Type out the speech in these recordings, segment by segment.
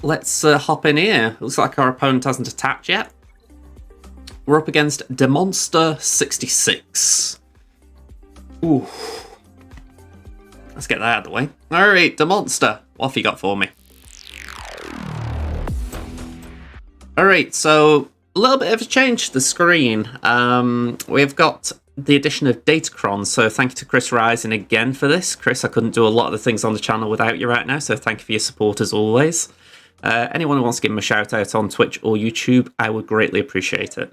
let's hop in here. Looks like our opponent hasn't attacked yet. We're up against Demonster66. Ooh. Let's get that out of the way. Alright, Demonster, what have you got for me? Alright, so a little bit of a change to the screen. We've got the addition of Datacron, so thank you to Chris Rising again for this. Chris, I couldn't do a lot of the things on the channel without you right now, so thank you for your support as always. Anyone who wants to give him a shout out on Twitch or YouTube, I would greatly appreciate it.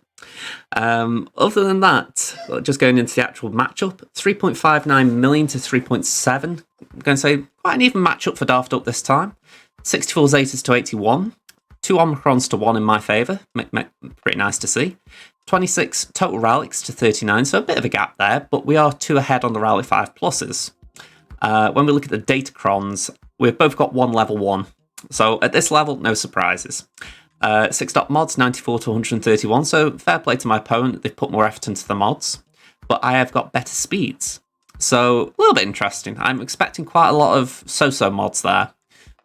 Other than that, just going into the actual matchup, 3.59 million to 3.7. I'm going to say quite an even matchup for DarthUnkei this time. 64 Zetas to 81. 2 Omicrons to 1 in my favour. Pretty nice to see. 26 total Relics to 39, so a bit of a gap there, but we are 2 ahead on the Rally 5 pluses. When we look at the Datacrons, we've both got 1 level 1. So at this level, no surprises. 6 dot mods, 94 to 131, so fair play to my opponent, they've put more effort into the mods, but I have got better speeds. So a little bit interesting. I'm expecting quite a lot of so-so mods there.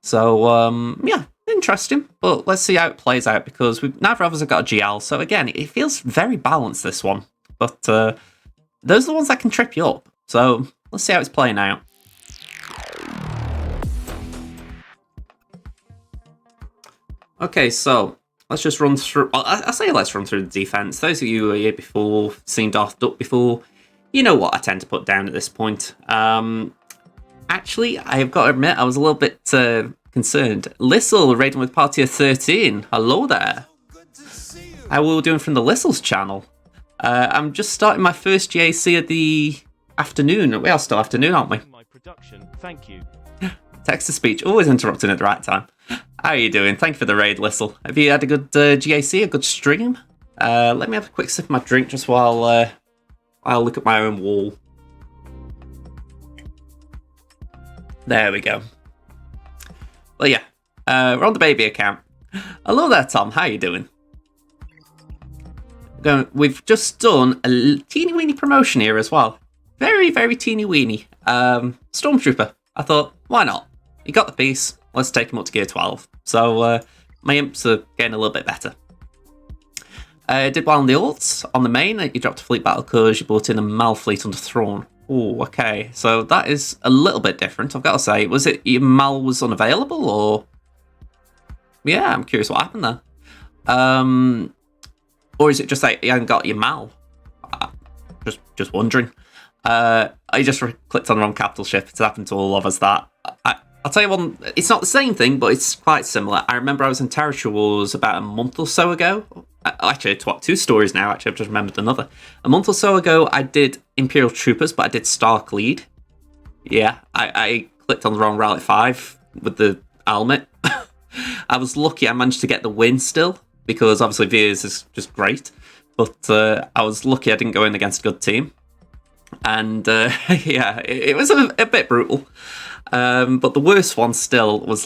So yeah, interesting, but let's see how it plays out because neither of us have got a GL, so again, it feels very balanced, this one. But those are the ones that can trip you up, so let's see how it's playing out. Okay, so let's just run through. Well, I say let's run through the defense. Those of you who are here before, seen DarthUnkei before, you know what I tend to put down at this point. Actually, I've got to admit, I was a little bit concerned. Lissel raiding with party of 13. Hello there. How are we doing from the Lissel's channel? I'm just starting my first GAC of the afternoon. We are still afternoon, aren't we? My production, thank you. Text to speech, always interrupting at the right time. How are you doing? Thank you for the raid, Lissel. Have you had a good GAC, a good stream? Let me have a quick sip of my drink just while I'll look at my own wall. There we go. Well, yeah, we're on the baby account. Hello there, Tom. How are you doing? We've just done a teeny weeny promotion here as well. Very, very teeny weeny. Stormtrooper. I thought, why not? He got the piece. Let's take him up to gear 12. So my imps are getting a little bit better. Did well on the alts. On the main, you dropped a fleet battle because you brought in a Mal fleet under Thrawn. Oh, okay. So that is a little bit different, I've got to say. Was it your Mal was unavailable, or...? Yeah, I'm curious what happened there. Or is it just like you haven't got your Mal? Just wondering. I just clicked on the wrong capital ship. It's happened to all of us that. I'll tell you one, it's not the same thing, but it's quite similar. I remember I was in Territory Wars about a month or so ago. Actually, it's what, 2 stories now, actually, I've just remembered another. A month or so ago, I did Imperial Troopers, but I did Stark Lead. Yeah, I clicked on the wrong Rally 5 with the helmet. I was lucky I managed to get the win still, because obviously Veers is just great. But I was lucky I didn't go in against a good team. And yeah, it was a bit brutal. But the worst one still was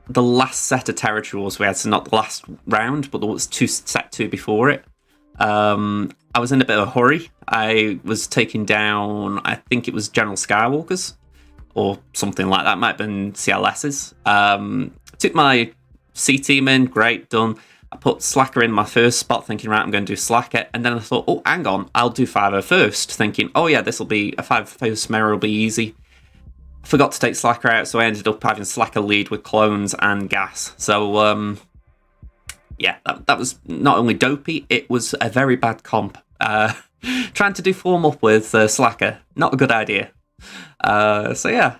the last set of Territory Wars we had, so not the last round, but there was set 2 before it. I was in a bit of a hurry. I was taking down, I think it was General Skywalkers, or something like that. Might have been CLS's. Took my C team in, great, done. I put Slacker in my first spot, thinking, right, I'm going to do Slacker. And then I thought, oh, hang on, I'll do 5-0 first, thinking, oh yeah, this will be a 5 first mirror will be easy. Forgot to take Slacker out, so I ended up having Slacker lead with clones and gas. So, yeah, that was not only dopey, it was a very bad comp. Trying to do form up with Slacker, not a good idea. So yeah,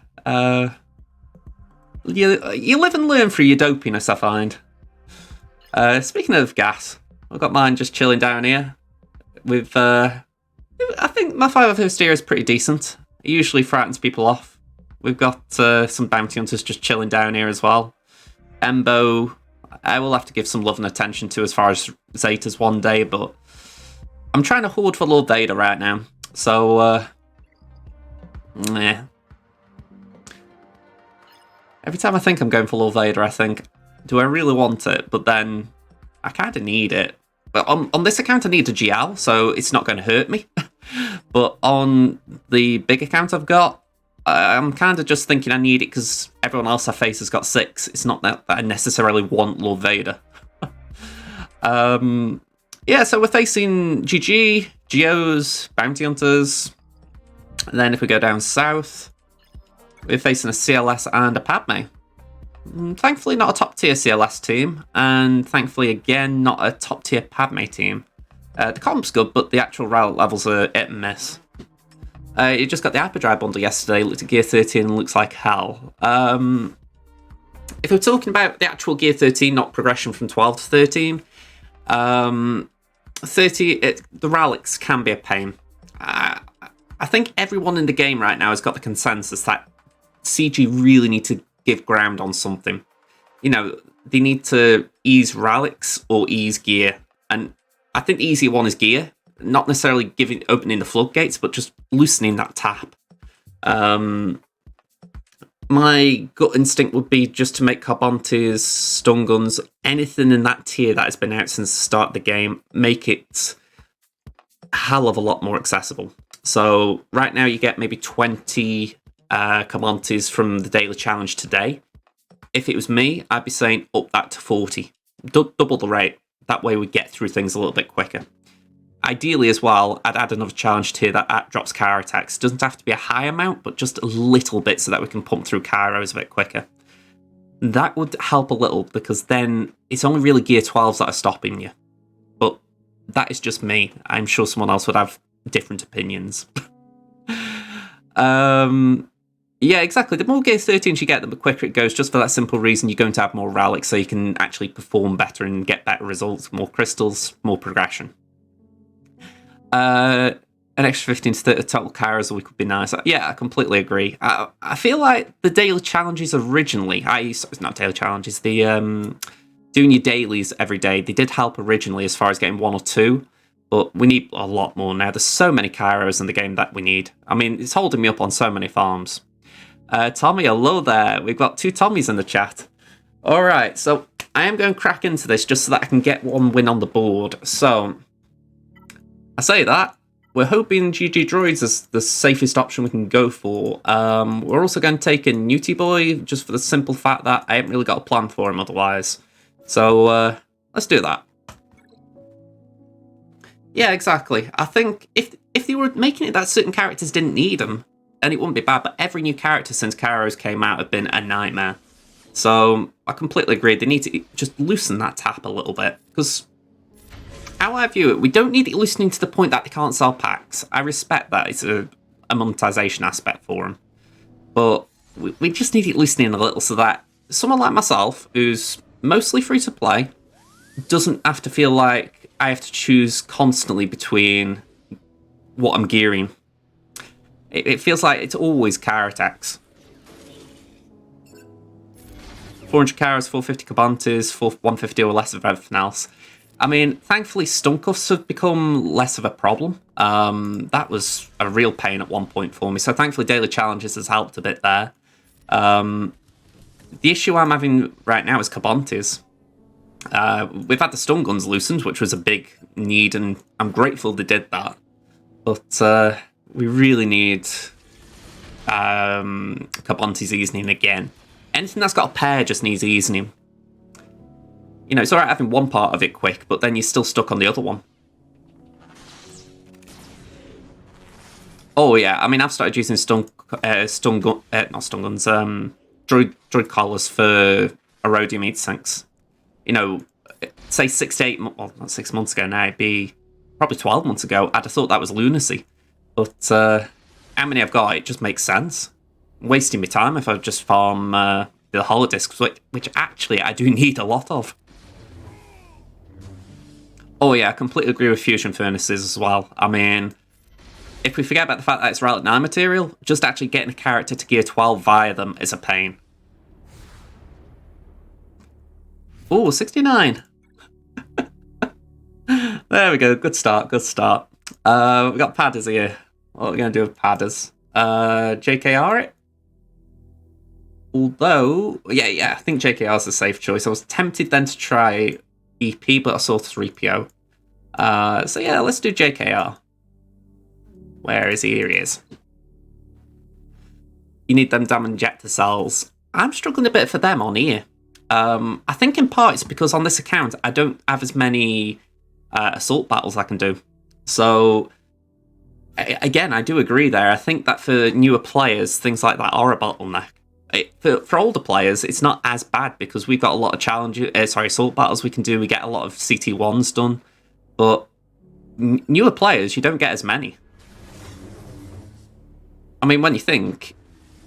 you live and learn through your dopiness, I find. Speaking of gas, I've got mine just chilling down here. With, I think my 5 first year is pretty decent. It usually frightens people off. We've got some bounty hunters just chilling down here as well. Embo, I will have to give some love and attention to as far as Zetas one day, but I'm trying to hoard for Lord Vader right now. So, yeah. Every time I think I'm going for Lord Vader, I think, do I really want it? But then I kind of need it. But on this account, I need a GL, so it's not going to hurt me. But on the big account I've got, I'm kind of just thinking I need it because everyone else I face has got 6. It's not that I necessarily want Lord Vader. Yeah, so we're facing GG, Geos, Bounty Hunters. And then if we go down south, we're facing a CLS and a Padme. Thankfully not a top tier CLS team, and thankfully again not a top tier Padme team. The comp's good, but the actual relic levels are hit and miss. You just got the Hyperdrive bundle yesterday, looked at Gear 13 and looks like hell. If we're talking about the actual Gear 13, not progression from 12 to 13, 30, the relics can be a pain. I think everyone in the game right now has got the consensus that CG really need to give ground on something. You know, they need to ease relics or ease gear. And I think the easier one is gear. Not necessarily opening the floodgates, but just loosening that tap. My gut instinct would be just to make Carbontes, stun guns, anything in that tier that has been out since the start of the game, make it a hell of a lot more accessible. So right now you get maybe 20 Carbontes from the daily challenge today. If it was me, I'd be saying up that to 40. Double the rate. That way we get through things a little bit quicker. Ideally as well, I'd add another challenge tier that drops Kyro attacks. Doesn't have to be a high amount, but just a little bit so that we can pump through Kyros a bit quicker. That would help a little, because then it's only really Gear 12s that are stopping you. But that is just me. I'm sure someone else would have different opinions. Yeah, exactly. The more Gear 13s you get, the quicker it goes, just for that simple reason you're going to have more relics, so you can actually perform better and get better results, more crystals, more progression. An extra 15 to 30 total Kyros a week would be nice. Yeah, I completely agree. I feel like the daily challenges originally, not daily challenges, the doing your dailies every day, they did help originally as far as getting 1 or 2, but we need a lot more now. There's so many Kyros in the game that we need. I mean, it's holding me up on so many farms. Tommy, hello there. We've got 2 Tommies in the chat. Alright, so I am going to crack into this just so that I can get 1 win on the board. So I say that, we're hoping GG Droids is the safest option we can go for. We're also going to take a Newty Boy, just for the simple fact that I haven't really got a plan for him otherwise. So, let's do that. Yeah, exactly. I think if they were making it that certain characters didn't need them, then it wouldn't be bad, but every new character since Kyros came out have been a nightmare. So, I completely agree, they need to just loosen that tap a little bit, because how I view it, we don't need it loosening to the point that they can't sell packs. I respect that. It's a monetization aspect for them. But we just need it loosening a little so that someone like myself, who's mostly free to play, doesn't have to feel like I have to choose constantly between what I'm gearing. It feels like it's always car attacks. 400 Kyros, 450 Carbontes, 150 or less of everything else. I mean, thankfully, stun cuffs have become less of a problem. That was a real pain at one point for me. So thankfully, daily challenges has helped a bit there. The issue I'm having right now is Carbontes. We've had the stun guns loosened, which was a big need, and I'm grateful they did that. But we really need Carbontes easing again. Anything that's got a pair just needs easing. You know, it's alright having one part of it quick, but then you're still stuck on the other one. Oh yeah, I mean, I've started using droid collars for Erodium heat sinks. You know, say 6 to 8, well, not 6 months ago now, it'd be probably 12 months ago, I'd have thought that was lunacy. But how many I've got, it just makes sense. I'm wasting my time if I just farm the holodiscs, which actually I do need a lot of. Oh yeah, I completely agree with fusion furnaces as well. I mean, if we forget about the fact that it's Relic 9 material, just actually getting a character to Gear 12 via them is a pain. Oh, 69. There we go, good start, good start. We've got Padders here. What are we going to do with Padders? JKR it? Although, yeah, I think JKR is a safe choice. I was tempted then to try EP, but I saw 3PO. So yeah, let's do JKR. Where is he? Here he is. you need them damn injector cells. I'm struggling a bit for them on here. I think in part it's because on this account I don't have as many assault battles I can do. So, again, I do agree there. I think that for newer players, things like that are a bottleneck. For older players, it's not as bad because we've got a lot of assault battles we can do. We get a lot of CT1s done. But newer players, you don't get as many. I mean, when you think,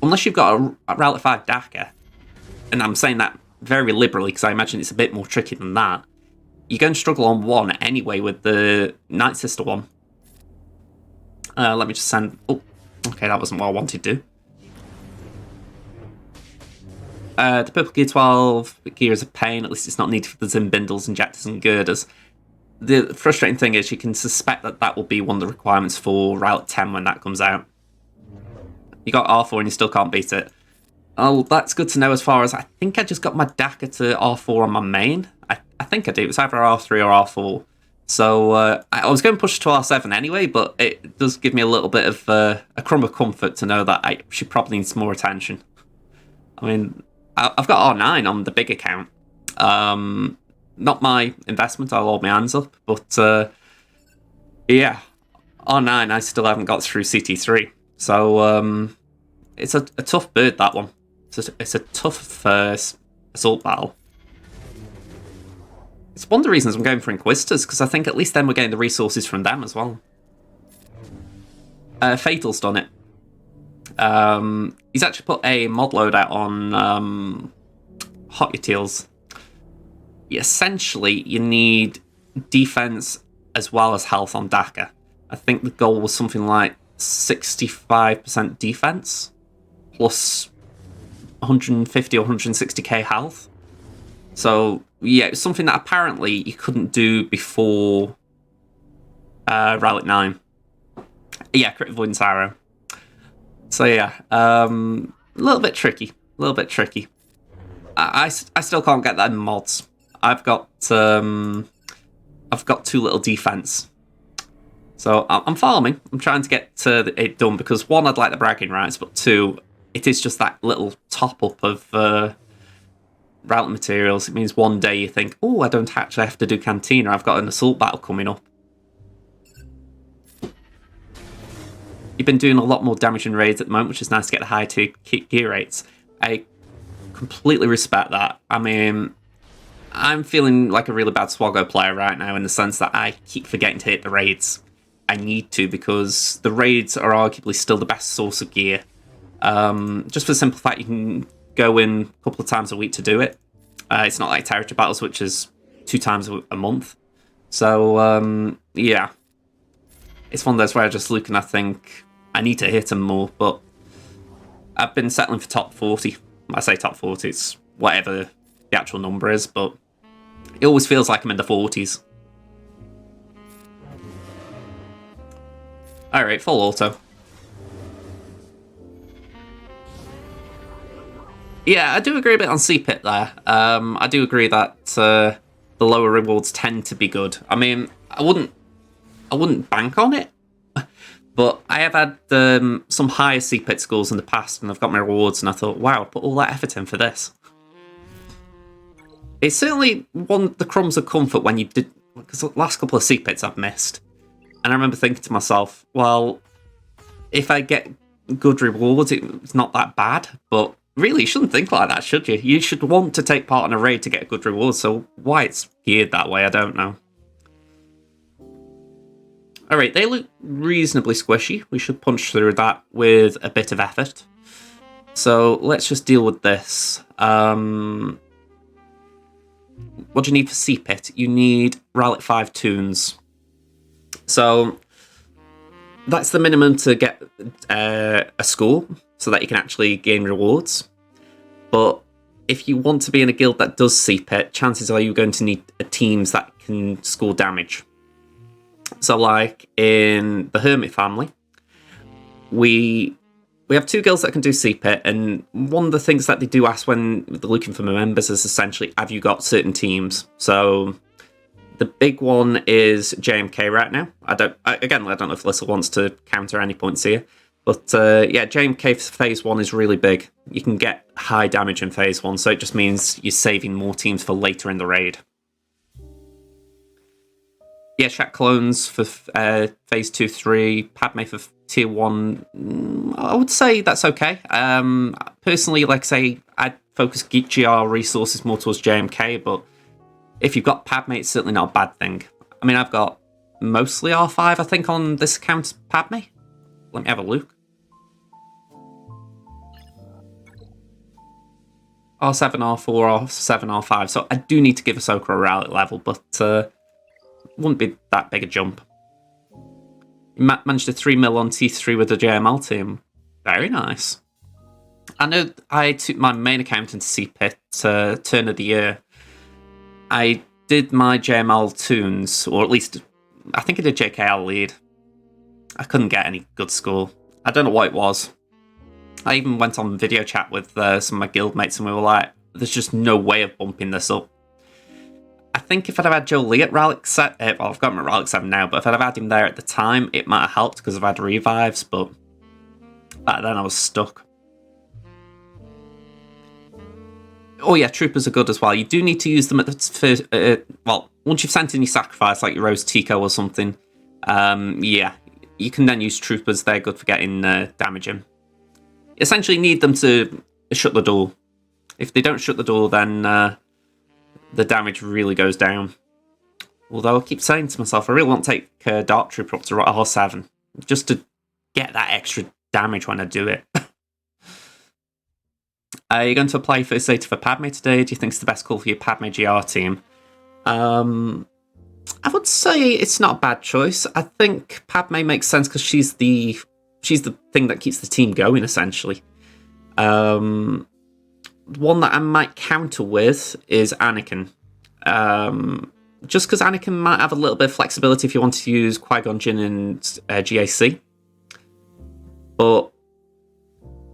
unless you've got a Relic 5 Dakka, and I'm saying that very liberally because I imagine it's a bit more tricky than that, you're going to struggle on one anyway with the Night Sister one. Let me just send... Oh, okay, that wasn't what I wanted to do. The Purple Gear 12 gear is a pain. At least it's not needed for the Zim bindles, injectors, and girders. The frustrating thing is you can suspect that that will be one of the requirements for Relic 10 when that comes out. You got R4 and you still can't beat it. Oh, that's good to know as far as... I think I just got my Dakka to R4 on my main. I think I do. It's either R3 or R4. So I was going to push to R7 anyway, but it does give me a little bit of a crumb of comfort to know that she probably needs more attention. I mean, I've got R9 on the big account. Not my investment, I'll hold my hands up. But yeah, R9 I still haven't got through CT3. So it's a tough bird, that one. It's a tough assault battle. It's one of the reasons I'm going for Inquisitors, because I think at least then we're getting the resources from them as well. Fatal's done it. He's actually put a mod loadout on Hot Utils. Essentially, you need defense as well as health on Dakka. I think the goal was something like 65% defense plus 150 or 160k health. So yeah, it's something that apparently you couldn't do before Relic 9. Yeah, crit avoidance arrow. So yeah, a little bit tricky. I still can't get that in mods. I've got too little defense. So I'm farming. I'm trying to get it done because one, I'd like the bragging rights, but two, it is just that little top up of relic materials. It means one day you think, oh, I don't actually have to do Cantina. I've got an assault battle coming up. You've been doing a lot more damage in raids at the moment, which is nice to get the high tier gear rates. I completely respect that. I mean, I'm feeling like a really bad SWGOH player right now in the sense that I keep forgetting to hit the raids. I need to because the raids are arguably still the best source of gear. Just for the simple fact you can go in a couple of times a week to do it. It's not like territory battles, which is 2 times a month. So, yeah. It's one of those where I just look and I think I need to hit them more, but I've been settling for top 40. I say top 40, it's whatever the actual number is, but it always feels like I'm in the 40s. Alright, full auto. Yeah, I do agree a bit on C-Pit there. I do agree that the lower rewards tend to be good. I mean, I wouldn't bank on it, but I have had some higher C-Pit scores in the past, and I've got my rewards, and I thought, wow, put all that effort in for this. It's certainly one of the crumbs of comfort when you did, because the last couple of C-Pits I've missed, and I remember thinking to myself, well, if I get good rewards, it's not that bad, but really, you shouldn't think like that, should you? You should want to take part in a raid to get a good reward, so why it's geared that way, I don't know. Alright, they look reasonably squishy. We should punch through that with a bit of effort. So let's just deal with this. What do you need for C-Pit? You need Relic 5 tunes. So that's the minimum to get a score so that you can actually gain rewards. But if you want to be in a guild that does C-Pit, chances are you're going to need teams that can score damage. So like in the Hermit family, we have 2 guilds that can do C-Pit, and one of the things that they do ask when they're looking for members is essentially, have you got certain teams? So the big one is JMK right now. I don't know if Lissa wants to counter any points here. But yeah, JMK for phase 1 is really big. You can get high damage in phase 1, so it just means you're saving more teams for later in the raid. Yeah, Shaq clones for phase 2, 3, Padme for tier 1. I would say that's okay. Personally, like I say, I'd focus GR resources more towards JMK, but if you've got Padme, it's certainly not a bad thing. I mean, I've got mostly R5, I think, on this account, Padme. Let me have a look. R7, R4, R7, R5. So I do need to give Ahsoka a relic level, but wouldn't be that big a jump. Managed to 3 mil on T3 with the JML team. Very nice. I know I took my main account into CPIT turn of the year. I did my JML tunes, or at least I think I did JKL lead. I couldn't get any good score. I don't know what it was. I even went on video chat with some of my guildmates and we were like, there's just no way of bumping this up. I think if I'd have had Joe Lee at Relic 7, well, I've got him at Relic 7 now, but if I'd have had him there at the time, it might have helped because I've had revives, but back then I was stuck. Oh yeah, troopers are good as well. You do need to use them at the first, well, once you've sent in your sacrifice, like your Rose Tico or something, yeah, you can then use troopers. They're good for getting damage in. You essentially need them to shut the door. If they don't shut the door, then the damage really goes down. Although I keep saying to myself, I really want to take Dark Trooper up to R7, just to get that extra damage when I do it. Are you going to apply for Zeta for Padme today? Do you think it's the best call for your Padme GR team? I would say it's not a bad choice. I think Padme makes sense because she's the thing that keeps the team going, essentially. One that I might counter with is Anakin. Just because Anakin might have a little bit of flexibility if you want to use Qui-Gon Jinn and GAC. But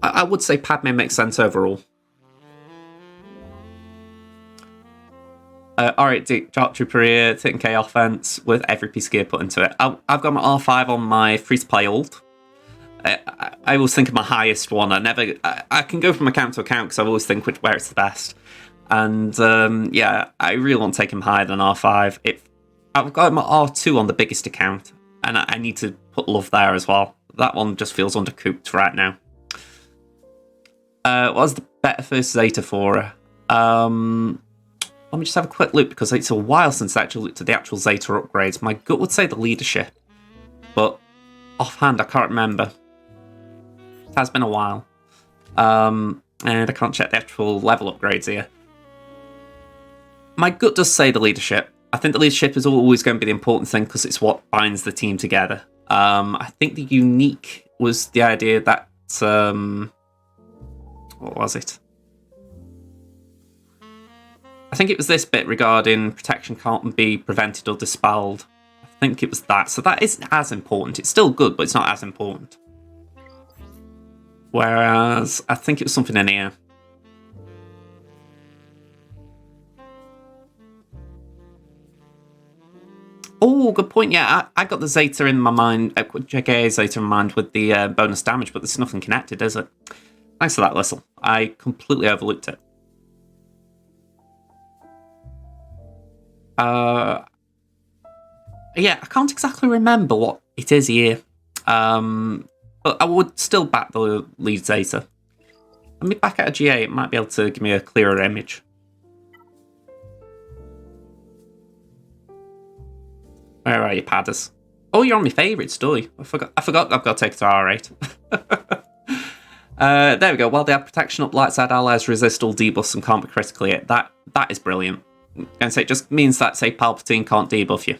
I would say Padme makes sense overall. Alright, Dark Trooper here, 13k offense with every piece of gear put into it. I've got my R5 on my free-to-play ult. I always think of my highest one. I can go from account to account because I always think where it's the best. And yeah, I really want to take him higher than R5. I've got my R2 on the biggest account, and I need to put love there as well. That one just feels undercooked right now. What was the better first Zeta for her? Let me just have a quick look because it's a while since I actually looked at the actual Zeta upgrades. My gut would say the leadership, but offhand I can't remember. It has been a while. And I can't check the actual level upgrades here. My gut does say the leadership. I think the leadership is always going to be the important thing because it's what binds the team together. I think the unique was the idea that... what was it? I think it was this bit regarding protection can't be prevented or dispelled. I think it was that. So that isn't as important. It's still good, but it's not as important. Whereas, I think it was something in here. Oh, good point. Yeah, I got the Zeta in my mind, JKA Zeta in mind with the bonus damage, but there's nothing connected, is it? Thanks for that, Lissel. I completely overlooked it. Yeah, I can't exactly remember what it is here. But I would still back the lead Zeta. Let me back out a GA, it might be able to give me a clearer image. Where are you, Padders? Oh, you're on my favourites, do you? I forgot I've got to take it to R8. There we go. While they have protection up, light side allies resist all debuffs and can't be critically hit. That is brilliant. And so it just means that, say, Palpatine can't debuff you.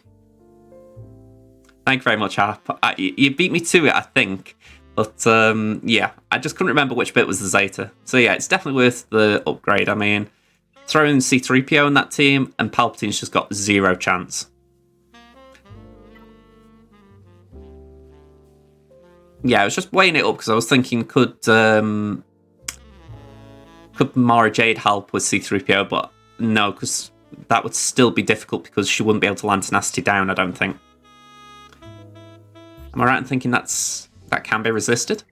Thank you very much, Harp. You beat me to it, I think. But, yeah, I just couldn't remember which bit was the Zeta. So, yeah, it's definitely worth the upgrade. I mean, throwing C-3PO in that team, and Palpatine's just got zero chance. Yeah, I was just weighing it up because I was thinking, could Mara Jade help with C-3PO? But no, because that would still be difficult because she wouldn't be able to land tenacity down, I don't think. Am I right in thinking that can be resisted?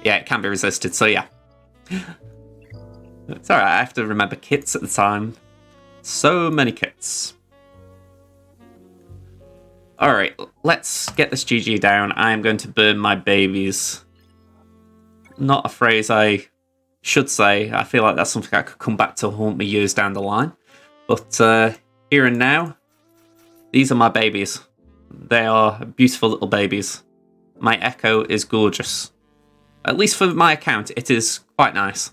Yeah, it can be resisted, so yeah. It's alright, I have to remember kits at the time. So many kits. Alright, let's get this GG down. I am going to burn my babies. Not a phrase I should say. I feel like that's something that could come back to haunt me years down the line. But here and now, these are my babies. They are beautiful little babies. My Echo is gorgeous. At least for my account, it is quite nice.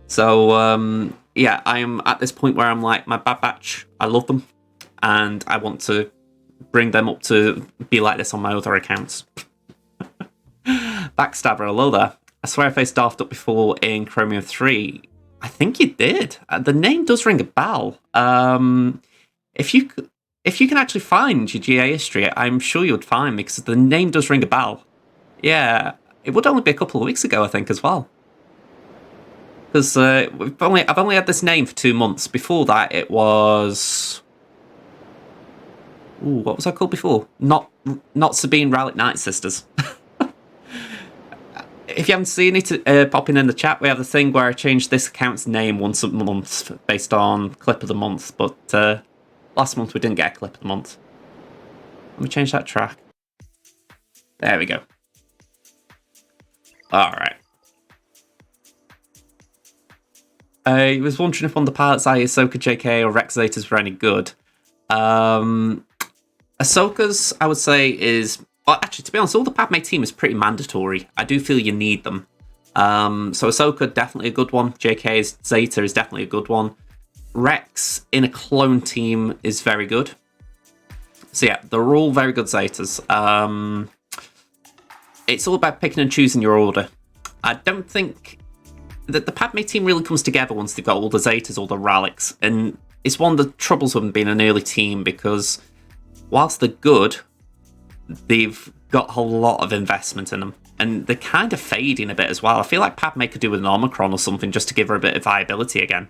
So, yeah, I am at this point where I'm like, my Bad Batch, I love them. And I want to bring them up to be like this on my other accounts. Backstabber, hello there. I swear I faced Daft up before in Chromium 3. I think you did. The name does ring a bell. If you can actually find your GA history, I'm sure you would find me, because the name does ring a bell. Yeah, it would only be a couple of weeks ago, I think, as well. Because I've only had this name for 2 months. Before that, it was... Ooh, what was I called before? Not Sabine Rowlett Night Sisters. If you haven't seen it, popping in the chat, we have the thing where I change this account's name once a month based on clip of the month. But last month we didn't get a clip of the month. Let me change that track. There we go. All right. I was wondering if one of the pilots, i.e. Ahsoka, JK, or Rex Zetas, were any good. Ahsoka's, I would say, is... Well, actually, to be honest, all the Padme team is pretty mandatory. I do feel you need them. So Ahsoka, definitely a good one. JK's Zeta is definitely a good one. Rex in a clone team is very good. So yeah, they're all very good Zetas. It's all about picking and choosing your order. I don't think that the Padme team really comes together once they've got all the Zetas, all the Rallics. And it's one of the troubles with them being an early team, because whilst they're good, they've got a whole lot of investment in them. And they're kind of fading a bit as well. I feel like Padme could do with an Omicron or something just to give her a bit of viability again.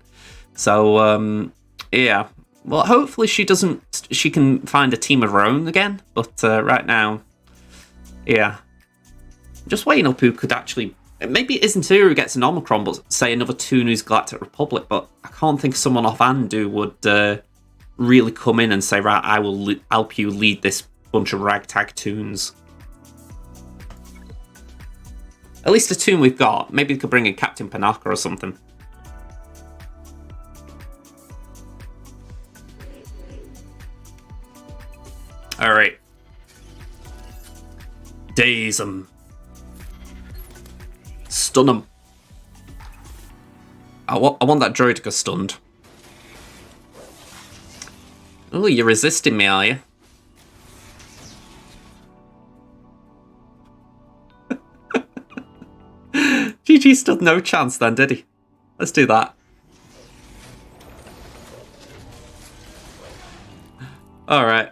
So, yeah. Well, hopefully she can find a team of her own again. But right now, yeah. Just weighing up who could actually... Maybe it isn't her who gets an Omicron, but say another Toon who's Galactic Republic. But I can't think of someone offhand who would really come in and say, right, I will help you lead this bunch of ragtag Toons. At least the Toon we've got. Maybe we could bring in Captain Panaka or something. Alright. Daze 'em. Stun 'em. I want that droid to go stunned. Oh, you're resisting me, are you? GG stood no chance then, did he? Let's do that. Alright.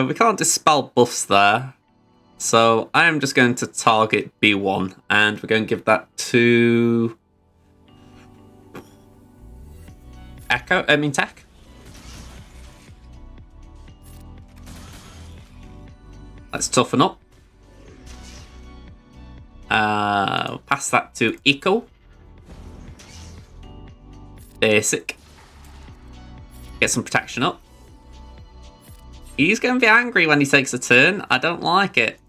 We can't dispel buffs there. So I am just going to target B1, and we're going to give that to... Tech. Let's toughen up. Pass that to Eco. Basic. Get some protection up. He's going to be angry when he takes a turn. I don't like it.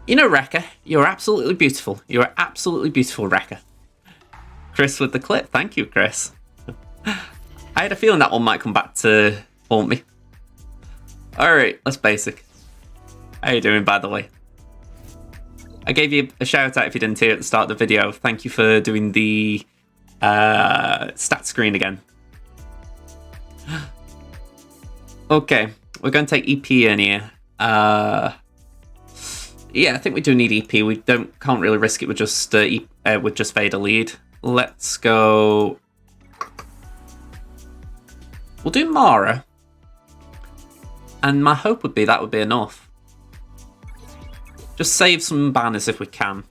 You know, Rekka, you're absolutely beautiful. You're absolutely beautiful, Rekka. Chris with the clip. Thank you, Chris. I had a feeling that one might come back to haunt me. Alright, let's basic. How you doing, by the way? I gave you a shout out if you didn't hear at the start of the video. Thank you for doing the stat screen again. Okay, we're going to take EP in here. Yeah, I think we do need EP. We can't really risk it with just Vader lead. Let's go. We'll do Mara. And my hope would be that would be enough. Just save some banners if we can.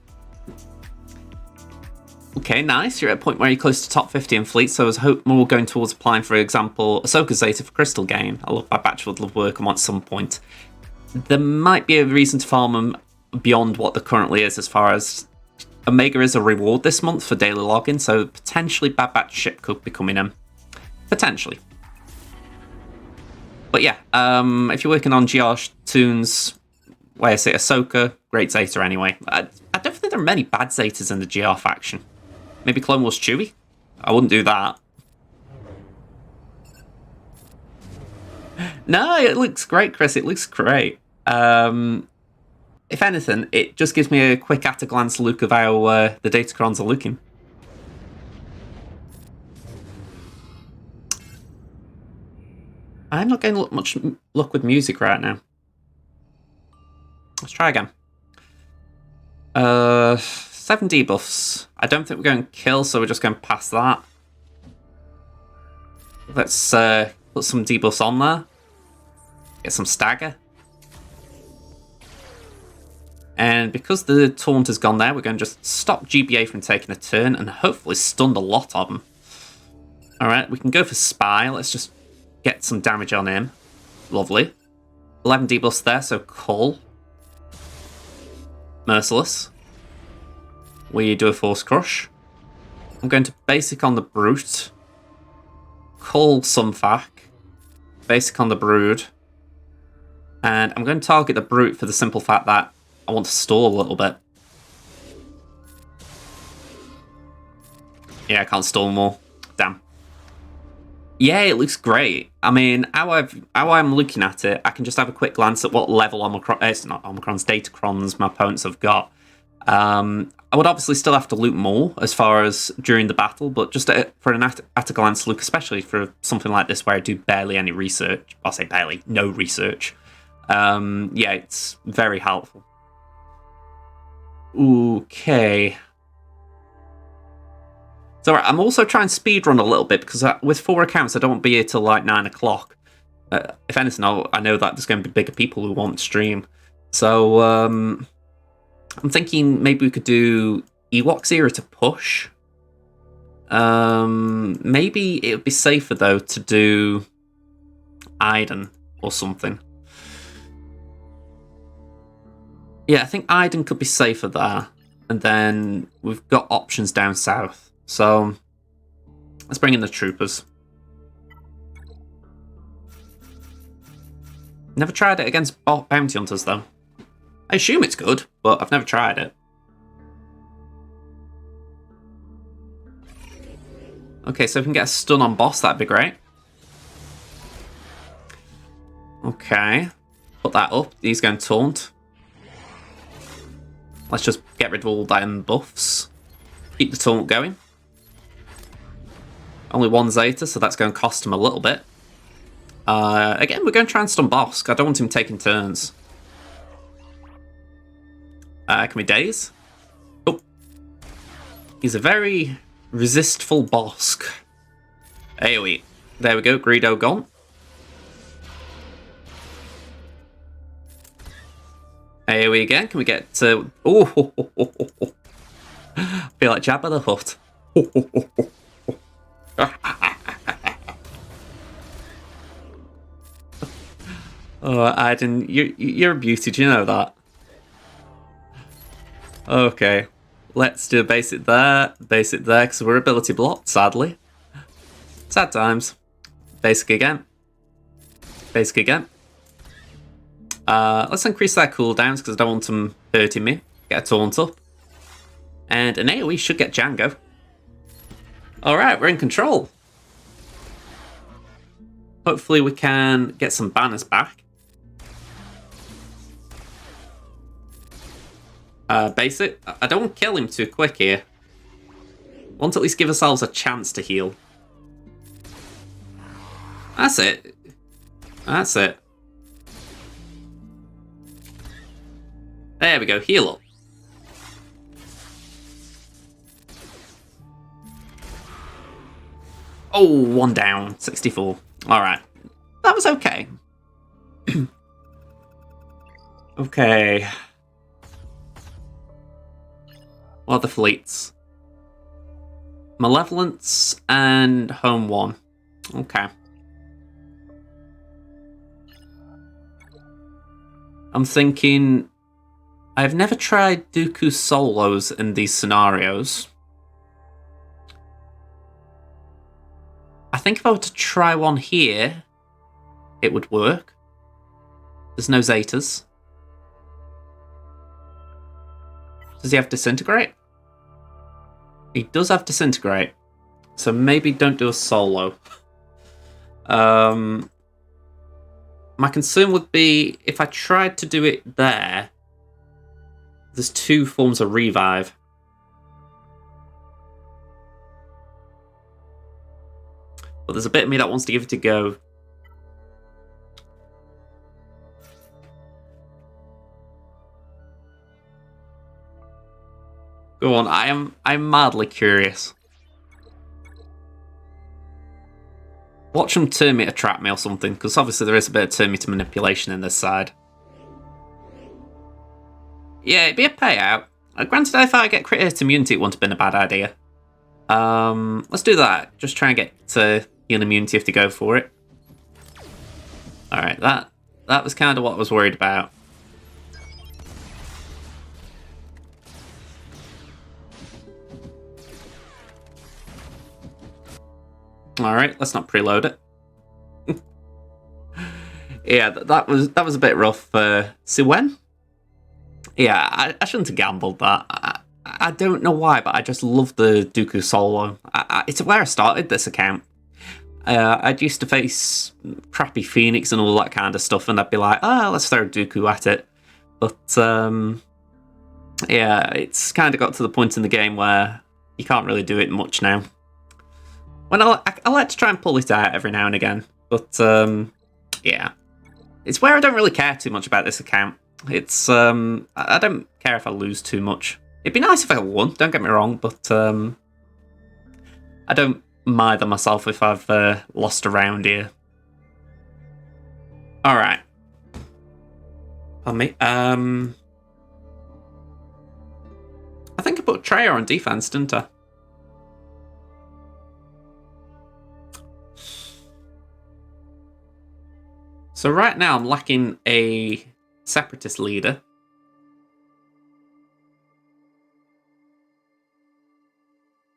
Okay, nice. You're at a point where you're close to top 50 in fleet, so I was hoping more going towards applying, for example, Ahsoka Zeta for crystal gain. I love my batch would love work on at some point. there might be a reason to farm them beyond what there currently is, as far as Omega is a reward this month for daily login, so potentially Bad Batch ship could be coming in. Potentially. But yeah, if you're working on GR tunes, where I say Ahsoka, great Zeta anyway. I don't think there are many bad Zetas in the GR faction. Maybe Clone Wars Chewie? I wouldn't do that. No, it looks great, Chris. It looks great. If anything, it just gives me a quick at-a-glance look of how the Datacrons are looking. I'm not getting much luck with music right now. Let's try again. 7 debuffs. I don't think we're going to kill, so we're just going past that. Let's put some debuffs on there. Get some stagger. And because the taunt has gone there, we're going to just stop GBA from taking a turn and hopefully stun a lot of them. Alright, we can go for Spy. Let's just get some damage on him. Lovely. 11 debuffs there, so Cull. Merciless. We do a Force Crush. I'm going to basic on the Brute. Cull Sunfac. Basic on the Brood. And I'm going to target the Brute for the simple fact that I want to stall a little bit. Yeah, I can't stall more. Damn. Yeah, it looks great. I mean, how I'm looking at it, I can just have a quick glance at what level it's not Omicron's, Datacrons my opponents have got. I would obviously still have to loot more as far as during the battle, but just for an at-a-glance look, especially for something like this where I do barely any research, I'll say barely, no research. Yeah, it's very helpful. Okay. So I'm also trying to speedrun a little bit because with 4 accounts I don't want to be here till like 9 o'clock. If anything, I know that there's going to be bigger people who want to stream. So I'm thinking maybe we could do Ewoks era to push. Maybe it would be safer though to do Iden or something. Yeah, I think Iden could be safer there. And then we've got options down south. So let's bring in the troopers. Never tried it against bounty hunters though. I assume it's good, but I've never tried it. Okay, so if we can get a stun on boss, that'd be great. Okay, put that up. He's going to taunt. Let's just get rid of all them buffs. Keep the taunt going. Only 1 Zeta, so that's going to cost him a little bit. Again, we're going to try and stun Bosk. I don't want him taking turns. Can we daze? Oh. He's a very resistful Bosk. AoE. There we go, Greedo gone. AoE again. Can we get to... Oh, I feel like Jabba the Hutt. Oh, Iden, you're a beauty. Do you know that? Okay, let's do a basic there, because we're ability blocked, sadly. Sad times. Basic again. Basic again. Let's increase their cooldowns because I don't want them hurting me. Get a taunt up. And an AoE should get Django. Alright, we're in control. Hopefully we can get some banners back. Basic. I don't want to kill him too quick here. Want to at least give ourselves a chance to heal. That's it. That's it. There we go, heal up. Oh, 1 down, 64. Alright. That was okay. Okay. What are the fleets? Malevolence and Home 1. Okay. I'm thinking I've never tried Dooku solos in these scenarios. I think if I were to try one here, it would work. There's no Zetas. Does he have Disintegrate? He does have Disintegrate. So maybe don't do a solo. My concern would be if I tried to do it there, there's 2 forms of revive. But there's a bit of me that wants to give it a go. Go on, I'm madly curious. Watch them turn me to trap me or something, because obviously there is a bit of turn me to manipulation in this side. Yeah, it'd be a payout. Granted, if I get crit hit immunity, it wouldn't have been a bad idea. Let's do that. Just try and get heal immunity if they go for it. Alright, that was kind of what I was worried about. Alright, let's not preload it. Yeah, that was a bit rough. Siwen? Yeah, I shouldn't have gambled that. I don't know why, but I just love the Dooku solo. It's where I started this account. I used to face crappy Phoenix and all that kind of stuff, and I'd be like, oh, let's throw Dooku at it. But, yeah, it's kind of got to the point in the game where you can't really do it much now. When I like to try and pull it out every now and again, but, yeah. It's where I don't really care too much about this account. It's, I don't care if I lose too much. It'd be nice if I won, don't get me wrong, but, I don't mither myself if I've lost a round here. Alright. Pardon me. I think I put Treya on defense, didn't I? So right now I'm lacking a separatist leader.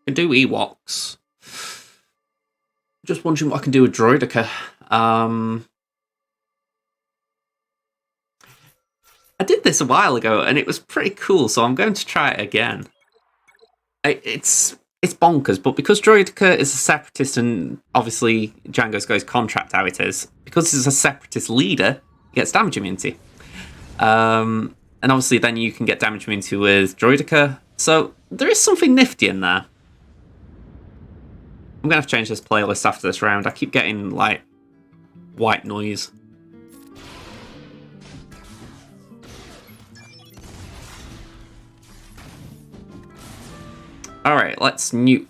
I can do Ewoks. Just wondering what I can do with Droideka. I did this a while ago and it was pretty cool, so I'm going to try it again. It's bonkers, but because Droideka is a separatist and obviously Jango's got his contract how it is, because he's a separatist leader, he gets damage immunity. And obviously then you can get damage immunity with Droideka, so there is something nifty in there. I'm going to have to change this playlist after this round. I keep getting, like, white noise. Alright, let's nuke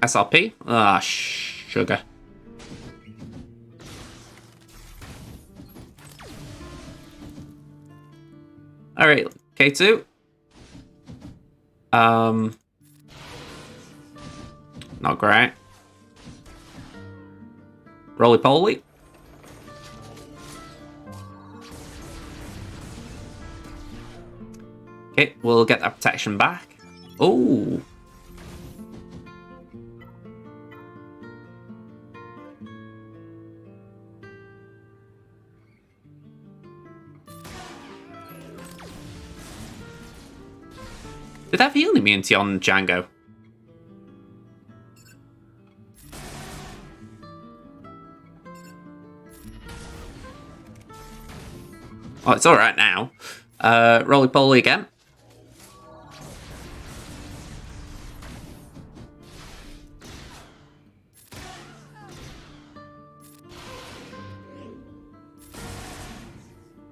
SRP. Ah, sugar. Alright, K2. Not great. Roly-poly. Okay, we'll get that protection back. Oh. Did I have healing immunity on Jango? Oh, it's alright now. Roly-poly again.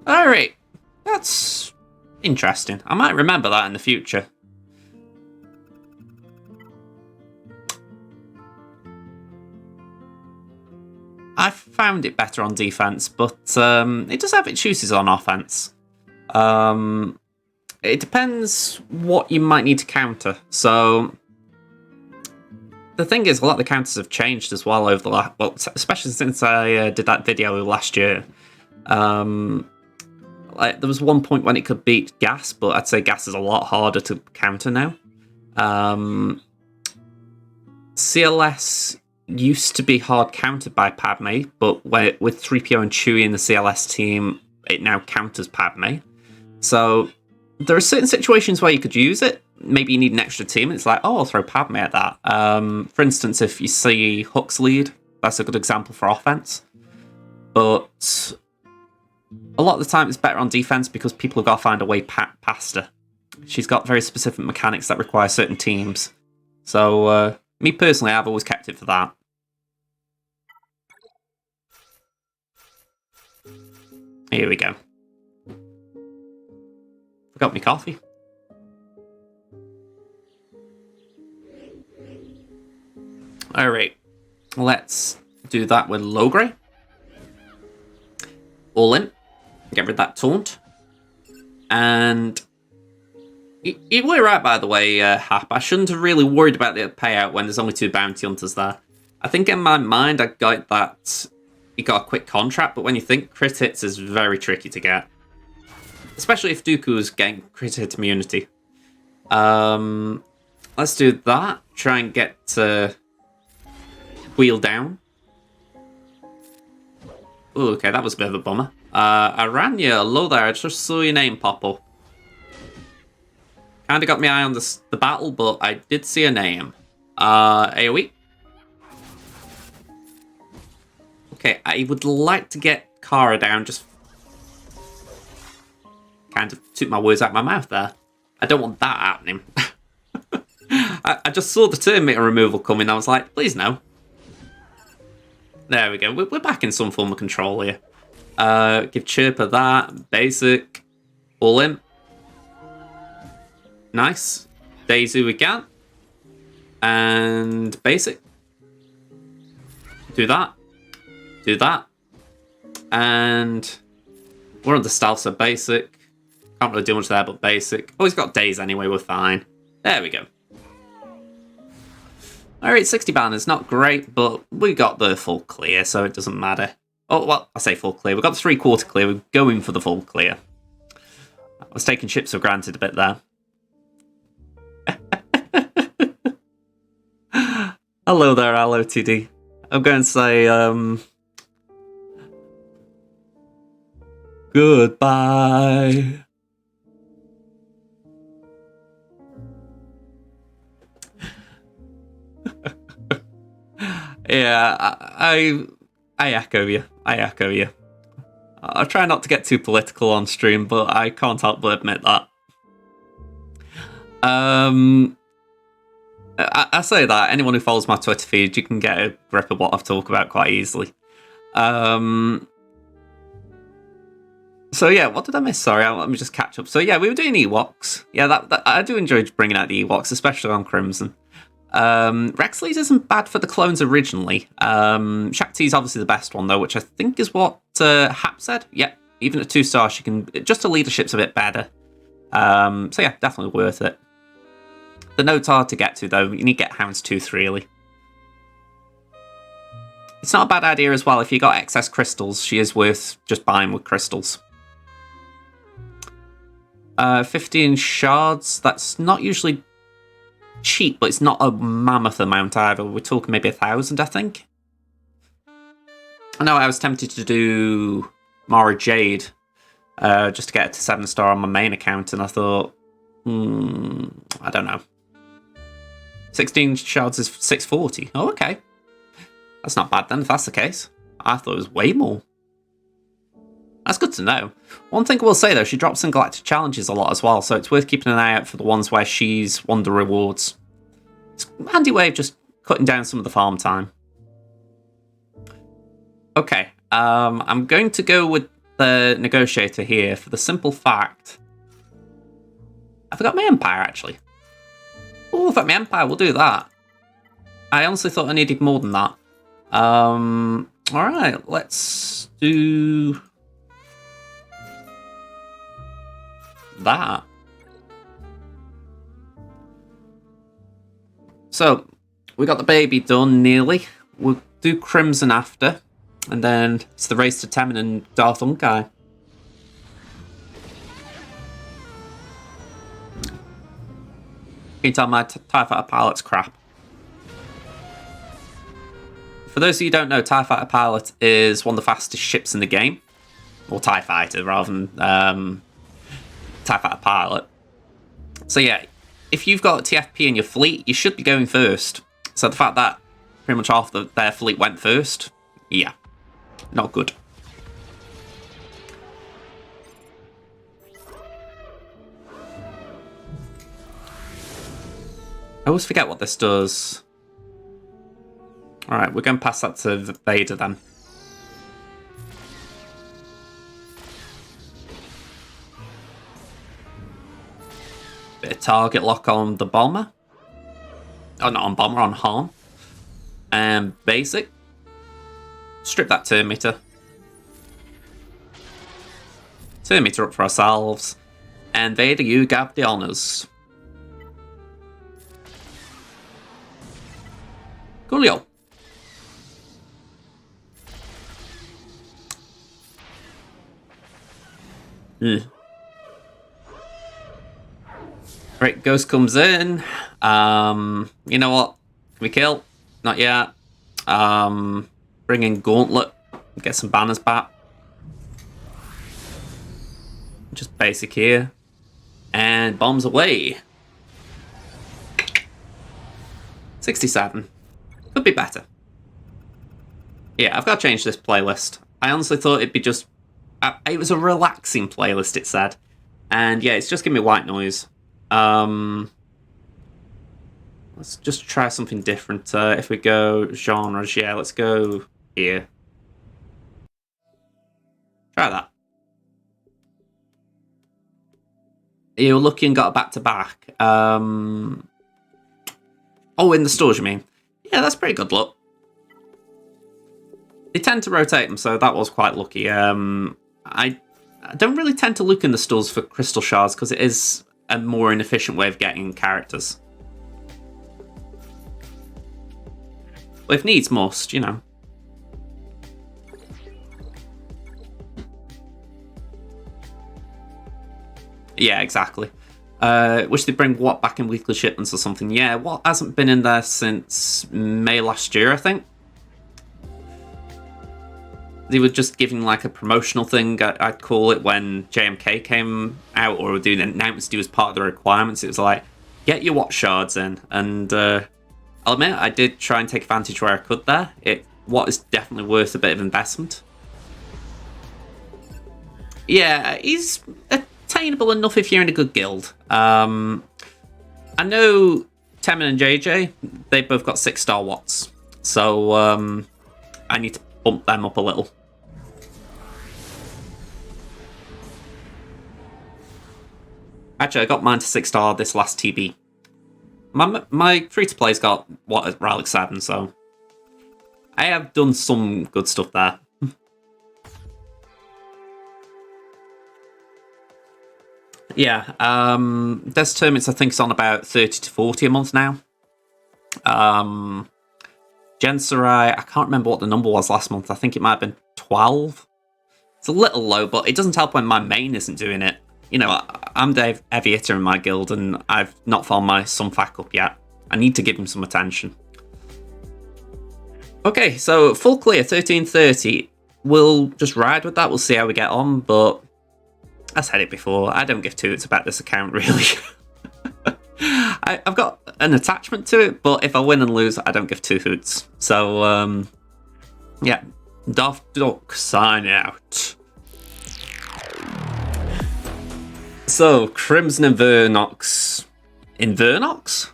Alright. That's interesting. I might remember that in the future. I found it better on defense, but it does have its uses on offense. It depends what you might need to counter. So the thing is, a lot of the counters have changed as well over the last, well, especially since I did that video last year. A Like, there was one point when it could beat Gas, but I'd say Gas is a lot harder to counter now. CLS used to be hard countered by Padme, but with 3PO and Chewie in the CLS team, it now counters Padme. So there are certain situations where you could use it. Maybe you need an extra team, and it's like, oh, I'll throw Padme at that. For instance, if you see Hux lead, that's a good example for offense. But a lot of the time it's better on defense because people have got to find a way past her. She's got very specific mechanics that require certain teams. So, me personally, I've always kept it for that. Here we go. Forgot my coffee. Alright, let's do that with Logray. All in. Get rid of that taunt. And you were right, by the way, Hap. I shouldn't have really worried about the payout when there's only 2 bounty hunters there. I think in my mind I got that you got a quick contract, but when you think crit hits is very tricky to get. Especially if Dooku's getting crit hit immunity. Let's do that. Try and get wheel down. Ooh, okay, that was a bit of a bummer. Aranya, hello there. I just saw your name pop up. Kinda got my eye on the battle, but I did see a name. AoE. Okay, I would like to get Kara down, just kind of took my words out of my mouth there. I don't want that happening. I just saw the Terminator removal coming, I was like, please no. There we go, we're back in some form of control here. Give Chirper that, basic, all in. Nice. Daisy we can. And basic. Do that. Do that. And we're on the stealth, so basic. Can't really do much there, but basic. Oh, he's got days anyway, we're fine. There we go. Alright, 60 banners, not great, but we got the full clear, so it doesn't matter. Oh, well, I say full clear. We got the 3/4 clear. We're going for the full clear. I was taking chips for granted a bit there. Hello there, LOTD. I'm going to say, goodbye. Yeah, I echo you. I echo you. I try not to get too political on stream, but I can't help but admit that. I say that, anyone who follows my Twitter feed, you can get a grip of what I've talked about quite easily. So yeah, what did I miss? Sorry, let me just catch up. So yeah, we were doing Ewoks. Yeah, that I do enjoy bringing out the Ewoks, especially on Crimson. Rexley's isn't bad for the clones originally. Shakti's obviously the best one though, which I think is what Hap said. Yeah, even at 2-star, she can. Just the leadership's a bit better. So yeah, definitely worth it. The node's hard to get to though. You need to get Houndstooth really. It's not a bad idea as well if you got excess crystals. She is worth just buying with crystals. 15 shards. That's not usually cheap, but it's not a mammoth amount either. We're talking maybe 1,000, I think. I know I was tempted to do Mara Jade just to get it to 7-star on my main account, and I thought, I don't know. 16 shards is 640. Oh, okay. That's not bad then, if that's the case. I thought it was way more. That's good to know. One thing I will say, though, she drops in Galactic Challenges a lot as well, so it's worth keeping an eye out for the ones where she's won the rewards. It's a handy way of just cutting down some of the farm time. Okay, I'm going to go with the Negotiator here for the simple fact... I forgot my Empire, actually. Oh, I've got my Empire, we'll do that. I honestly thought I needed more than that. Alright, let's do... that. So, we got the baby done nearly. We'll do Crimson after. And then it's the race to Temmin and DarthUnkei. You can tell my TIE Fighter pilot's crap. For those of you who don't know, TIE Fighter pilot is one of the fastest ships in the game. Or TIE Fighter, rather than TIE Fighter pilot. So yeah, if you've got TFP in your fleet, you should be going first. So the fact that pretty much half their fleet went first, yeah, not good. I always forget what this does. Alright, we're going to pass that to Vader then. Bit of target lock on the bomber. Oh, not on bomber, on Han. And basic. Strip that turn meter. Turn meter up for ourselves. And Vader, you have the honours. Coolio. Right, Ghost comes in. You know what? Can we kill? Not yet. Bring in Gauntlet. Get some banners back. Just basic here. And bombs away. 67. Could be better. Yeah, I've got to change this playlist. I honestly thought it'd be just... it was a relaxing playlist, it said. And yeah, it's just giving me white noise. Let's just try something different. If we go genres, yeah, let's go here. Try that. You're lucky and got a back-to-back. Oh, in the stores, you mean? Yeah, that's pretty good luck. They tend to rotate them, so that was quite lucky. I don't really tend to look in the stores for crystal shards because it is a more inefficient way of getting characters. But if needs must, you know. Yeah, exactly. Wish they'd bring Watt back in weekly shipments or something. Yeah, Watt hasn't been in there since May last year, I think. They were just giving like a promotional thing, I'd call it, when JMK came out, or were doing an announcement as part of the requirements. It was like, get your Watt shards in. And I'll admit, I did try and take advantage where I could there. Watt is definitely worth a bit of investment. Yeah, he's attainable enough if you're in a good guild. I know Temmin and JJ, they both got 6-star Watts. So I need to bump them up a little. Actually, I got mine to 6-star this last TB. My free-to-play's got, what, Relic 7, so... I have done some good stuff there. Yeah, Des Tournaments I think is on about 30 to 40 a month now. Gensarai, I can't remember what the number was last month. I think it might have been 12. It's a little low, but it doesn't help when my main isn't doing it. You know, I'm the heavy hitter in my guild, and I've not found my Sunfac up yet. I need to give him some attention. Okay, so full clear, 1330. We'll just ride with that. We'll see how we get on, but I said it before. I don't give two hoots about this account, really. I've got an attachment to it, but if I win and lose, I don't give two hoots. So, yeah. DarthUnkei, sign out. So, Crimson Invernox. Invernox?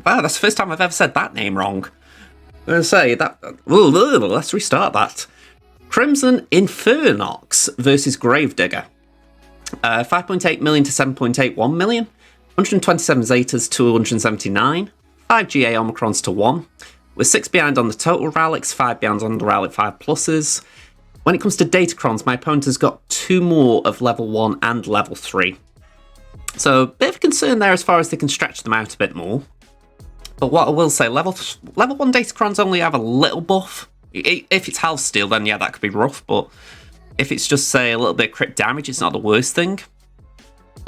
Wow, that's the first time I've ever said that name wrong. I'm going to say that... let's restart that. Crimson Invernox versus Gravedigger. 5.8 million to 7.81 million. 127 Zetas to 179. 5 GA Omicrons to 1. We're 6 behind on the total Relics, 5 behind on the Relic 5 pluses. When it comes to Datacrons, my opponent has got 2 more of level 1 and level 3. So, a bit of concern there as far as they can stretch them out a bit more. But what I will say, level 1 Datacrons only have a little buff. If it's health steal, then yeah, that could be rough, but if it's just, say, a little bit of crit damage, it's not the worst thing.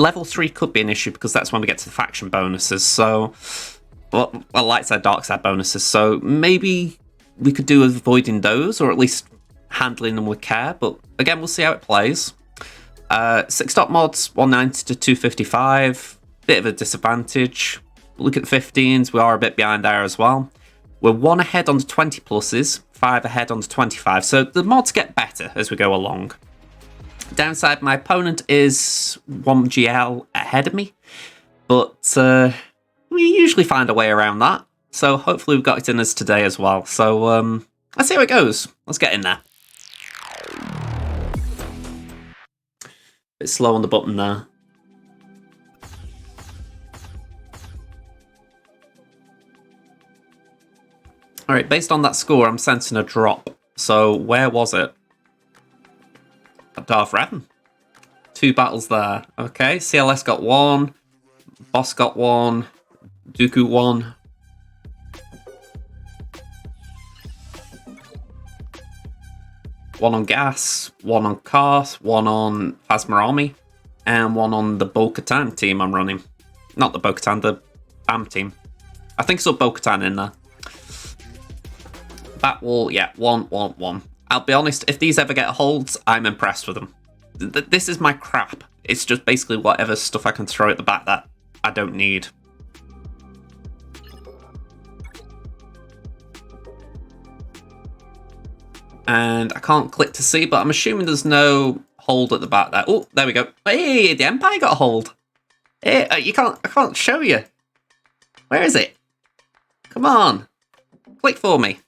level 3 could be an issue because that's when we get to the faction bonuses. So, well, light side, dark side bonuses. So maybe we could do with avoiding those, or at least handling them with care. But again, we'll see how it plays. 6 dot mods, 190 to 255. Bit of a disadvantage. Look at the 15s, we are a bit behind there as well. We're 1 ahead on the 20 pluses, 5 ahead on the 25. So the mods get better as we go along. Downside, my opponent is 1 GL ahead of me, but we usually find a way around that. So hopefully we've got it in us today as well. So let's see how it goes. Let's get in there. Bit slow on the button there. Alright, based on that score, I'm sensing a drop. So where was it? At DarthUnkei. 2 battles there. Okay, CLS got 1. Boss got 1. Digga One. One on gas, 1 on Karth, 1 on Phasma Army, and 1 on the Bo-Katan team I'm running. Not the Bo-Katan, the BAM team. I think it's got Bo-Katan in there. Batwall, yeah, 1, 1, 1. I'll be honest, if these ever get holds, I'm impressed with them. This is my crap. It's just basically whatever stuff I can throw at the back that I don't need. And I can't click to see, but I'm assuming there's no hold at the back there. Oh, there we go. Hey, the Empire got a hold. Hey, I can't show you. Where is it? Come on. Click for me.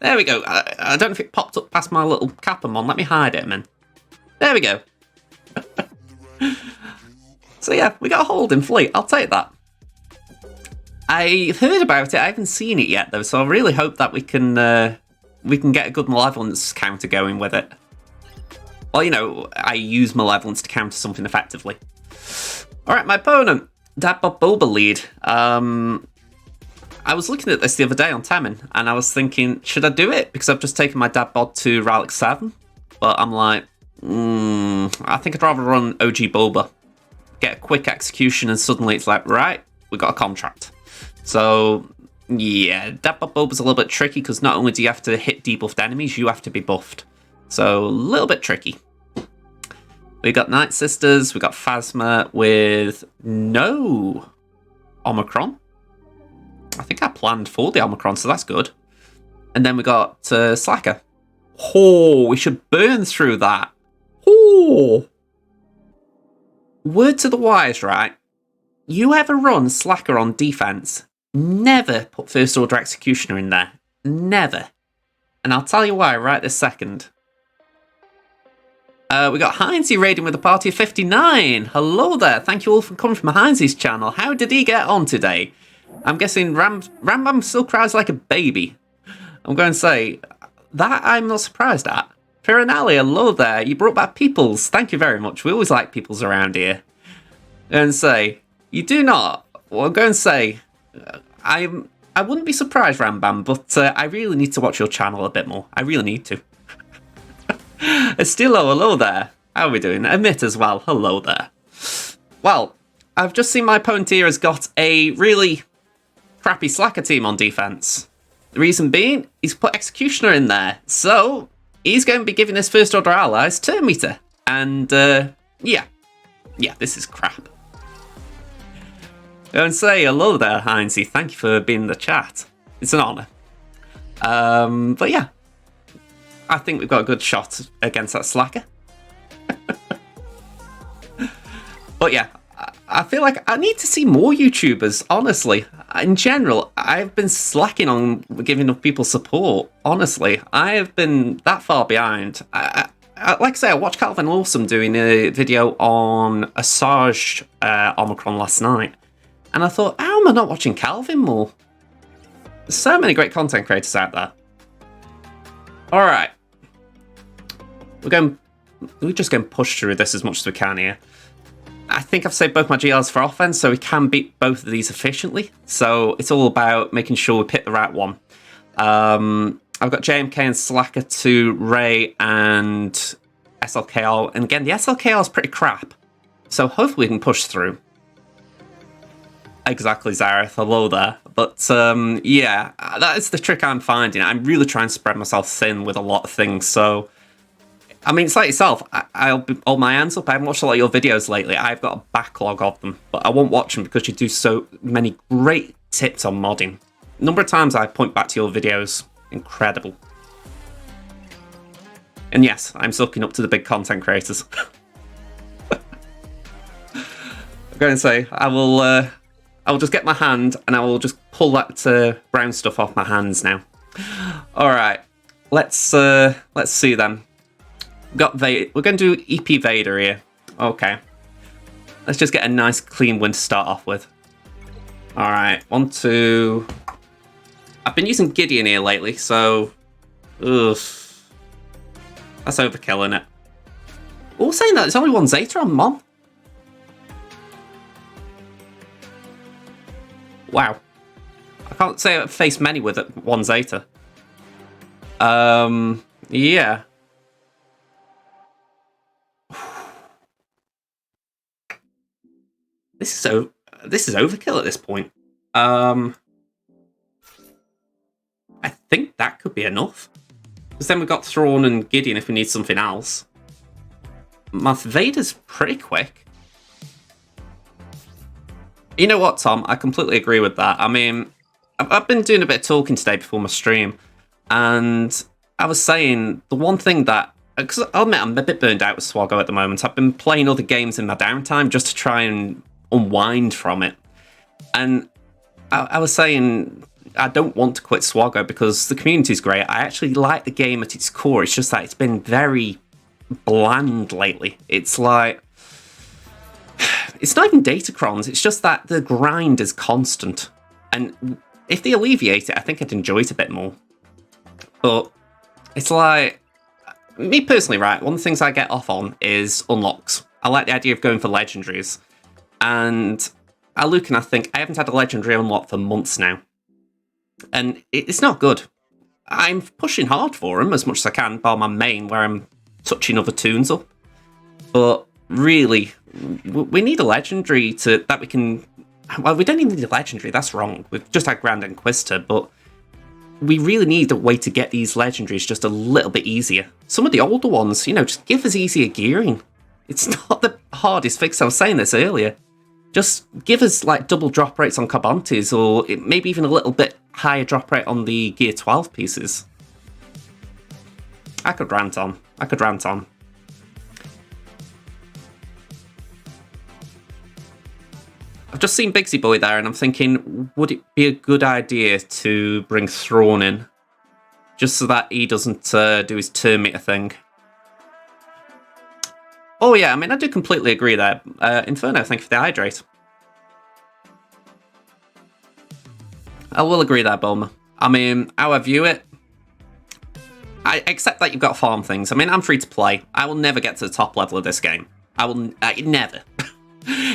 There we go. I don't know if it popped up past my little Capamon. Let me hide it, man. There we go. So yeah, we got a hold in fleet. I'll take that. I've heard about it. I haven't seen it yet, though, so I really hope that we can get a good malevolence counter going with it. Well, you know, I use malevolence to counter something effectively. All right, my opponent, Dadbod Boba lead. I was looking at this the other day on Temmin, and I was thinking, should I do it? Because I've just taken my Dadbod to Relic 7. But I'm like, I think I'd rather run OG Boba. Get a quick execution, and suddenly it's like, right, we got a contract. So, yeah, Dadbod Boba's a little bit tricky, because not only do you have to hit debuffed enemies, you have to be buffed. So, a little bit tricky. We got Night Sisters, we got Phasma with no Omicron. I think I planned for the Omicron, so that's good. And then we got Slacker. Oh, we should burn through that. Oh. Word to the wise, right? You ever run Slacker on defense, never put First Order Executioner in there. Never. And I'll tell you why right this second. We got Heinzie raiding with a party of 59. Hello there. Thank you all for coming from Heinzie's channel. How did he get on today? I'm guessing Rambam still cries like a baby. I'm going to say, that I'm not surprised at. Piranelli, hello there. You brought back Peoples. Thank you very much. We always like Peoples around here. And say, you do not. Well, I'm going to say, I wouldn't be surprised, Rambam, but I really need to watch your channel a bit more. I really need to. Estilo, hello there. How are we doing? Amit as well. Hello there. Well, I've just seen my opponent here has got a really crappy Slacker team on defense. The reason being, he's put Executioner in there. So, he's going to be giving his First Order allies turn meter. And, yeah, this is crap. Go and say hello there, Heinzie. Thank you for being in the chat. It's an honour. But yeah, I think we've got a good shot against that Slacker. But yeah, I feel like I need to see more YouTubers, honestly. In general, I've been slacking on giving people support, honestly. I have been that far behind. Like I say, I watched Calvin Awesome doing a video on ЄΣWGOH Omicron last night. And I thought, how am I not watching Calvin more? There's so many great content creators out there. Alright. We're just going to push through this as much as we can here. I think I've saved both my GLs for offense, so we can beat both of these efficiently. So it's all about making sure we pick the right one. I've got JMK and Slacker to Ray and SLKR. And again, the SLKR is pretty crap. So hopefully we can push through. Exactly, Zareth. Hello there. But yeah, that is the trick I'm finding. I'm really trying to spread myself thin with a lot of things. So, I mean, it's like yourself. I'll be hold my hands up. I haven't watched a lot of your videos lately. I've got a backlog of them, but I won't watch them because you do so many great tips on modding. The number of times I point back to your videos, incredible. And yes, I'm sucking up to the big content creators. I'm going to say I will just get my hand and I will just pull that brown stuff off my hands now. All right, let's see then. Got Vader. We're going to do EP Vader here. Okay, let's just get a nice clean win to start off with. All right, 1, 2. I've been using Gideon here lately, so that's overkill, isn't it? All saying that, it's only 1 Zeta on Mom. Wow. I can't say I've faced many with it, 1 Zeta. Yeah. This is overkill at this point. I think that could be enough. Because then we've got Thrawn and Gideon if we need something else. My Vader's pretty quick. You know what, Tom? I completely agree with that. I mean, I've been doing a bit of talking today before my stream, and I was saying the one thing that... Because I'll admit I'm a bit burned out with SWGOH at the moment. I've been playing other games in my downtime just to try and unwind from it. And I was saying I don't want to quit SWGOH because the community's great. I actually like the game at its core. It's just that it's been very bland lately. It's like... It's not even datacrons, it's just that the grind is constant. And if they alleviate it, I think I'd enjoy it a bit more. But it's like... Me personally, right, one of the things I get off on is unlocks. I like the idea of going for legendaries. And I look and I think, I haven't had a legendary unlock for months now. And it's not good. I'm pushing hard for them as much as I can, bar my main, where I'm touching other toons up. But really, we need a legendary that we can... Well, we don't even need a legendary, that's wrong. We've just had Grand Inquisitor, but we really need a way to get these legendaries just a little bit easier. Some of the older ones, you know, just give us easier gearing. It's not the hardest fix, I was saying this earlier. Just give us, like, double drop rates on Carbontes, or maybe even a little bit higher drop rate on the Gear 12 pieces. I could rant on. I've just seen Bigsy Boy there, and I'm thinking, would it be a good idea to bring Thrawn in? Just so that he doesn't do his turn meter thing. Oh yeah, I mean, I do completely agree there. Inferno, thank you for the hydrate. I will agree there, Bulma. I mean, how I view it, I accept that you've got to farm things. I mean, I'm free to play. I will never get to the top level of this game. I will never.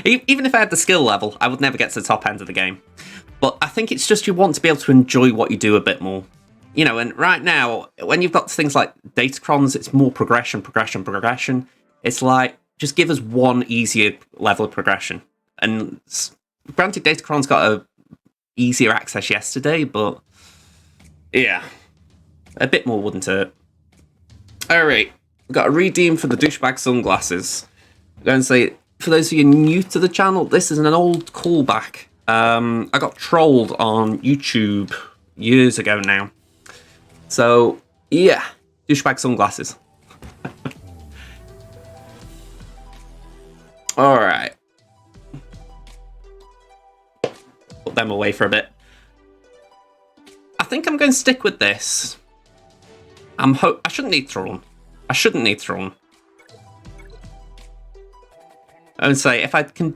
Even if I had the skill level, I would never get to the top end of the game. But I think it's just you want to be able to enjoy what you do a bit more. You know, and right now, when you've got things like datacrons, it's more progression. It's like, just give us one easier level of progression. And granted, datacron's got a easier access yesterday, but yeah, a bit more wouldn't hurt. Alright, we've got a redeem for the douchebag sunglasses. I'm going to say, for those of you new to the channel, this is an old callback. I got trolled on YouTube years ago now. So, yeah, douchebag sunglasses. Alright. Put them away for a bit. I think I'm going to stick with this. I shouldn't need Thrawn. I would say, if I can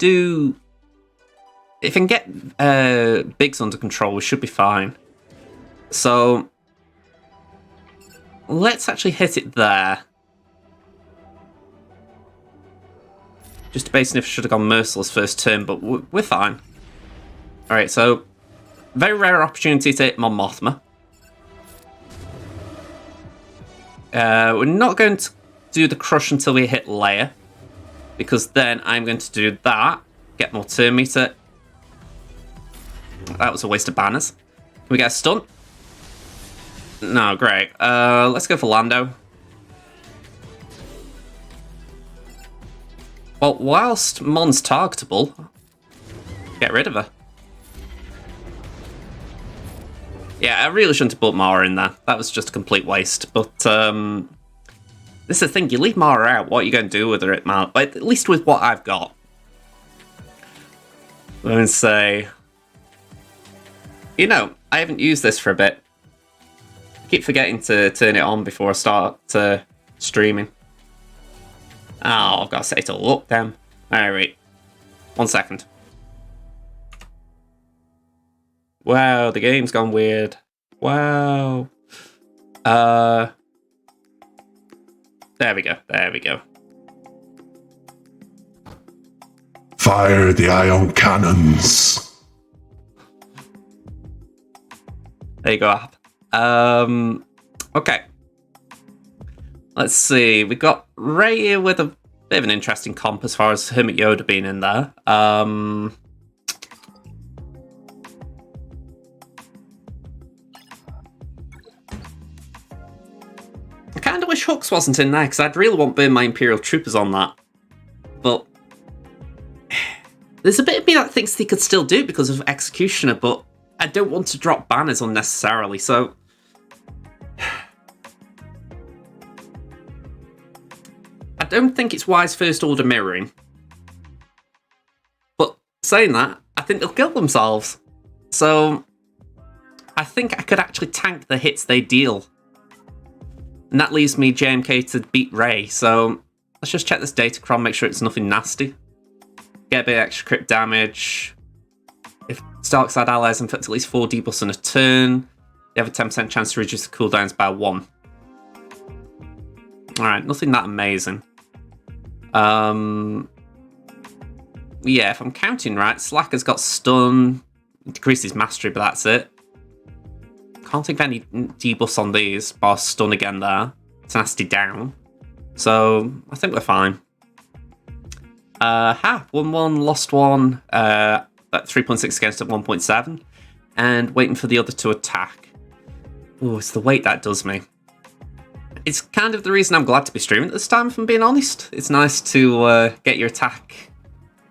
get Biggs under control, we should be fine. So, let's actually hit it there. Just basing if I should have gone Merciless first turn, but we're fine. Alright, so very rare opportunity to hit Mon Mothma. We're not going to do the crush until we hit Leia. because then I'm going to do that. Get more turn meter. That was a waste of banners. Can we get a stun? No, great. Let's go for Lando. Well, whilst Mon's targetable, get rid of her. Yeah, I really shouldn't have put Mara in there. That was just a complete waste. But this is the thing, you leave Mara out, what are you going to do with her at least with what I've got? Let me say... You know, I haven't used this for a bit. I keep forgetting to turn it on before I start streaming. Oh, I've got to set it all up then. Alright, 1 second. Wow, the game's gone weird. Wow. There we go, there we go. Fire the ion cannons. There you go. Okay. Let's see. We got Ray here with a bit of an interesting comp as far as Hermit Yoda being in there. I kind of wish Hux wasn't in there because I'd really want burn my Imperial Troopers on that. But there's a bit of me that thinks they could still do it because of Executioner, but I don't want to drop banners unnecessarily, so... I don't think it's wise First Order mirroring. But saying that, I think they'll kill themselves. So, I think I could actually tank the hits they deal. And that leaves me JMK to beat Ray, so let's just check this Datacron, make sure it's nothing nasty. Get a bit of extra crit damage. If Darkside allies inflict at least 4 debuffs in a turn, they have a 10% chance to reduce the cooldowns by 1. Alright, nothing that amazing. Yeah, if I'm counting right, Slacker's got stun, decreases mastery, but that's it. Can't think of any debuffs on these, bar stun again there. Tenacity down. So, I think we're fine. 1-1, lost 1. At 3.6 against at 1.7, and waiting for the other to attack. Oh, it's the weight that does me. It's kind of the reason I'm glad to be streaming at this time, if I'm being honest. It's nice to get your attack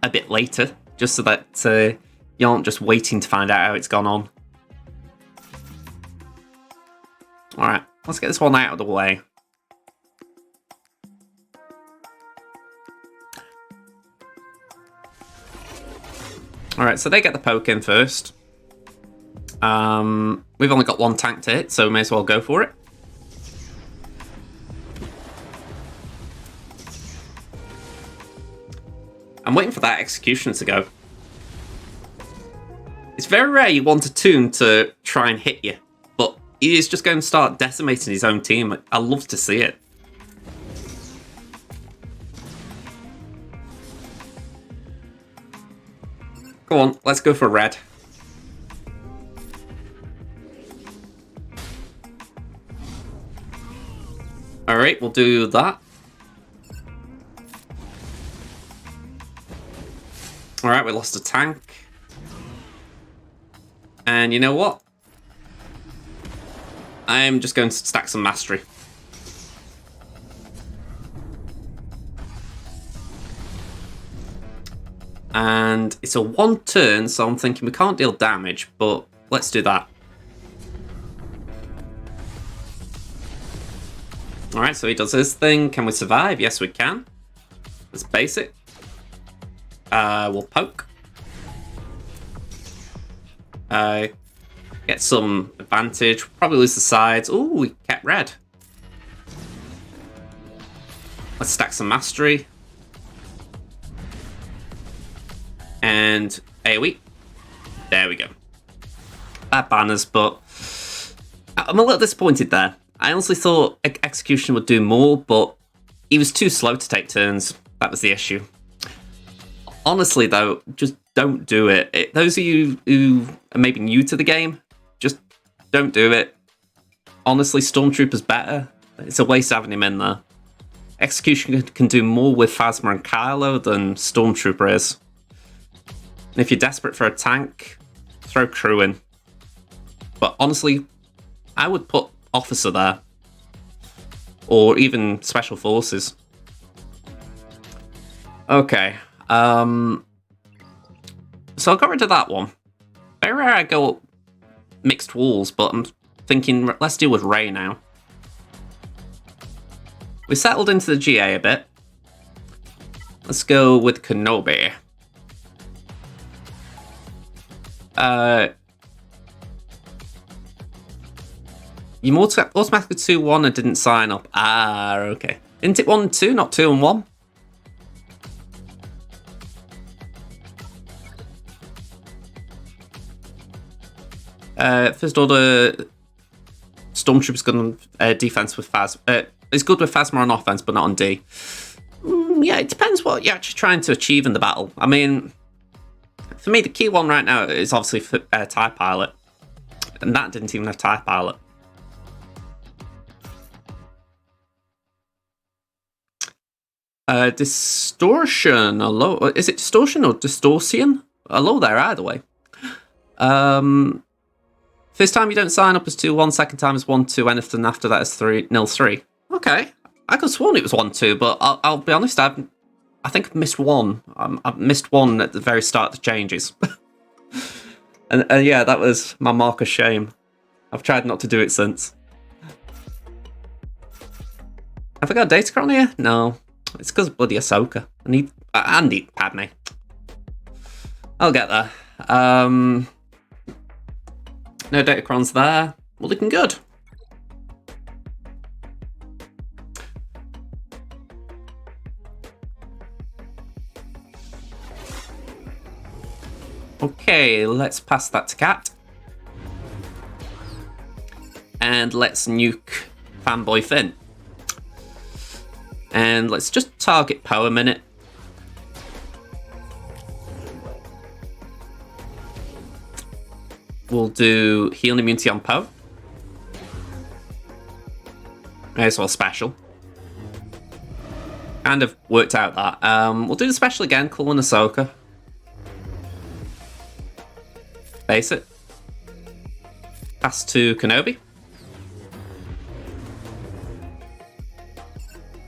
a bit later, just so that you aren't just waiting to find out how it's gone on. Alright, let's get this one out of the way. Alright, so they get the poke in first. We've only got 1 tank to hit, so we may as well go for it. I'm waiting for that execution to go. It's very rare you want a Toon to try and hit you, but he is just going to start decimating his own team. I love to see it. Go on, let's go for red. Alright, we'll do that. Alright, we lost a tank. And you know what? I'm just going to stack some mastery. And it's a 1 turn, so I'm thinking we can't deal damage, but let's do that. Alright, so he does his thing. Can we survive? Yes, we can. Let's base it. We'll poke. Get some advantage. Probably lose the sides. Ooh, we kept red. Let's stack some mastery. And AoE. There we go. Bad banners, but I'm a little disappointed there. I honestly thought Execution would do more, but he was too slow to take turns. That was the issue. Honestly, though, just don't do it. Those of you who are maybe new to the game, just don't do it. Honestly, Stormtrooper's better. It's a waste having him in there. Execution can do more with Phasma and Kylo than Stormtrooper is. And if you're desperate for a tank, throw Crew in. But honestly, I would put Officer there. Or even Special Forces. Okay. So I got rid of that one. Very rare I go mixed walls, but I'm thinking let's deal with Rey now. We settled into the GA a bit. Let's go with Kenobi. You automatically 2-1 and didn't sign up. Ah, okay. Isn't it 1 and 2, not 2 and 1? First Order Stormtrooper's good on defense with Phasma. It's good with Phasma on offense, but not on D. Yeah, it depends what you're actually trying to achieve in the battle. I mean, for me, the key one right now is obviously TIE Pilot. And that didn't even have TIE Pilot. Distortion, hello. Is it distortion or distortion? Hello there, either way. First time you don't sign up is 2-1, second time is 1-2, anything after that is 0-3. Okay, I could have sworn it was 1-2, but I'll be honest, I think I've missed one. I've missed one at the very start of the changes. and yeah, that was my mark of shame. I've tried not to do it since. Have I got a Datacron here? No. It's because of bloody Ahsoka. I need Padme. I'll get there. No Datacrons there. Well, looking good. Okay, let's pass that to Cat. And let's nuke Fanboy Finn. And let's just target Poe a minute. We'll do heal immunity on Poe. May as well special. Kind of worked out that. We'll do the special again, Cole and Ahsoka. Base it. Pass to Kenobi.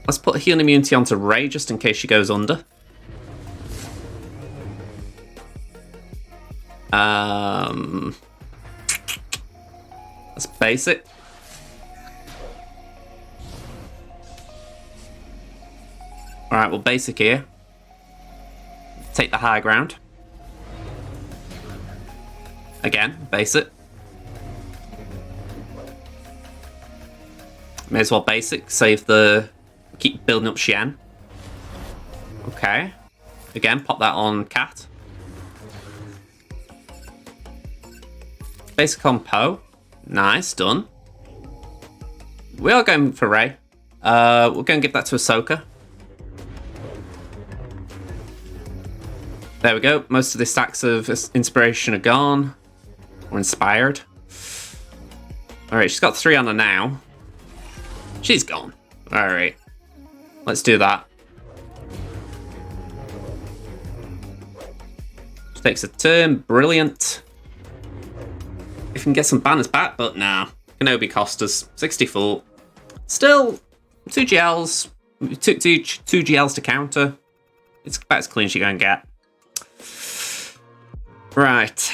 Let's put heal immunity onto Rey just in case she goes under. Let's base it. Alright, we'll basic here. Take the high ground. Again, base it. May as well basic, save the... Keep building up Shen. Okay. Again, pop that on Cat. Basic on Poe. Nice, done. We are going for Rey. We're going to give that to Ahsoka. There we go. Most of the stacks of inspiration are gone. Or inspired. Alright, she's got 3 on her now. She's gone. Alright. Let's do that. She takes a turn. Brilliant. If we can get some banners back, but nah. Kenobi cost us 64. Still, 2 GLs. Two GLs to counter. It's about as clean as you're going to get. Right.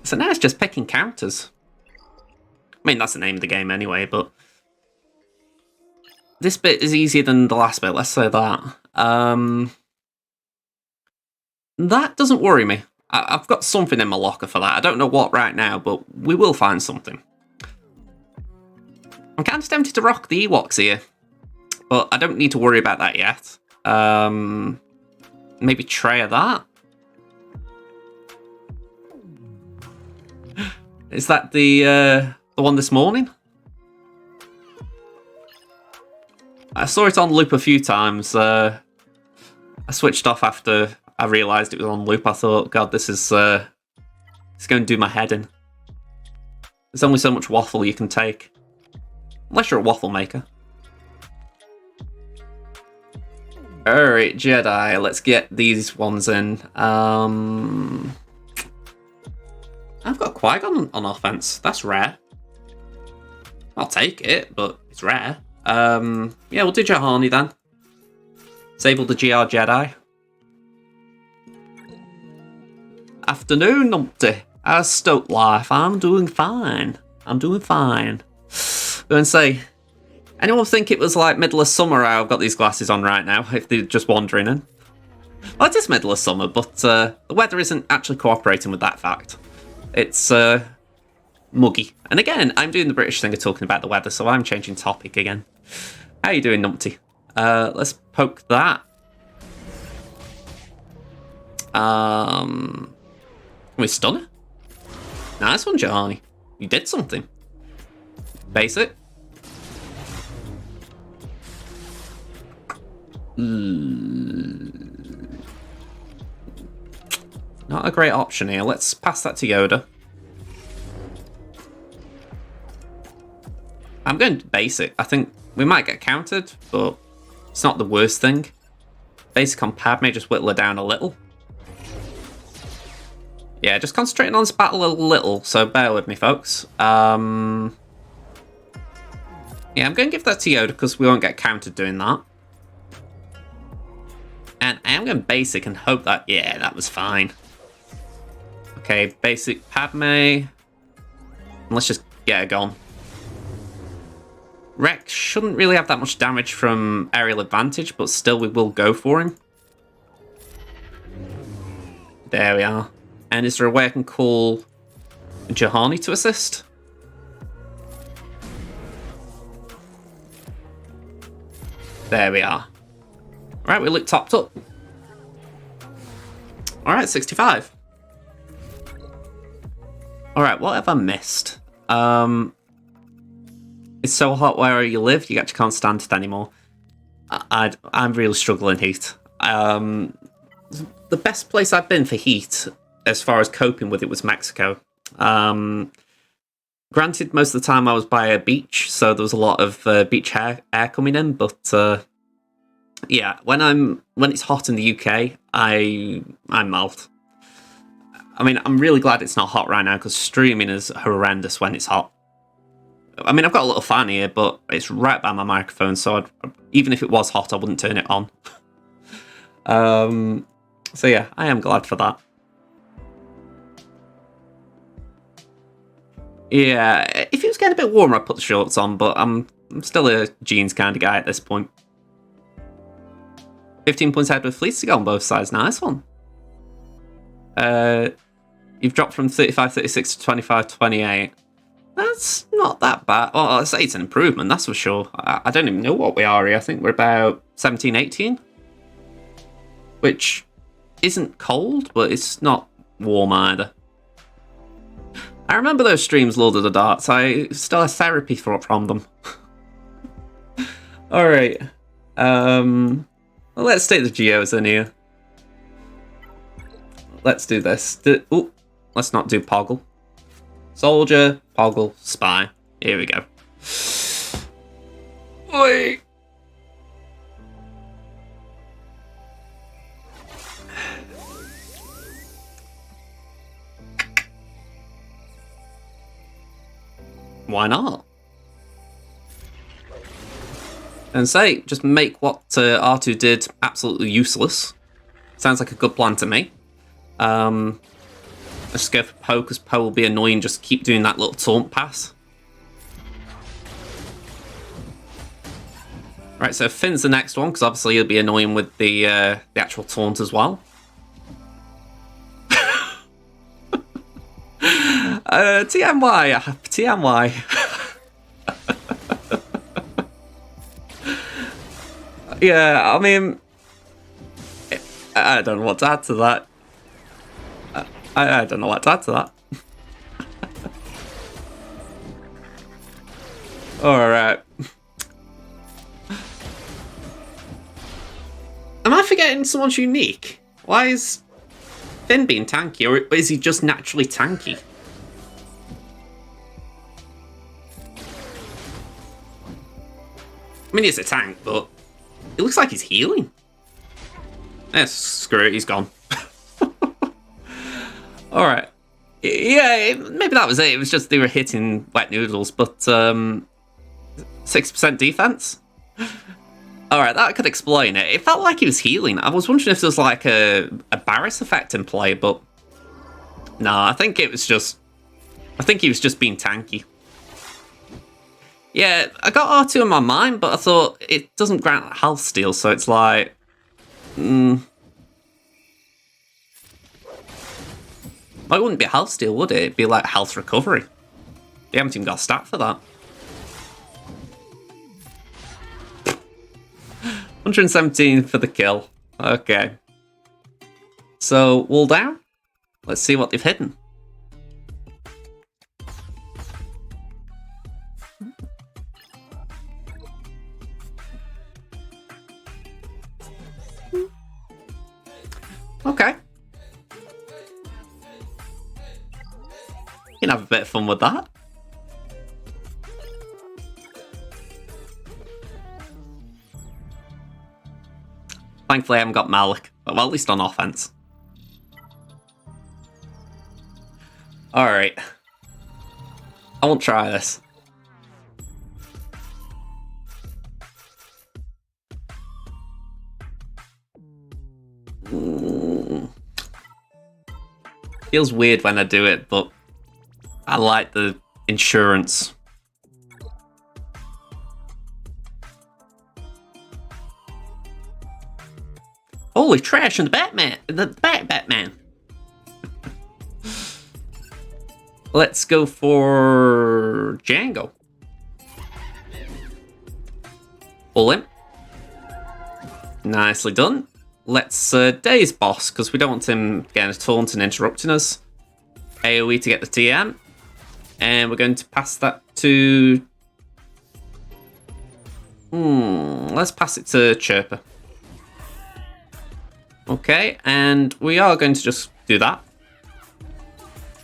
So now it's just picking counters. I mean, that's the name of the game anyway, but... This bit is easier than the last bit, let's say that. That doesn't worry me. I've got something in my locker for that. I don't know what right now, but we will find something. I'm kind of tempted to rock the Ewoks here, but I don't need to worry about that yet. Maybe tray of that? Is that the one this morning? I saw it on loop a few times. I switched off after I realised it was on loop. I thought, God, this is it's going to do my head in. There's only so much waffle you can take. Unless you're a waffle maker. Alright, Jedi, let's get these ones in. I've got Qui-Gon on offense. That's rare. I'll take it, but it's rare. Yeah, we'll do Jahani then. Disable the GR Jedi. Afternoon, Numpty. How's Stoke life? I'm doing fine. I'm doing fine. Go and say, anyone think it was like middle of summer I've got these glasses on right now, if they're just wandering in? Well, it is middle of summer, but the weather isn't actually cooperating with that fact. It's muggy. And again, I'm doing the British thing of talking about the weather, so I'm changing topic again. How you doing, Numpty? Let's poke that. Can we stun her? Nice one, Jahani. You did something. Basic. Not a great option here. Let's pass that to Yoda. I'm going basic. I think we might get countered, but it's not the worst thing. Basic on Padme, just whittle her down a little. Yeah, just concentrating on this battle a little, so bear with me, folks. Yeah, I'm going to give that to Yoda because we won't get countered doing that. And I am going basic and hope that... Yeah, that was fine. Okay, basic Padme. Let's just get her gone. Rex shouldn't really have that much damage from aerial advantage, but still we will go for him. There we are. And is there a way I can call Jahani to assist? There we are. Right, we look topped up. Alright, 65. Alright, what have I missed? It's so hot where you live, you actually can't stand it anymore. I'm really struggling heat. The best place I've been for heat, as far as coping with it, was Mexico. Granted, most of the time I was by a beach, so there was a lot of beach air coming in, but yeah, when it's hot in the UK, I melt. I mean, I'm really glad it's not hot right now, because streaming is horrendous when it's hot. I mean, I've got a little fan here, but it's right by my microphone, so even if it was hot, I wouldn't turn it on. So yeah, I am glad for that. Yeah, if it was getting a bit warmer, I'd put the shorts on, but I'm still a jeans kind of guy at this point. 15 points ahead with fleets to go on both sides. Nice one. You've dropped from 35-36 to 25-28. That's not that bad. Well, I'd say it's an improvement, that's for sure. I don't even know what we are here. I think we're about 17-18. Which isn't cold, but it's not warm either. I remember those streams, Lord of the Darts. I still have therapy from them. Alright. Well, let's take the Geos in here. Let's do this. Ooh, let's not do Poggle. Soldier, Poggle, Spy. Here we go. Wait. Why not? And say, just make what R2 did absolutely useless. Sounds like a good plan to me. Let's go for Poe, because Poe will be annoying, just keep doing that little taunt pass. Right, so Finn's the next one, because obviously he'll be annoying with the actual taunt as well. TMY, TMY. Yeah, I mean, I don't know what to add to that. I don't know what to add to that. Alright. Am I forgetting someone's unique? Why is Finn being tanky, or is he just naturally tanky? I mean, he's a tank, but it looks like he's healing. Screw it, he's gone. Alright. Yeah, maybe that was it. It was just they were hitting wet noodles, but 6% defense? Alright, that could explain it. It felt like he was healing. I was wondering if there was like a Barris effect in play, but no, I think he was just being tanky. Yeah, I got R2 in my mind, but I thought it doesn't grant health steal, so it's like... Well, it wouldn't be a health steal, would it? It'd be like health recovery. They haven't even got a stat for that. 117 for the kill. Okay. So, wall down. Let's see what they've hidden. Okay. You can have a bit of fun with that. Thankfully I haven't got Malik, but well, at least on offense. Alright. I won't try this. Feels weird when I do it, but I like the insurance. Holy trash in the Batman! The Batman! Let's go for Django. Pull him. Nicely done. Let's daze boss, because we don't want him getting a taunt and interrupting us. AoE to get the TM. And we're going to pass that to... let's pass it to Chirper. Okay, and we are going to just do that.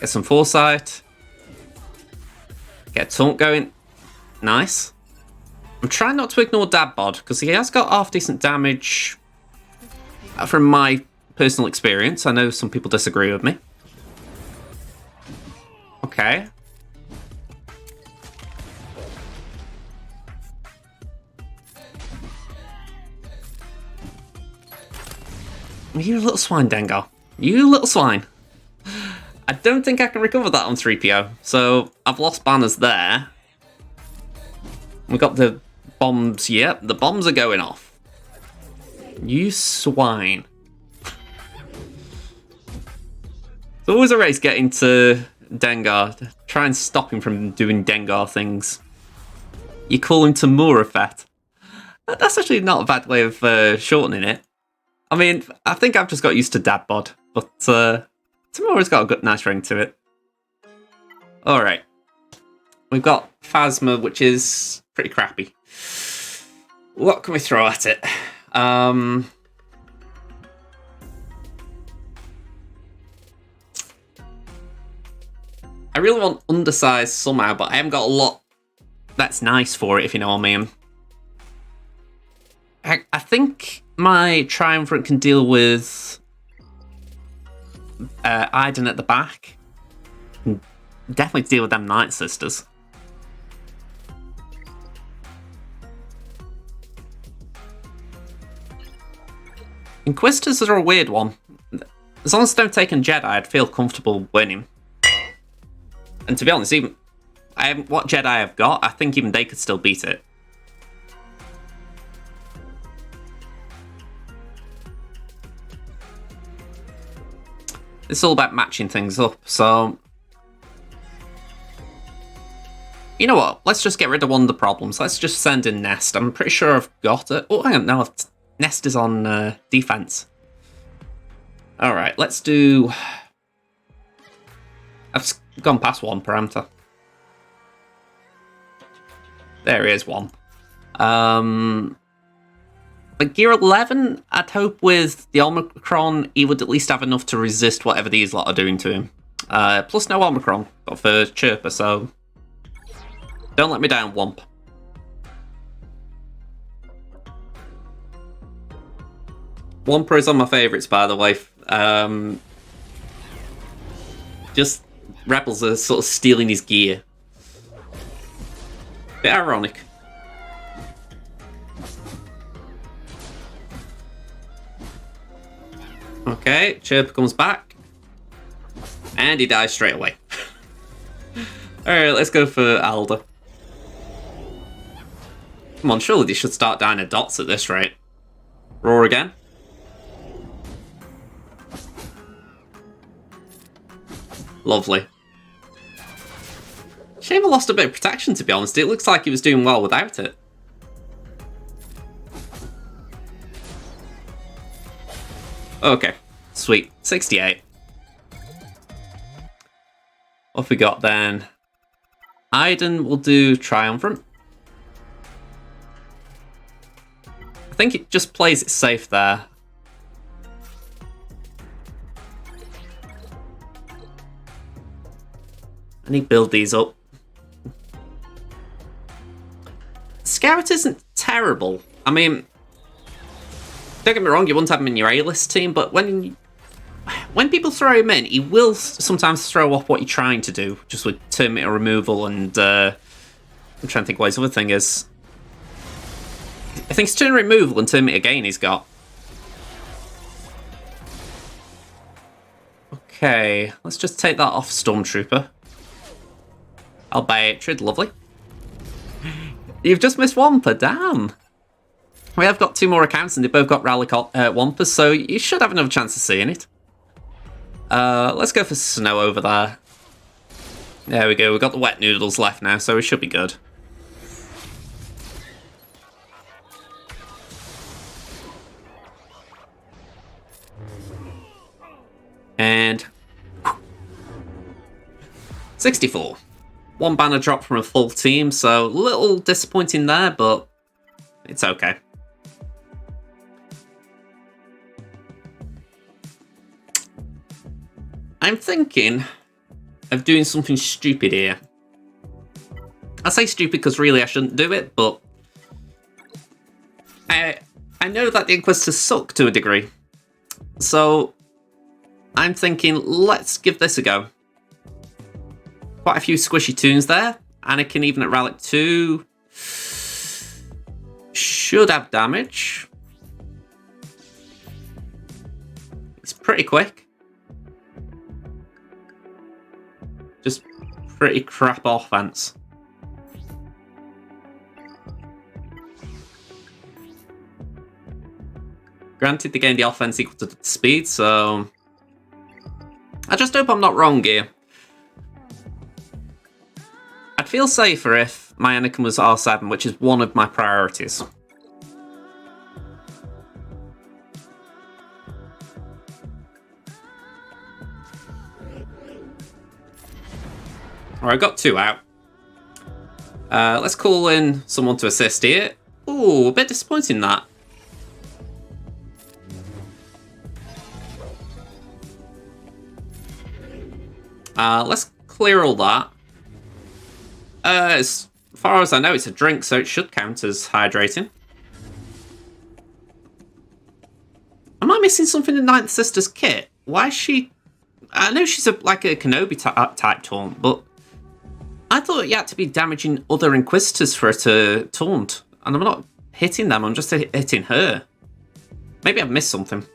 Get some foresight. Get a taunt going. Nice. I'm trying not to ignore Dad Bod, because he has got half-decent damage from my personal experience. I know some people disagree with me. Okay. You little swine, Dengar. You little swine. I don't think I can recover that on 3PO. So I've lost banners there. We got the bombs. Yep, the bombs are going off. You swine. It's always a race getting to Dengar. Try and stop him from doing Dengar things. You call him Tamurafet. That's actually not a bad way of shortening it. I mean, I think I've just got used to Dad Bod, but Tamura's got a good, nice ring to it. Alright. We've got Phasma, which is pretty crappy. What can we throw at it? I really want undersized somehow, but I haven't got a lot that's nice for it, if you know what I mean. I think my Triumvirate can deal with Iden at the back. Can definitely deal with them Night Sisters. Inquisitors are a weird one. As long as they don't take in Jedi, I'd feel comfortable winning. And to be honest, even what Jedi I've got, I think even they could still beat it. It's all about matching things up, so... You know what? Let's just get rid of one of the problems. Let's just send in Nest. I'm pretty sure I've got it. Oh, hang on. No, Nest is on defense. Alright, let's do... I've gone past one parameter. There he is, one. But Gear 11, I'd hope with the Omicron, he would at least have enough to resist whatever these lot are doing to him. Plus no Omicron, but for Chirper, so... Don't let me down, Womp. Wampa is on my favourites, by the way. Just rebels are sort of stealing his gear. Bit ironic. Okay, Chirper comes back. And he dies straight away. Alright, let's go for Alder. Come on, surely they should start dying of dots at this rate. Roar again. Lovely. Shame I lost a bit of protection, to be honest. It looks like he was doing well without it. Okay, sweet. 68. What have we got then? Iden will do Triumphant. I think it just plays it safe there. I need to build these up. Scout isn't terrible. I mean, don't get me wrong, you wouldn't have him in your A-list team, but when people throw him in, he will sometimes throw off what you're trying to do, just with Terminator removal and I'm trying to think what his other thing is. I think it's turn removal and Terminator gain he's got. Okay, let's just take that off Stormtrooper. I'll buy Hatred, lovely. You've just missed Wampa, damn. We have got 2 more accounts and they both got Rally Wampas, so you should have another chance of seeing it. Let's go for Snow over there. There we go, we've got the wet noodles left now, so we should be good. And 64. 1 banner drop from a full team, so a little disappointing there, but it's okay. I'm thinking of doing something stupid here. I say stupid because really I shouldn't do it, but I know that the Inquisitors suck to a degree. So I'm thinking, let's give this a go. Quite a few squishy tunes there. Anakin even at Relic 2. Should have damage. It's pretty quick. Just pretty crap offense. Granted, they gained the offense equal to the speed, so I just hope I'm not wrong here. I'd feel safer if my Anakin was R7, which is one of my priorities. Alright, I got 2 out. Let's call in someone to assist here. Ooh, a bit disappointing that. Let's clear all that. As far as I know, it's a drink, so it should count as hydrating. Am I missing something in Ninth Sister's kit? Why is she... I know she's like a Kenobi type taunt, but I thought you had to be damaging other Inquisitors for her to taunt. And I'm not hitting them, I'm just hitting her. Maybe I've missed something.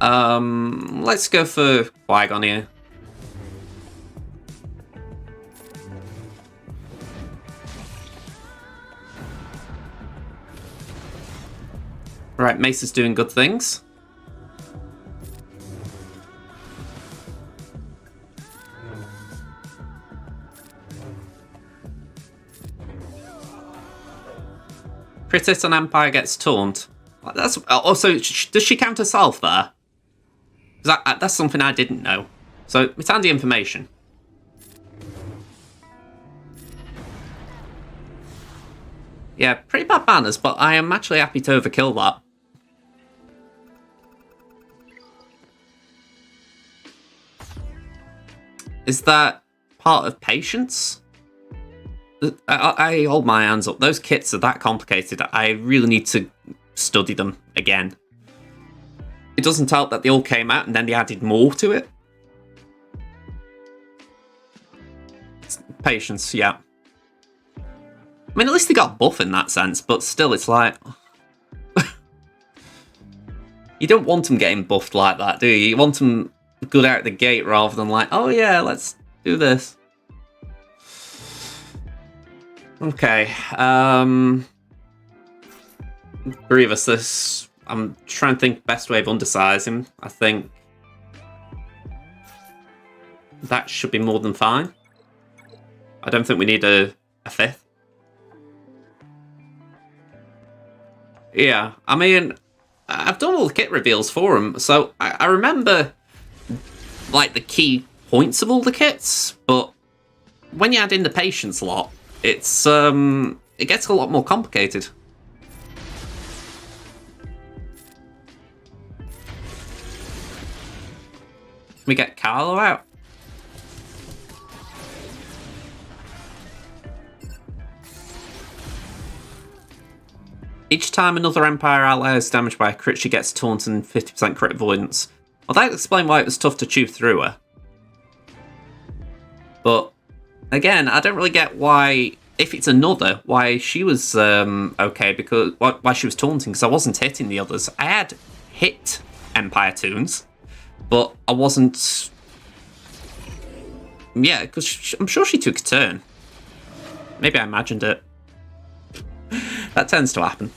Let's go for Qui-Gon here. Right, Mace is doing good things. Critic on Empire gets taunt. That's also, does she count herself there? That's something I didn't know. So it's handy information. Yeah, pretty bad banners, but I am actually happy to overkill that. Is that part of patience? I hold my hands up. Those kits are that complicated. I really need to study them again. it doesn't help that they all came out and then they added more to it. Patience, yeah. I mean, at least they got buff in that sense, but still, it's like... you don't want them getting buffed like that, do you? You want them good out the gate rather than like, oh yeah, let's do this. Okay, Grievous, this... I'm trying to think best way of undersizing. I think that should be more than fine. I don't think we need a fifth. Yeah, I mean, I've done all the kit reveals for them, so I remember, like, the key points of all the kits, but when you add in the patience lot, it's, it gets a lot more complicated. Can we get Carlo out? Each time another Empire ally is damaged by a crit, she gets taunt and 50% crit avoidance. Well, that explains why it was tough to chew through her. But, again, I don't really get why, if it's another, why she was okay, because why she was taunting, because I wasn't hitting the others. I had hit Empire Toons, but I wasn't... Yeah, because I'm sure she took a turn. Maybe I imagined it. That tends to happen.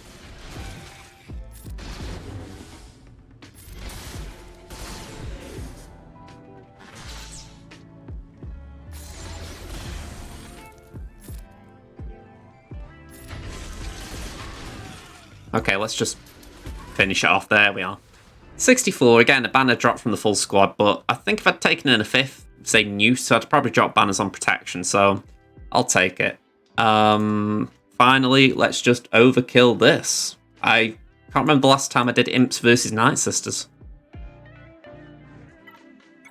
Okay, let's just finish it off. There we are. 64, again, a banner dropped from the full squad, but I think if I'd taken in a fifth, say Noose, I'd probably drop banners on protection, so I'll take it. Finally, let's just overkill this. I can't remember the last time I did Imps versus Night Sisters.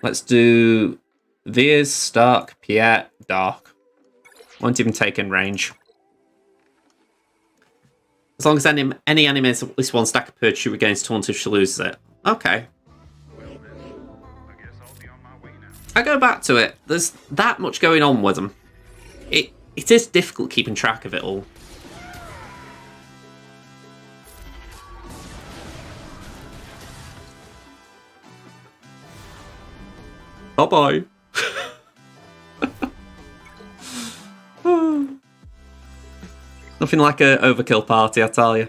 Let's do Veers, Stark, Piet, Dark. Won't even take in range. As long as any enemy has at least one stack of Purge, she regains taunt if she loses it. Okay. I go back to it. There's that much going on with them. It is difficult keeping track of it all. Bye-bye. Nothing like a overkill party, I tell you.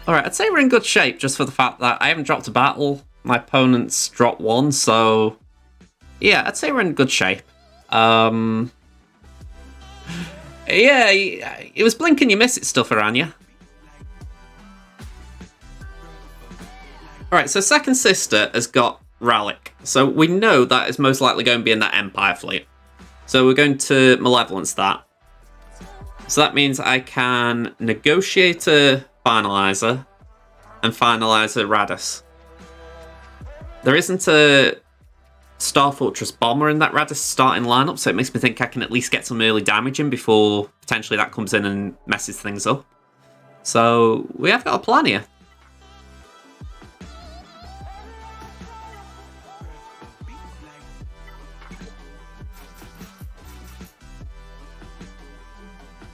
Alright, I'd say we're in good shape just for the fact that I haven't dropped a battle. My opponent's dropped one, so... yeah, I'd say we're in good shape. Yeah, it was blinking you miss it stuff around you. Alright, so Second Sister has got Relic. So we know that is most likely going to be in that Empire fleet. So we're going to Malevolence that. So that means I can negotiate a Finalizer and finalize a Radis. There isn't a Star Fortress Bomber in that Radis starting lineup, so it makes me think I can at least get some early damage in before potentially that comes in and messes things up. So we have got a plan here.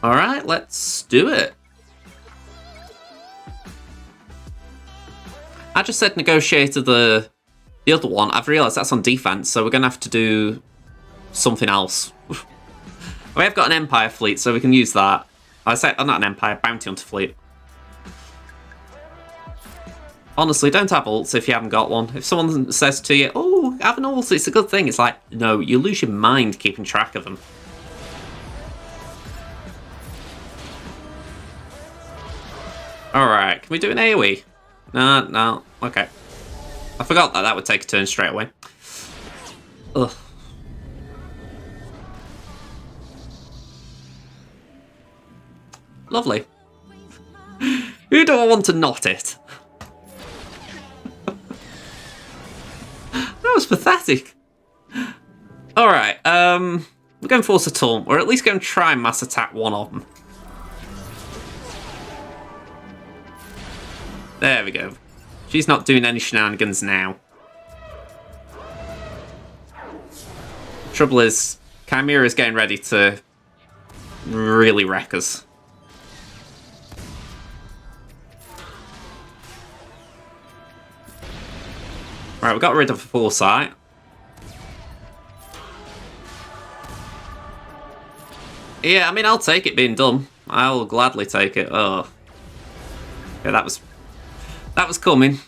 Alright, let's do it. I just said negotiator the other one. I've realised that's on defense, so we're going to have to do something else. We have got an Empire fleet, so we can use that. I said, not an Empire, Bounty Hunter fleet. Honestly, don't have ults if you haven't got one. If someone says to you, oh, have an ult, it's a good thing. It's like, no, you lose your mind keeping track of them. Alright, can we do an AoE? No, okay. I forgot that would take a turn straight away. Ugh. Lovely. Who do I want to not hit? That was pathetic. Alright, we're going to force a taunt. We're at least going to try and mass attack one of them. There we go. She's not doing any shenanigans now. Trouble is, Chimera is getting ready to really wreck us. Right, we got rid of Foresight. Yeah, I mean, I'll take it being done. I'll gladly take it. Oh. Yeah, that was coming.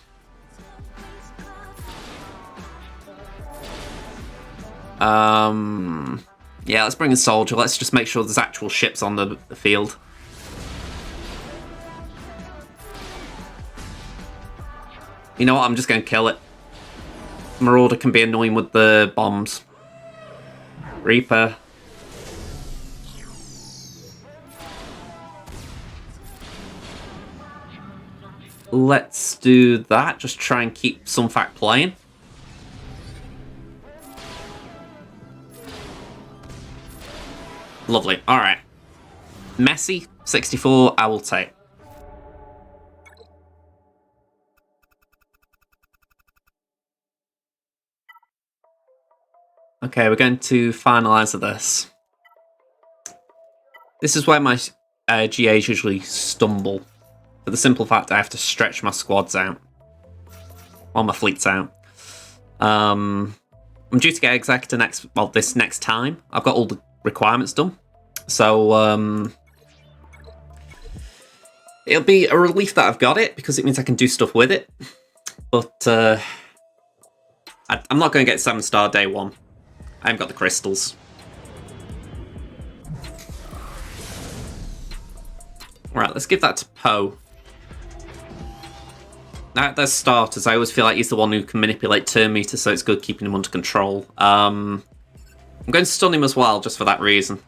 Yeah, let's bring a soldier. Let's just make sure there's actual ships on the field. You know what? I'm just going to kill it. Marauder can be annoying with the bombs. Reaper. Let's do that. Just try and keep Sunfac playing. Lovely. Alright. Messy, 64, I will take. Okay, we're going to finalise this. This is where my GAs usually stumble. For the simple fact I have to stretch my squads out. Or my fleets out. I'm due to get Executor this next time. I've got all the requirements done. So, it'll be a relief that I've got it, because it means I can do stuff with it. But, I'm not going to get 7-star day one. I haven't got the crystals. Right, let's give that to Poe. Now, there's starters. I always feel like he's the one who can manipulate turn meter, so it's good keeping him under control. I'm going to stun him as well, just for that reason.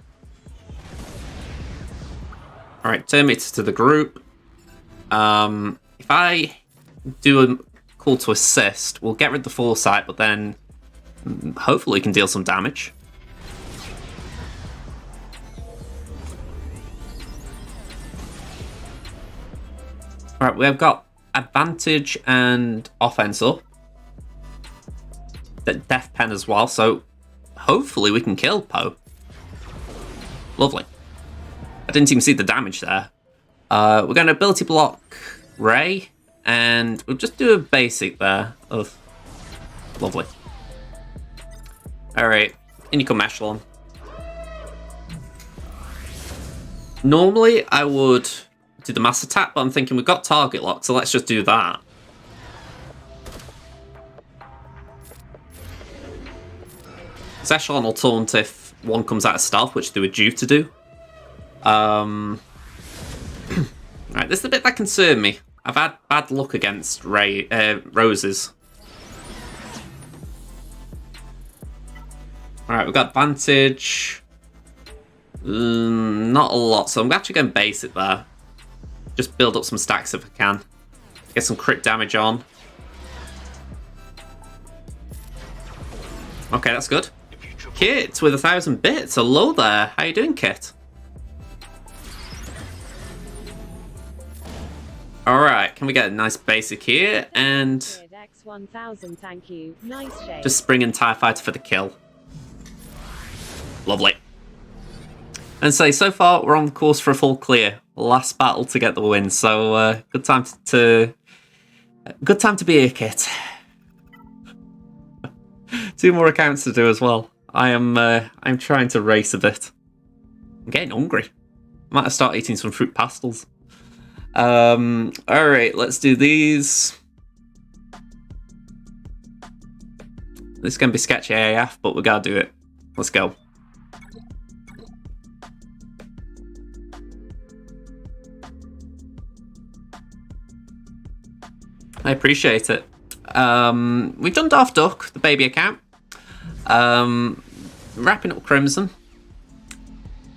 Alright, turn meter to the group. If I do a call to assist, we'll get rid of the Foresight, but then hopefully can deal some damage. Alright, we have got advantage and offense up. The death pen as well, so hopefully we can kill Poe. Lovely. I didn't even see the damage there. We're going to ability block Ray, and we'll just do a basic there. Oh, lovely. Alright, in you come Echelon. Normally I would do the mass attack, but I'm thinking we've got target lock, so let's just do that. Echelon will taunt if one comes out of stealth, which they were due to do. Right, this is the bit that concerned me. I've had bad luck against Roses. Alright, we've got advantage. Not a lot, so I'm actually going to base it there. Just build up some stacks if I can. Get some crit damage on. Okay, that's good. Kit with 1,000 bits. Hello there. How you doing, Kit? Alright, can we get a nice basic here? And X1000, thank you. Nice shape. Just bring in TIE Fighter for the kill. Lovely. And so far we're on the course for a full clear. Last battle to get the win, so good time to be here, Kit. 2 more accounts to do as well. I'm trying to race a bit. I'm getting hungry. Might have started eating some fruit pastels. Alright, let's do these. This is going to be sketchy AF, but we gotta do it. Let's go. I appreciate it. We've done Darth Duck, the baby account. Wrapping up Crimson.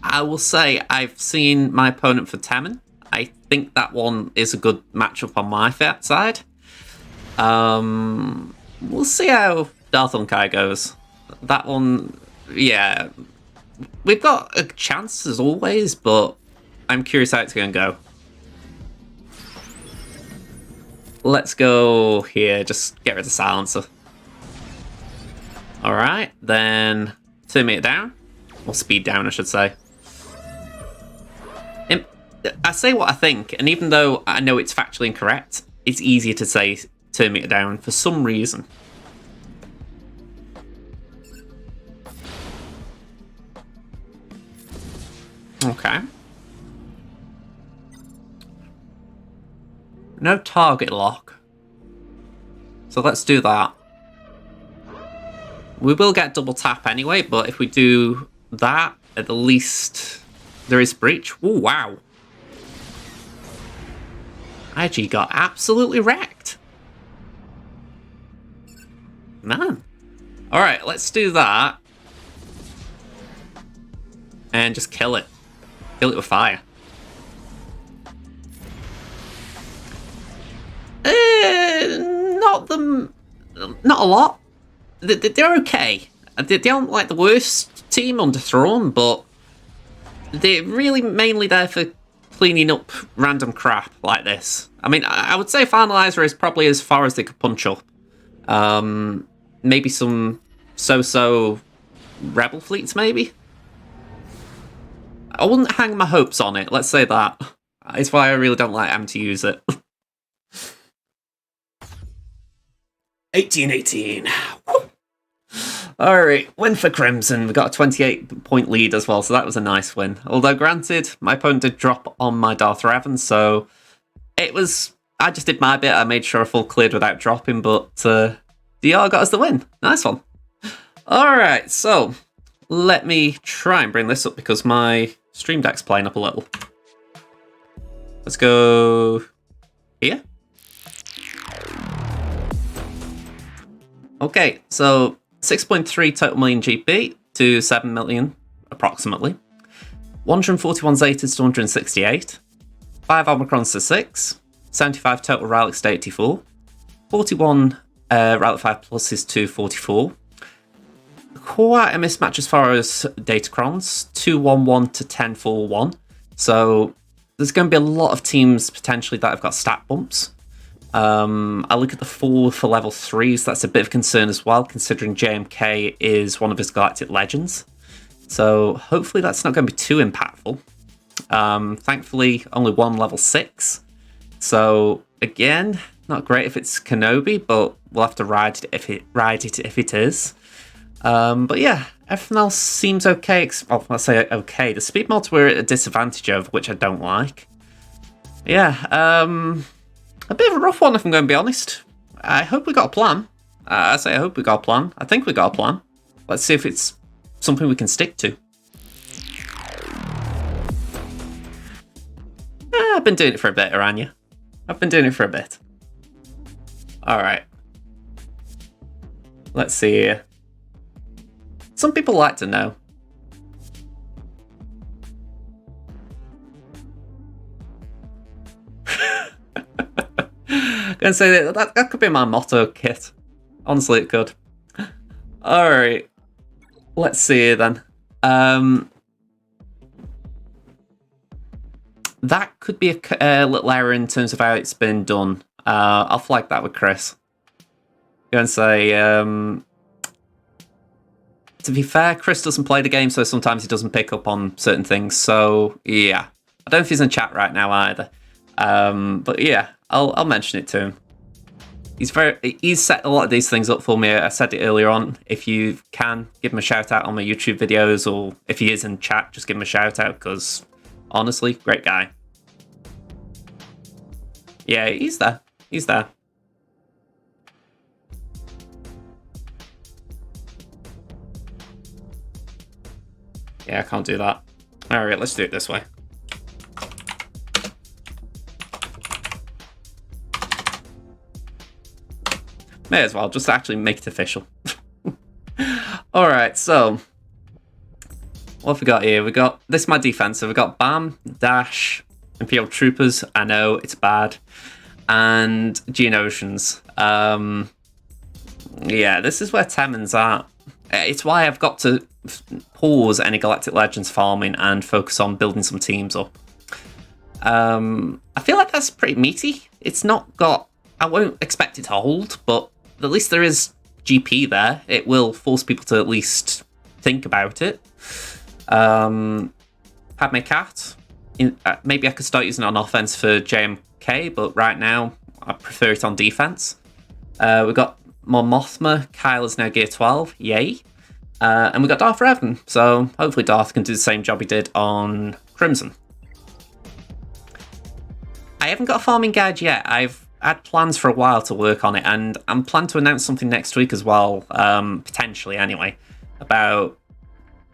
I will say I've seen my opponent for Temmin. I think that one is a good matchup on my side. We'll see how DarthUnkei goes. That one, yeah. We've got a chance as always, but I'm curious how it's going to go. let's go here. Just get rid of the silencer. Alright, then turn it down. Or speed down, I should say. I say what I think, and even though I know it's factually incorrect, it's easier to say turn meter down for some reason. Okay. No target lock. So let's do that. We will get double tap anyway, but if we do that, at the least there is breach. Oh, wow. IG got absolutely wrecked. Man. Alright, let's do that. And just kill it. Kill it with fire. Not a lot. They're okay. They aren't like the worst team under Throne, but they're really mainly there for cleaning up random crap like this. I mean, I would say Finalizer is probably as far as they could punch up. Maybe some so-so rebel fleets, maybe? I wouldn't hang my hopes on it, let's say that. It's why I really don't like having to use it. 18-18. Alright, win for Crimson. We got a 28-point lead as well, so that was a nice win. Although, granted, my opponent did drop on my Darth Revan, so it was... I just did my bit. I made sure I full cleared without dropping, but DR got us the win. Nice one. Alright, so let me try and bring this up because my Stream Deck's playing up a little. Let's go here. Okay, so 6.3 total million GP to 7 million, approximately. 141 Zetas to 168. 5 Omicrons to 6. 75 total Relics to 84. 41 Relic 5 Pluses to 44. Quite a mismatch as far as Datacrons. 211 to 1041. So there's going to be a lot of teams potentially that have got stat bumps. I look at the 4 for level 3s, that's a bit of concern as well, considering JMK is one of his Galactic Legends. So hopefully that's not going to be too impactful. Thankfully, only 1 level 6. So again, not great if it's Kenobi, but we'll have to ride it if it is. But yeah, everything else seems okay. Well, let's say okay. The speed mods we're at a disadvantage of, which I don't like. Yeah, a bit of a rough one, if I'm going to be honest. I hope we got a plan. I hope we got a plan. I think we got a plan. Let's see if it's something we can stick to. I've been doing it for a bit, Aranya. I've been doing it for a bit. Alright. Let's see here. Some people like to know. Gonna say that could be my motto kit. Honestly, it could. Alright. Let's see then. That could be a little error in terms of how it's been done. I'll flag that with Chris. Gonna say, to be fair, Chris doesn't play the game, so sometimes he doesn't pick up on certain things. So, yeah. I don't know if he's in chat right now either. But yeah, I'll mention it to him. He's set a lot of these things up for me. I said it earlier on. If you can, give him a shout out on my YouTube videos, or if he is in chat, just give him a shout out, because honestly, great guy. Yeah, he's there. He's there. Yeah, I can't do that. Alright, let's do it this way. May as well, just actually make it official. Alright, so what have we got here? This is my defensive. We've got BAM, Dash, Imperial Troopers, I know, it's bad, and Geonosians. Yeah, this is where Temmin's at. It's why I've got to pause any Galactic Legends farming and focus on building some teams up. I feel like that's pretty meaty. It's not got I won't expect it to hold, but at least there is GP there. It will force people to at least think about it. Padme Cat. Maybe I could start using it on offense for JMK, but right now I prefer it on defense. We've got Mon Mothma. Kyle is now gear 12. Yay. And we got Darth Revan, so hopefully Darth can do the same job he did on Crimson. I haven't got a farming guide yet. I've had plans for a while to work on it, and I'm planning to announce something next week as well, potentially anyway, about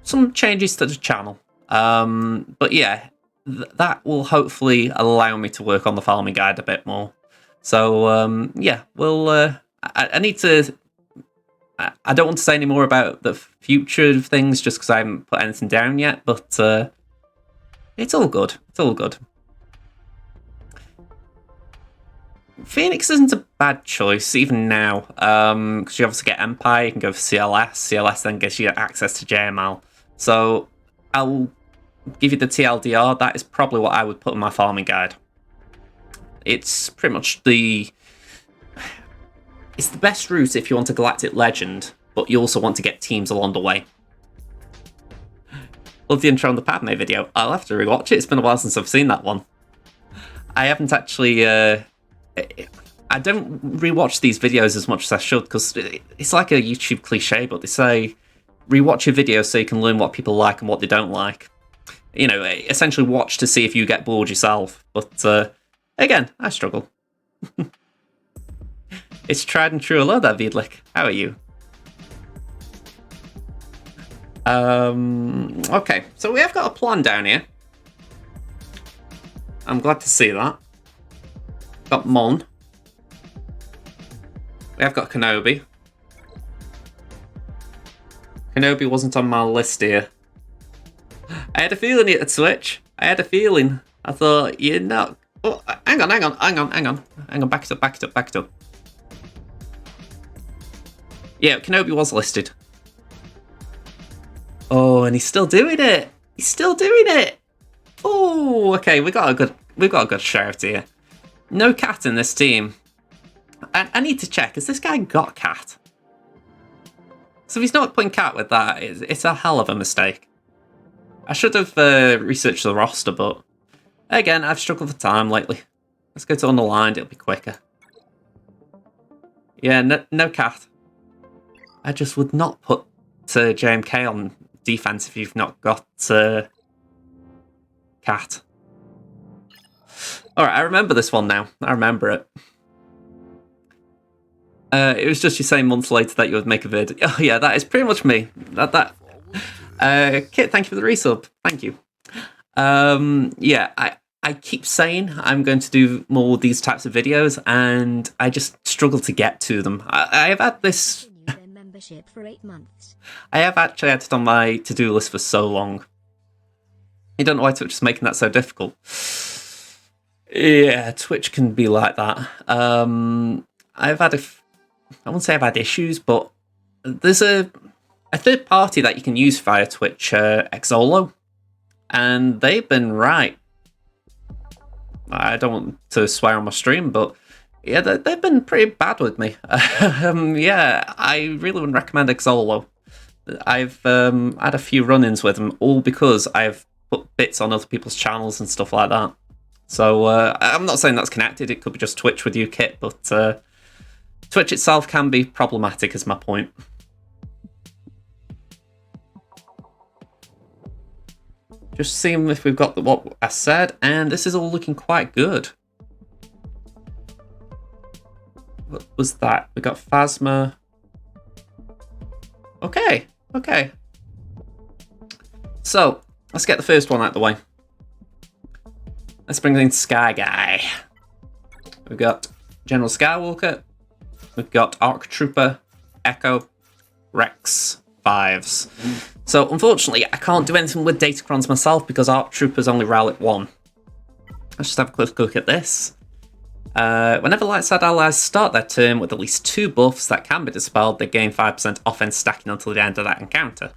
some changes to the channel. But yeah, that will hopefully allow me to work on the farming guide a bit more. So yeah, we'll. I need to. I don't want to say any more about the future of things just because I haven't put anything down yet, but it's all good. It's all good. Phoenix isn't a bad choice, even now, because you obviously get Empire, you can go for CLS. CLS then gives you access to JML. So I'll give you the TLDR. That is probably what I would put in my farming guide. It's pretty much it's the best route if you want a Galactic Legend, but you also want to get teams along the way. Love the intro on the Padme video. I'll have to rewatch it. It's been a while since I've seen that one. I haven't actually... I don't rewatch these videos as much as I should, because it's like a YouTube cliche, but they say rewatch your videos so you can learn what people like and what they don't like. You know, essentially watch to see if you get bored yourself. But again, I struggle. It's tried and true. Hello there, Vidlik. How are you? Okay, so we have got a plan down here. I'm glad to see that. Got Mon. We have got Kenobi. Kenobi wasn't on my list here. I had a feeling it'd switch. I had a feeling. I thought, you're not... Oh, hang on. Back it up. Yeah, Kenobi was listed. Oh, and he's still doing it. Oh, okay. We've got a good shout here. No cat in this team. I need to check. Has this guy got cat? So if he's not putting cat with that, it's a hell of a mistake. I should have researched the roster, but again, I've struggled for time lately. Let's go to unaligned. It'll be quicker. Yeah, no cat. I just would not put JMK on defense if you've not got cat. Alright, I remember this one now. I remember it. It was just you saying months later that you would make a vid. Oh yeah, that is pretty much me. Kit, thank you for the resub. Thank you. Yeah, I keep saying I'm going to do more of these types of videos, and I just struggle to get to them. I have had this... for 8 months. I have actually had it on my to-do list for so long. I don't know why Twitch is making that so difficult. Yeah, Twitch can be like that. I've had I won't say I've had issues, but there's a third party that you can use via Twitch, Xolo, and they've been right. I don't want to swear on my stream, but yeah, they've been pretty bad with me. Yeah, I really wouldn't recommend Xolo. I've had a few run-ins with them, all because I've put bits on other people's channels and stuff like that. So I'm not saying that's connected. It could be just Twitch with you, Kit, but Twitch itself can be problematic, is my point. Just seeing if we've got what I said, and this is all looking quite good. What was that? We got Phasma. Okay. So, let's get the first one out of the way. Let's bring in Sky Guy. We've got General Skywalker. We've got Arc Trooper, Echo, Rex, 5s. So, unfortunately, I can't do anything with Datacrons myself because Arc Trooper's only Relic 1. Let's just have a quick look at this. Whenever light side allies start their turn with at least 2 buffs that can be dispelled, they gain 5% offense stacking until the end of that encounter.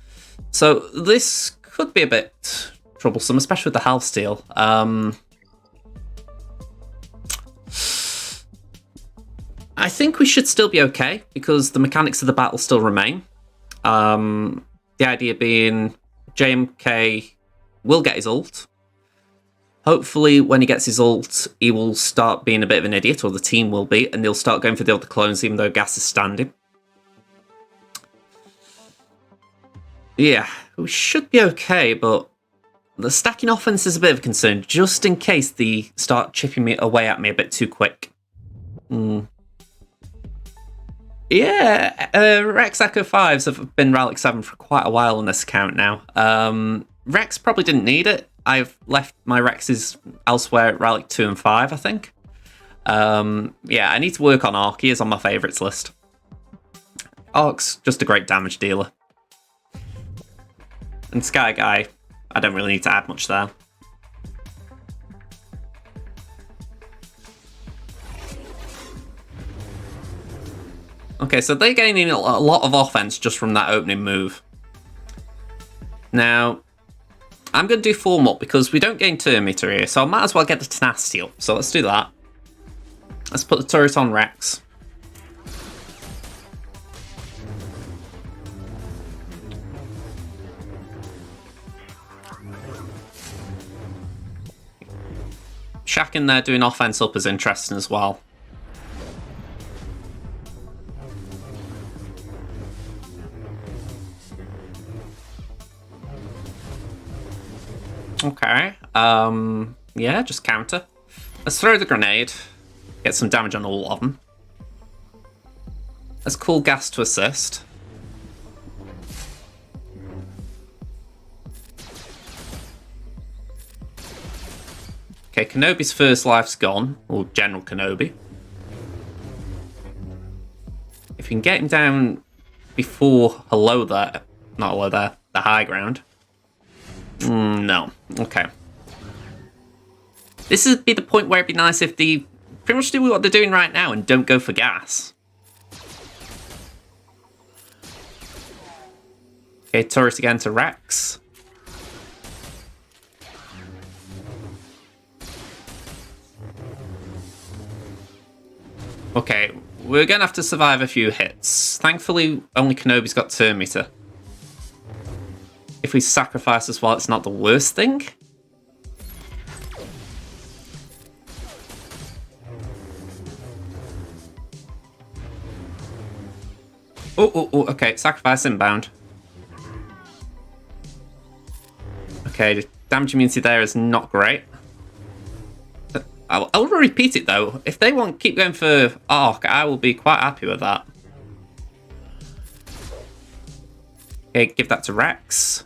So this could be a bit troublesome, especially with the health steal. I think we should still be okay, because the mechanics of the battle still remain. The idea being JMK will get his ult. Hopefully, when he gets his ult, he will start being a bit of an idiot, or the team will be, and they'll start going for the other clones, even though Gas is standing. Yeah, we should be okay, but the stacking offense is a bit of a concern, just in case they start chipping me away at me a bit too quick. Yeah, Rex Echo 5s have been Relic 7 for quite a while on this account now. Rex probably didn't need it. I've left my Rexes elsewhere at Relic 2 and 5, I think. Yeah, I need to work on Arc. He is on my favourites list. Arc's just a great damage dealer. And Sky Guy, I don't really need to add much there. Okay, so they're gaining a lot of offense just from that opening move. Now, I'm going to do Form Up because we don't gain Turn Meter here, so I might as well get the Tenacity up. So let's do that. Let's put the turret on Rex. Shaq in there doing offense up is interesting as well. Okay, yeah, just counter. Let's throw the grenade, get some damage on all of them. Let's call Gas to assist. Okay, Kenobi's first life's gone, or General Kenobi. If you can get him down before hello there, not hello there, the high ground. No. Okay. This would be the point where it'd be nice if they pretty much do what they're doing right now and don't go for Gas. Okay, turret again to Rex. Okay, we're going to have to survive a few hits. Thankfully, only Kenobi's got Turn Meter. If we sacrifice as well, it's not the worst thing. Oh, okay, sacrifice inbound. Okay, the damage immunity there is not great. I'll repeat it though. If they want to keep going for Arc, I will be quite happy with that. Okay, give that to Rex.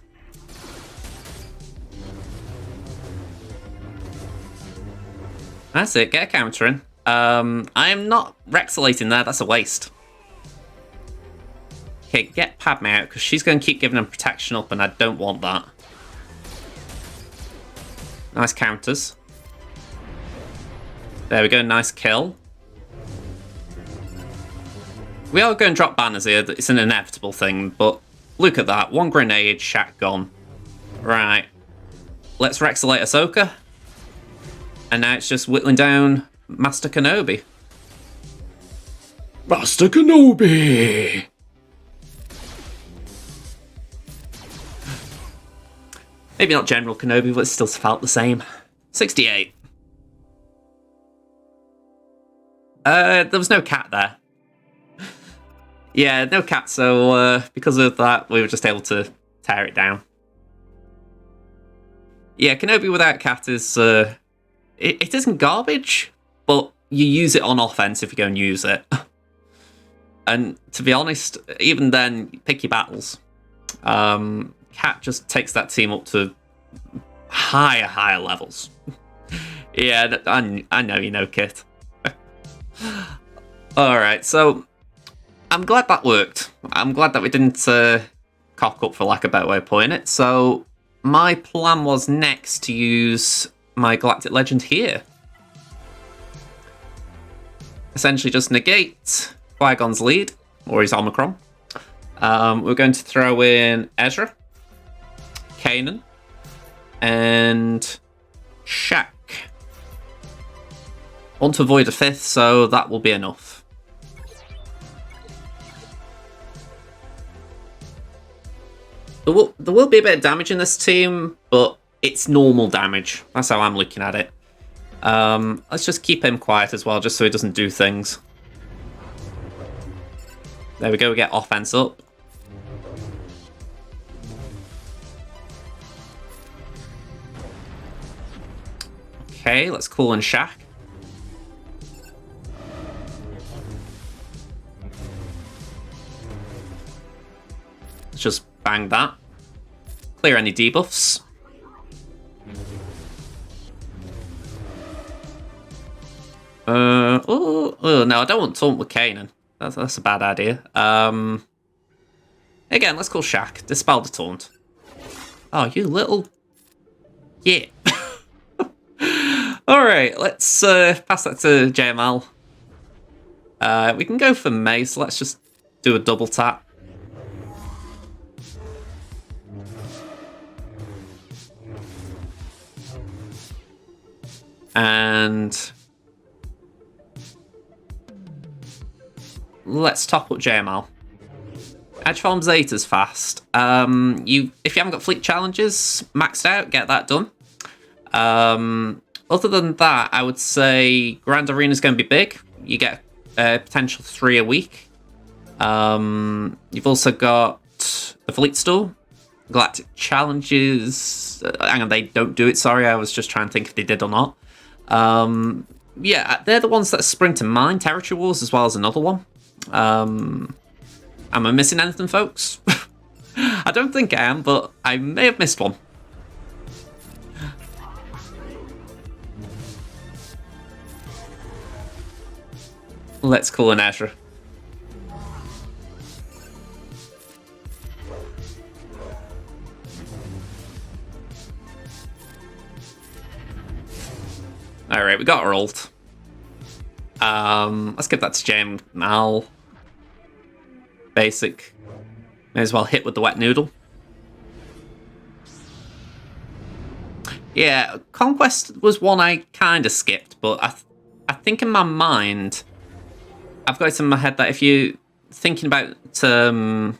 That's it, get a counter in. I am not Rexalating there, that's a waste. Okay, get Padme out, because she's going to keep giving them protection up, and I don't want that. Nice counters. There we go, nice kill. We are going to drop banners here, it's an inevitable thing, but look at that, one grenade, Shaq gone. Right, let's Rexalate Ahsoka. And now it's just whittling down Master Kenobi. Master Kenobi! Maybe not General Kenobi, but it still felt the same. 68. There was no cat there. Yeah, no cat, so because of that, we were just able to tear it down. Yeah, Kenobi without cat is... It isn't garbage, but you use it on offense if you go and use it. And to be honest, even then, pick your battles. Cat just takes that team up to higher levels. Yeah, I know you know, Kit. Alright, so I'm glad that worked. I'm glad that we didn't cock up, for lack of a better way of putting it. So my plan was next to use my Galactic Legend here. Essentially just negate Qui-Gon's lead, or his Omicron. We're going to throw in Ezra, Kanan, and Shaq. Want to avoid a fifth, so that will be enough. There will be a bit of damage in this team, but it's normal damage. That's how I'm looking at it. Let's just keep him quiet as well, just so he doesn't do things. There we go, we get offense up. Okay, let's call in Shaq. Let's just bang that. Clear any debuffs. Oh, no, I don't want to taunt with Kanan. That's a bad idea. Again, let's call Shaq. Dispel the taunt. Oh, you little... Yeah. Alright, let's pass that to JML. We can go for Mace. Let's just do a double tap. And... let's top up JML. Edge farm Zeta's fast. If you haven't got fleet challenges maxed out, get that done. Other than that, I would say Grand Arena's going to be big. You get potential 3 a week. You've also got the Fleet Store, Galactic Challenges. Hang on, they don't do it, sorry. I was just trying to think if they did or not. Yeah, they're the ones that spring to mind. Territory Wars as well as another one. Am I missing anything, folks? I don't think I am, but I may have missed one. Let's call an ǀEKRE. Alright, we got our ult. Let's give that to JML. Basic. May as well hit with the wet noodle. Yeah, Conquest was one I kind of skipped, but I think in my mind, I've got it in my head that if you're thinking about how to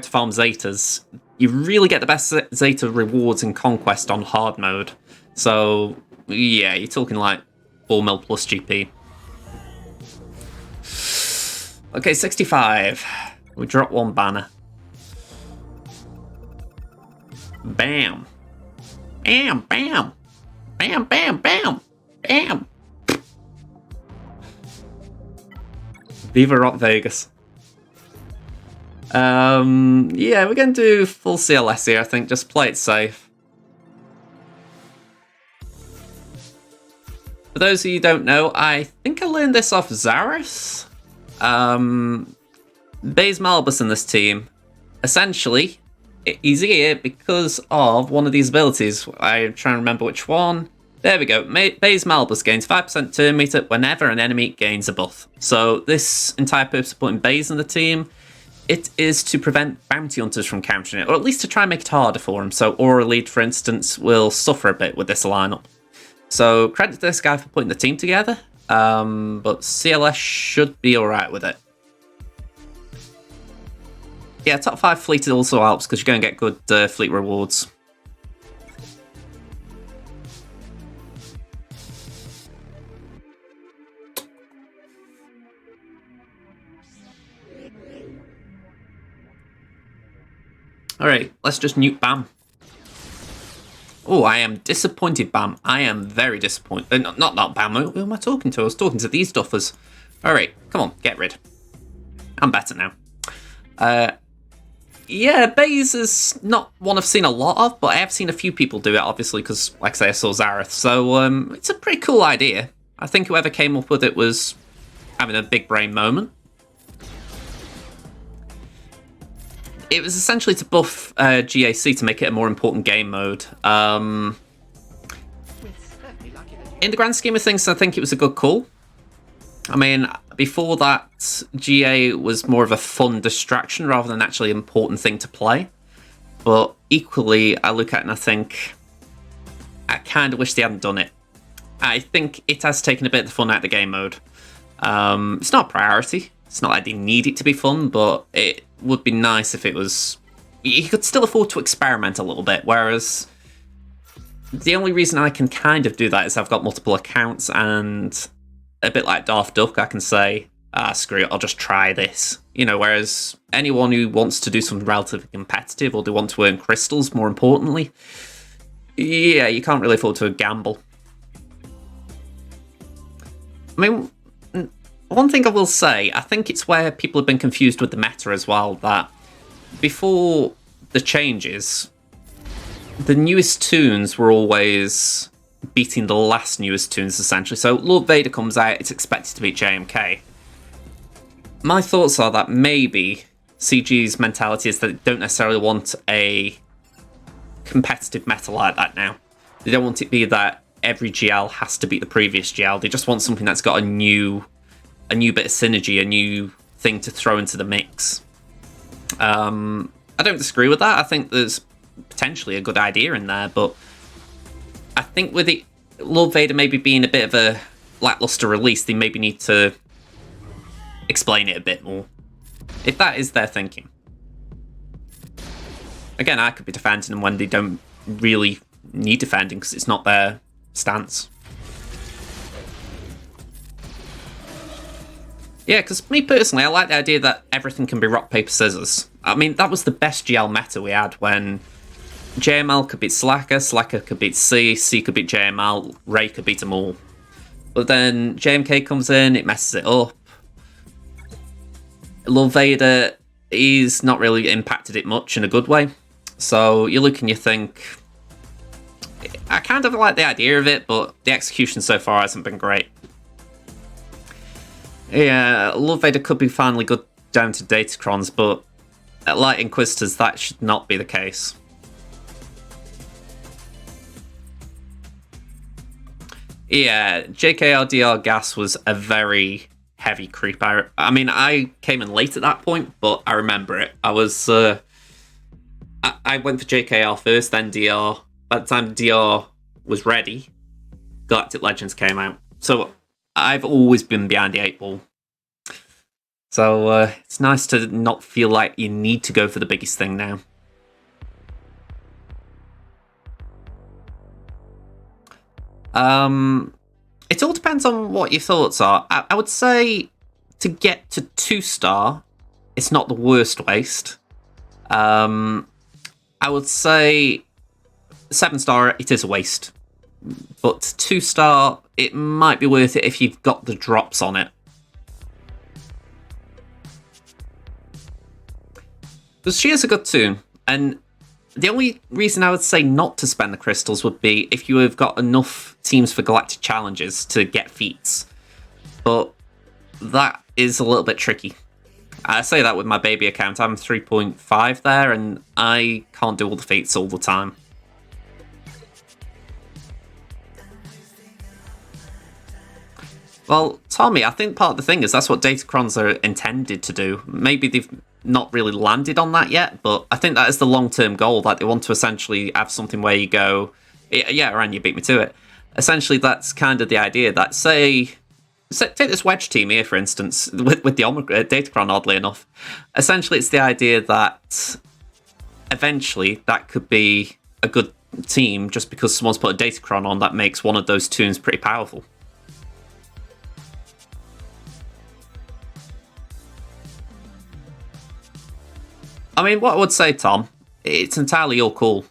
farm Zetas, you really get the best Zeta rewards in Conquest on hard mode. So, yeah, you're talking like 4 mil plus GP. Okay, 65. We drop one banner. Bam. Bam, bam. Bam, bam, bam. Bam. Viva Rock Vegas. Yeah, we're going to do full CLS here, I think. Just play it safe. For those of you who don't know, I think I learned this off Zareth. Baze Malbus in this team. Essentially, he's here because of one of these abilities. I'm trying to remember which one. There we go. Baze Malbus gains 5% turn meter whenever an enemy gains a buff. So this entire purpose of putting Baze in the team, it is to prevent bounty hunters from countering it, or at least to try and make it harder for them. So Aura Lead, for instance, will suffer a bit with this lineup. So credit to this guy for putting the team together, but CLS should be alright with it. Yeah, top 5 fleet also helps because you're going to get good fleet rewards. Alright, let's just nuke Bam. Oh, I am disappointed, Bam. I am very disappointed. Not Bam, who am I talking to? I was talking to these duffers. Alright, come on, get rid. I'm better now. Yeah, Baze is not one I've seen a lot of, but I have seen a few people do it, obviously, because, like I say, I saw Zareth. So, it's a pretty cool idea. I think whoever came up with it was having a big brain moment. It was essentially to buff GAC to make it a more important game mode. In the grand scheme of things, I think it was a good call. I mean, before that, GA was more of a fun distraction rather than actually an important thing to play. But equally, I look at it and I think, I kind of wish they hadn't done it. I think it has taken a bit of the fun out of the game mode. It's not a priority. It's not like they need it to be fun, but it would be nice if it was you could still afford to experiment a little bit, whereas the only reason I can kind of do that is I've got multiple accounts, and a bit like Darth Duck, I can say, screw it, I'll just try this. You know, whereas anyone who wants to do something relatively competitive, or they want to earn crystals, more importantly, yeah, you can't really afford to gamble. I mean, one thing I will say, I think it's where people have been confused with the meta as well, that before the changes, the newest tunes were always beating the last newest tunes, essentially. So Lord Vader comes out, it's expected to beat JMK. My thoughts are that maybe CG's mentality is that they don't necessarily want a competitive meta like that now. They don't want it to be that every GL has to beat the previous GL. They just want something that's got a new bit of synergy, a new thing to throw into the mix. I don't disagree with that. I think there's potentially a good idea in there, but I think with it, Lord Vader maybe being a bit of a lackluster release, they maybe need to explain it a bit more, if that is their thinking. Again, I could be defending them when they don't really need defending because it's not their stance. Yeah, because me personally, I like the idea that everything can be rock, paper, scissors. I mean, that was the best GL meta we had, when JML could beat Slacker, Slacker could beat C, C could beat JML, Ray could beat them all. But then JMK comes in, it messes it up. Lord Vader, he's not really impacted it much in a good way. So you look and you think, I kind of like the idea of it, but the execution so far hasn't been great. Yeah, Lord Vader could be finally good down to Datacrons, but at Light Inquisitors, that should not be the case. Yeah, JKRDR gas was a very heavy creep. I mean, I came in late at that point, but I remember it. I was, I went for JKR first, then DR. By the time DR was ready, Galactic Legends came out. So I've always been behind the 8-ball. So it's nice to not feel like you need to go for the biggest thing now. It all depends on what your thoughts are. I would say to get to 2-star, it's not the worst waste. I would say 7-star, it is a waste. But 2-star, it might be worth it if you've got the drops on it. Because she is a good tune, and the only reason I would say not to spend the crystals would be if you have got enough teams for Galactic Challenges to get feats. But that is a little bit tricky. I say that with my baby account. I'm 3.5 there, and I can't do all the feats all the time. Well, Tommy, I think part of the thing is that's what Datacrons are intended to do. Maybe they've not really landed on that yet, but I think that is the long-term goal, that they want to essentially have something where you go, yeah, Ryan, you beat me to it. Essentially, that's kind of the idea that, take this wedge team here, for instance, with the Datacron, oddly enough. Essentially, it's the idea that eventually that could be a good team just because someone's put a Datacron on that makes one of those tunes pretty powerful. I mean, what I would say, Tom, it's entirely your call.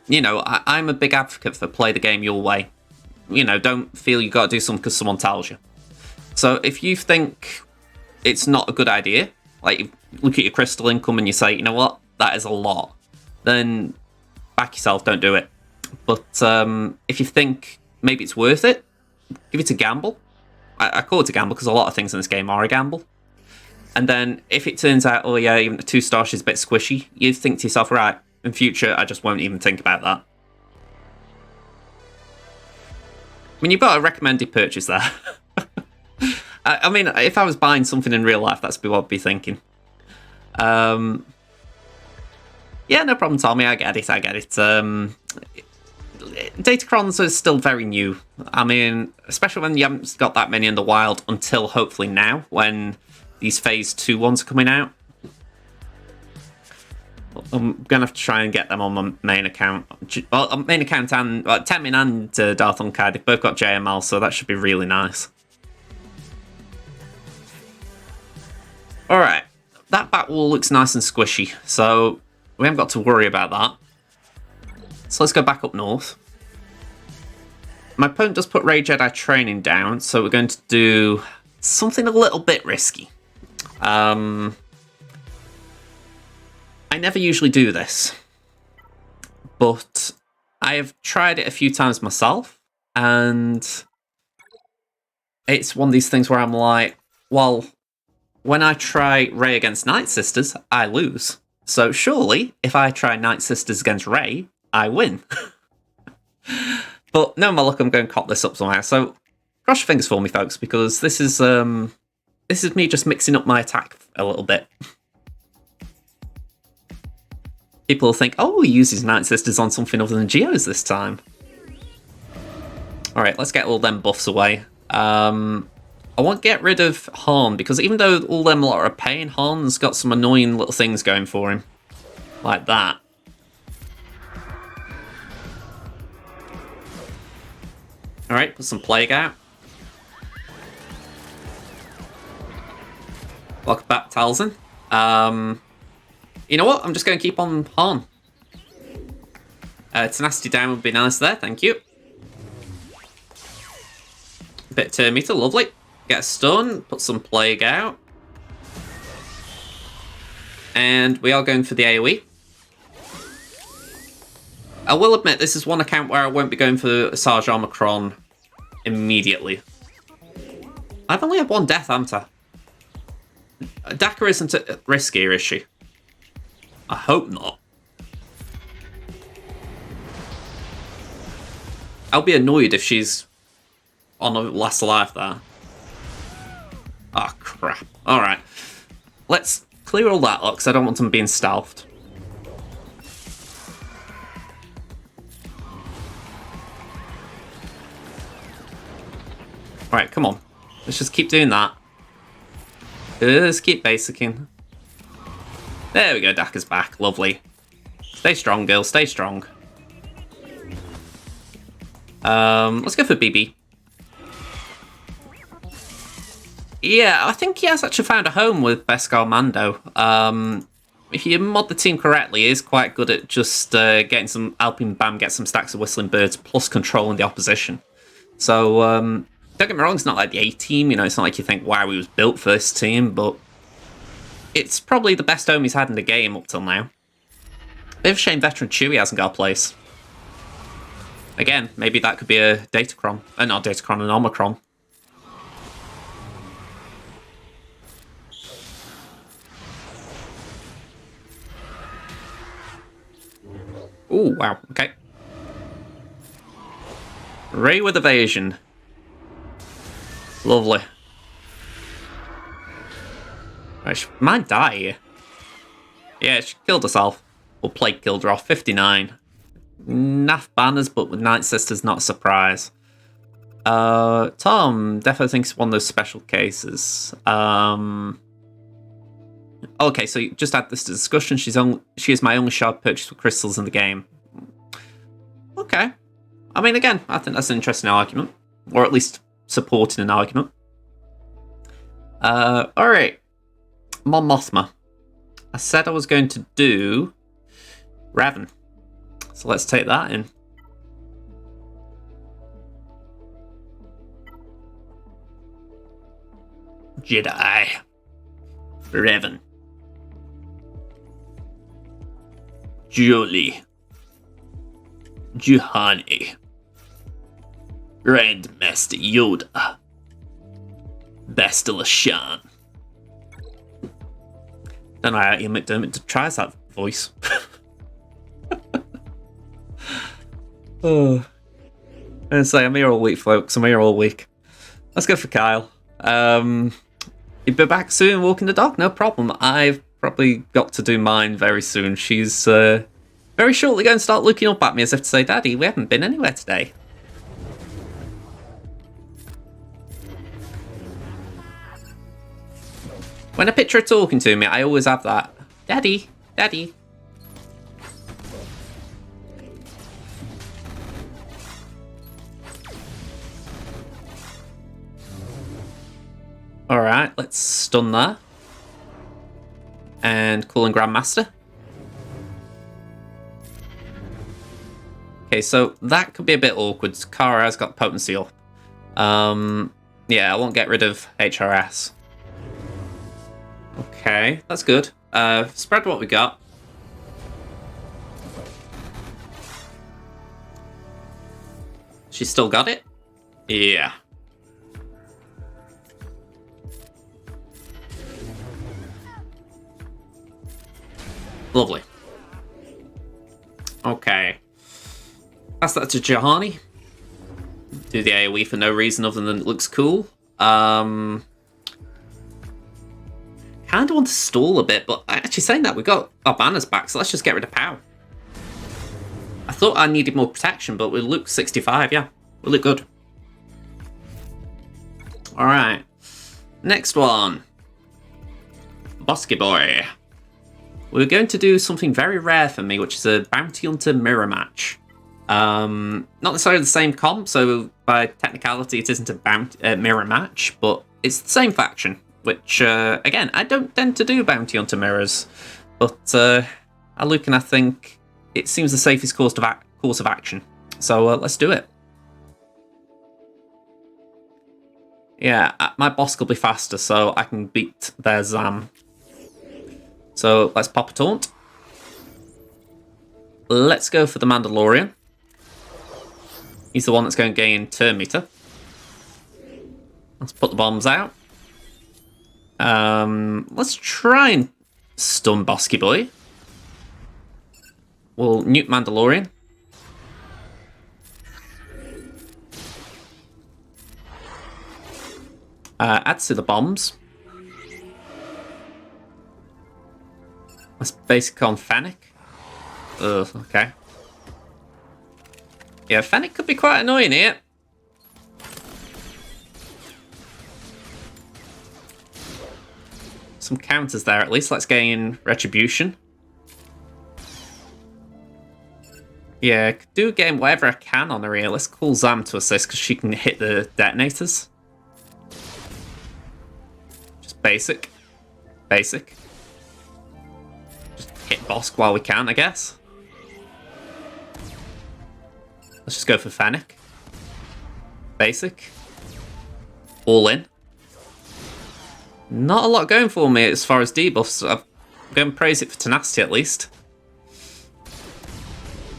You know, I'm a big advocate for play the game your way. You know, don't feel you got to do something because someone tells you. So if you think it's not a good idea, like you look at your crystal income and you say, you know what, that is a lot, then back yourself, don't do it. But if you think maybe it's worth it, give it a gamble. I call it a gamble because a lot of things in this game are a gamble. And then if it turns out, oh yeah, even the 2-star is a bit squishy, you think to yourself, right, in future, I just won't even think about that. I mean, you've got a recommended purchase there. I mean, if I was buying something in real life, that's what I'd be thinking. Yeah, no problem, Tommy, I get it. Datacrons are still very new. I mean, especially when you haven't got that many in the wild until hopefully now, when these Phase 2 ones are coming out. I'm going to have to try and get them on my main account. Well, on main account and Temmin and DarthUnkei, they've both got JML, so that should be really nice. Alright, that back wall looks nice and squishy, so we haven't got to worry about that. So let's go back up north. My opponent does put Ray Jedi training down, so we're going to do something a little bit risky. I never usually do this, but I have tried it a few times myself, and it's one of these things where I'm like, well, when I try Rey against Night Sisters, I lose. So surely, if I try Night Sisters against Rey, I win. But no, my luck, I'm going to cop this up somehow. So cross your fingers for me, folks, because this is me just mixing up my attack a little bit. People will think, oh, he uses Night Sisters on something other than Geos this time. Alright, let's get all them buffs away. I want to get rid of Han, because even though all them lot are a pain, Han's got some annoying little things going for him. Like that. Alright, put some Plague out. Welcome back, Talzin. You know what? I'm just going to keep on Han. Tenacity down would be nice there, thank you. A bit of turn meter, lovely. Get a stun, put some Plague out. And we are going for the AoE. I will admit, this is one account where I won't be going for Sarge Omicron immediately. I've only had one death, haven't I? Dakka isn't riskier, is she? I hope not. I'll be annoyed if she's on a last alive there. Oh, crap. Alright. Let's clear all that up, because I don't want them being stealthed. Alright, come on. Let's just keep doing that. Just keep basicing. There we go, Dakka's back. Lovely. Stay strong, girl. Stay strong. Let's go for BB. Yeah, I think he has actually found a home with Beskar Mando. If you mod the team correctly, he is quite good at just getting some, helping Bam get some stacks of Whistling Birds, plus controlling the opposition. So, don't get me wrong, it's not like the A-team, you know, it's not like you think, wow, he was built for this team, but it's probably the best home he's had in the game up till now. Bit of a shame veteran Chewie hasn't got a place. Again, maybe that could be a Datacron. Not Datacron, an Omicron. Ooh, wow, okay. Rey with evasion. Lovely. Right, she might die here. Yeah, she killed herself. Or Plague killed her off. 59. Naff banners, but with Night Sisters, not a surprise. Tom definitely thinks it's one of those special cases. Okay, so you just had this discussion. She is my only shard purchase with crystals in the game. Okay. I mean, again, I think that's an interesting argument. Or at least supporting an argument. Alright. Mon Mothma. I said I was going to do Revan. So let's take that in. Jedi. Revan. Jolie. Juhani. Grandmaster Yoda. Bastila Shan. Don't know how Ian McDermott tries that voice. Oh. And say, I'm here all week, folks. I'm here all week. Let's go for Kyle. You'll be back soon walking the dog, no problem. I've probably got to do mine very soon. She's very shortly going to start looking up at me as if to say, Daddy, we haven't been anywhere today. When I picture her talking to me, I always have that, Daddy, Daddy. Alright, let's stun there. And Cooling Grandmaster. Okay, so that could be a bit awkward. Kara has got potency up. Yeah, I won't get rid of HRS. Okay, that's good. Spread what we got. She's still got it? Yeah. Lovely. Okay. Pass that to Jahani. Do the AoE for no reason other than it looks cool. Kinda want to stall a bit, but actually saying that, we got our banners back, so let's just get rid of Pow. I thought I needed more protection, but we look 65, yeah. We look good. Alright. Next one. Bosky Boy. We're going to do something very rare for me, which is a Bounty Hunter mirror match. Not necessarily the same comp, so by technicality it isn't a mirror match, but it's the same faction, which, again, I don't tend to do Bounty Hunter mirrors, but I look and I think it seems the safest course of action. So let's do it. Yeah, my boss will be faster, so I can beat their Zam. So let's pop a taunt. Let's go for the Mandalorian. He's the one that's going to gain turn meter. Let's put the bombs out. Let's try and stun Bosky Boy. We'll nuke Mandalorian. Add to the bombs. Let's basic on Fennec. Ugh, okay. Yeah, Fennec could be quite annoying here. Some counters there at least. Let's gain Retribution. Yeah, do gain whatever I can on her here. Let's call Zam to assist because she can hit the detonators. Just basic. Basic. Just hit Bosk while we can, I guess. Let's just go for Fennec. Basic. All in. Not a lot going for me as far as debuffs. I'm going to praise it for tenacity at least.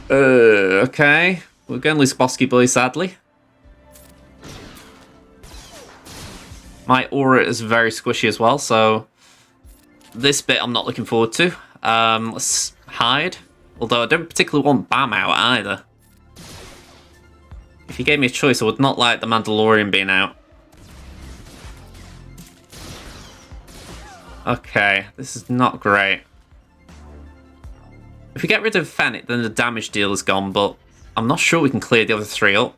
Okay. We're going to lose Bosky Boy, sadly. My aura is very squishy as well, so this bit I'm not looking forward to. Let's hide. Although I don't particularly want Bam out either. If you gave me a choice, I would not like the Mandalorian being out. Okay, this is not great. If we get rid of Fennec, then the damage deal is gone, but I'm not sure we can clear the other three up.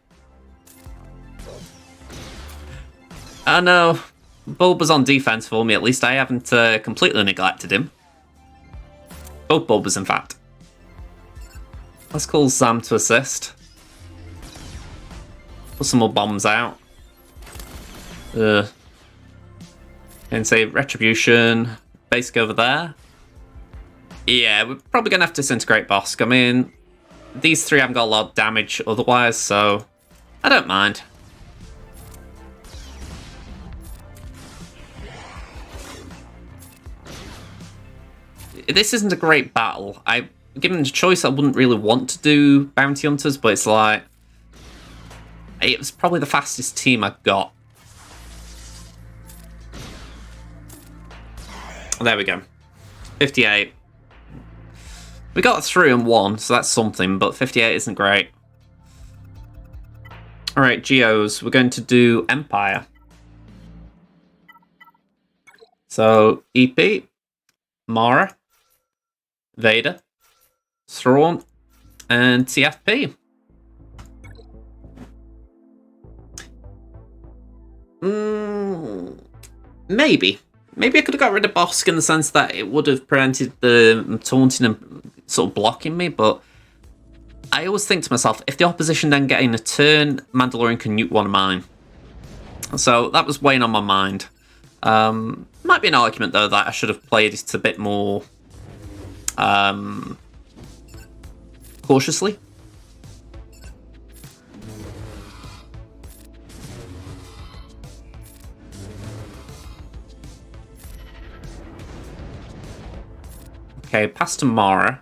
Oh no, Bulba's on defense for me, at least I haven't completely neglected him. Both Bulbas, in fact. Let's call Zam to assist. Put some more bombs out. And say Retribution. Basic over there. Yeah, we're probably going to have to disintegrate Bosk. I mean, these three haven't got a lot of damage otherwise, so I don't mind. This isn't a great battle. Given the choice, I wouldn't really want to do Bounty Hunters, but it's like... It was probably the fastest team I got. There we go. 58. We got 3 and 1, so that's something, but 58 isn't great. Alright, Geos, we're going to do Empire. So, EP, Mara, Vader, Thrawn, and TFP. Maybe. Maybe I could have got rid of Bosk in the sense that it would have prevented the taunting and sort of blocking me, but I always think to myself, if the opposition then getting a turn, Mandalorian can nuke one of mine. So that was weighing on my mind. Might be an argument, though, that I should have played it a bit more cautiously. Okay, past Mara.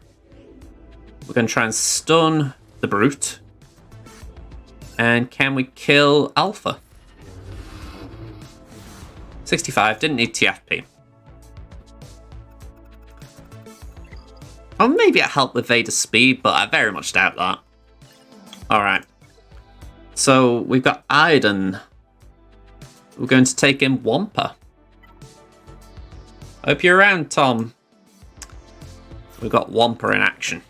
We're going to try and stun the Brute. And can we kill Alpha? 65, didn't need TFP. Or maybe it helped with Vader's speed, but I very much doubt that. Alright. So we've got Iden. We're going to take in Wampa. Hope you're around, Tom. We've got Wampa in action.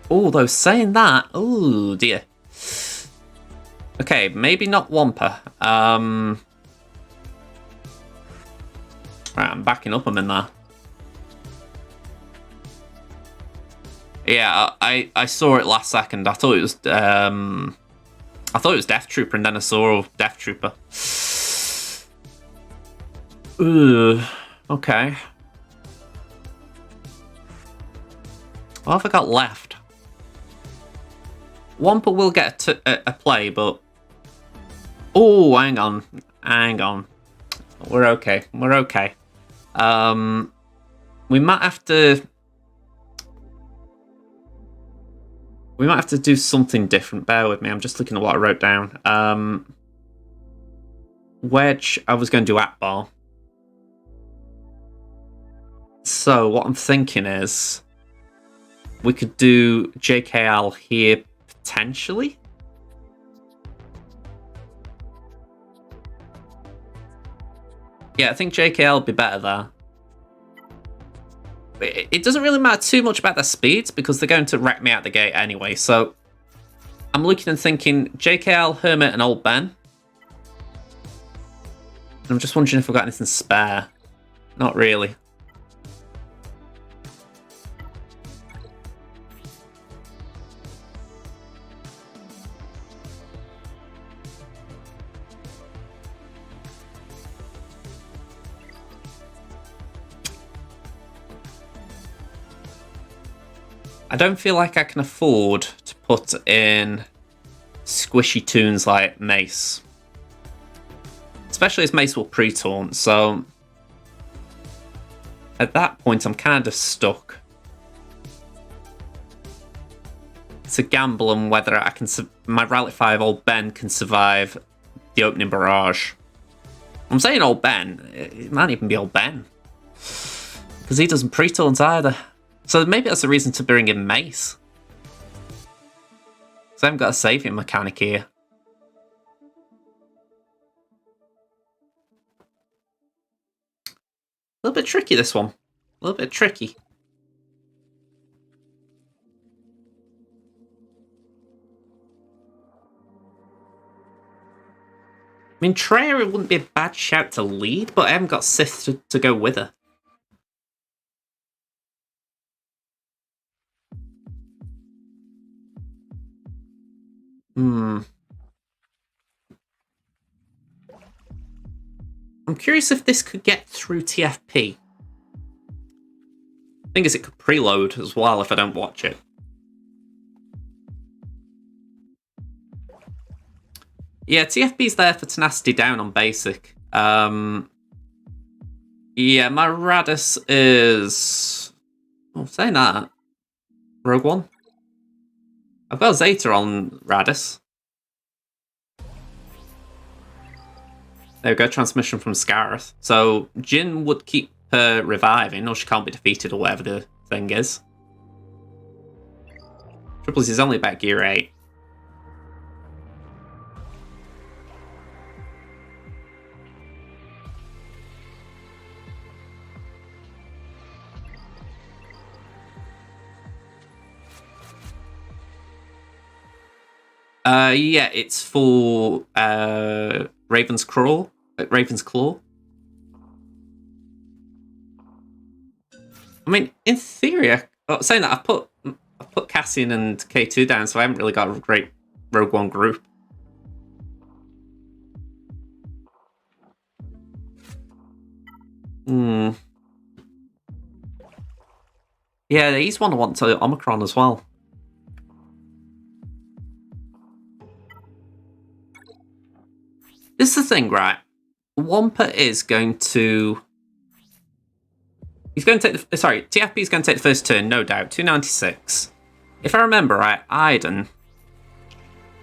Oh, though, saying that... Oh, dear. Okay, maybe not Wampa. Right, I'm backing up him in there. Yeah, I saw it last second. I thought it was Death Trooper, and then I saw Death Trooper. Ugh. Okay. What have I got left? Wampa will get a play, but... Oh, hang on. Hang on. We're okay. We're okay. We might have to... We might have to do something different. Bear with me. I'm just looking at what I wrote down. Wedge, I was going to do Akbar. So, what I'm thinking is... We could do JKL here, potentially? Yeah, I think JKL would be better there. It doesn't really matter too much about their speeds, because they're going to wreck me out the gate anyway, so... I'm looking and thinking JKL, Hermit, and Old Ben. And I'm just wondering if I've got anything spare. Not really. I don't feel like I can afford to put in squishy tunes like Mace. Especially as Mace will pre-taunt, so... At that point, I'm kind of stuck. It's a gamble on whether I can... My Rally 5 Old Ben can survive the opening barrage. I'm saying Old Ben. It might even be Old Ben. Because he doesn't pre-taunt either. So maybe that's a reason to bring in Mace. So I haven't got a saving mechanic here. A little bit tricky, this one. A little bit tricky. I mean, Treya wouldn't be a bad shout to lead, but I haven't got Sith to go with her. I'm curious if this could get through TFP. Thing is, it could preload as well if I don't watch it. Yeah, TFP's there for tenacity down on basic. Yeah, my Radis is... Oh, saying that. Rogue One. I've got Zeta on Radis. There we go, transmission from Scarith. So, Jin would keep her reviving, or she can't be defeated, or whatever the thing is. Triples is only about gear 8. Yeah, it's for Raven's Claw. I mean, in theory, saying that, I've put Cassian and K2 down, so I haven't really got a great Rogue One group. Hmm. Yeah, he's one I want to Omicron as well. This is the thing, right? Wampa is going to... He's going to take the... Sorry, TFP is going to take the first turn, no doubt. 296. If I remember right, Iden...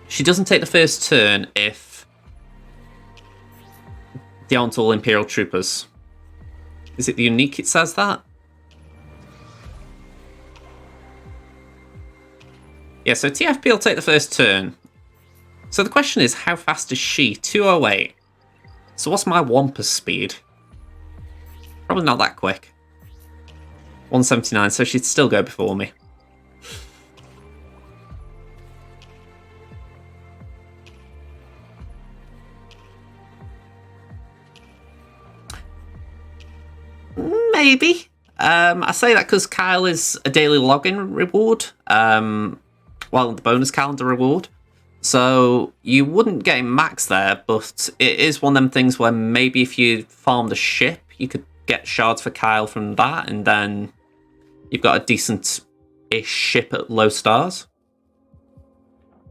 She doesn't take the first turn if... They aren't all Imperial Troopers. Is it the unique it says that? Yeah, so TFP will take the first turn. So the question is, how fast is she? 208. So what's my Wampa's speed? Probably not that quick. 179, so she'd still go before me. Maybe. I say that because Kyle is a daily login reward, while the bonus calendar reward. So you wouldn't get him max there, but it is one of them things where maybe if you farm the ship, you could get shards for Kyle from that, and then you've got a decent-ish ship at low stars.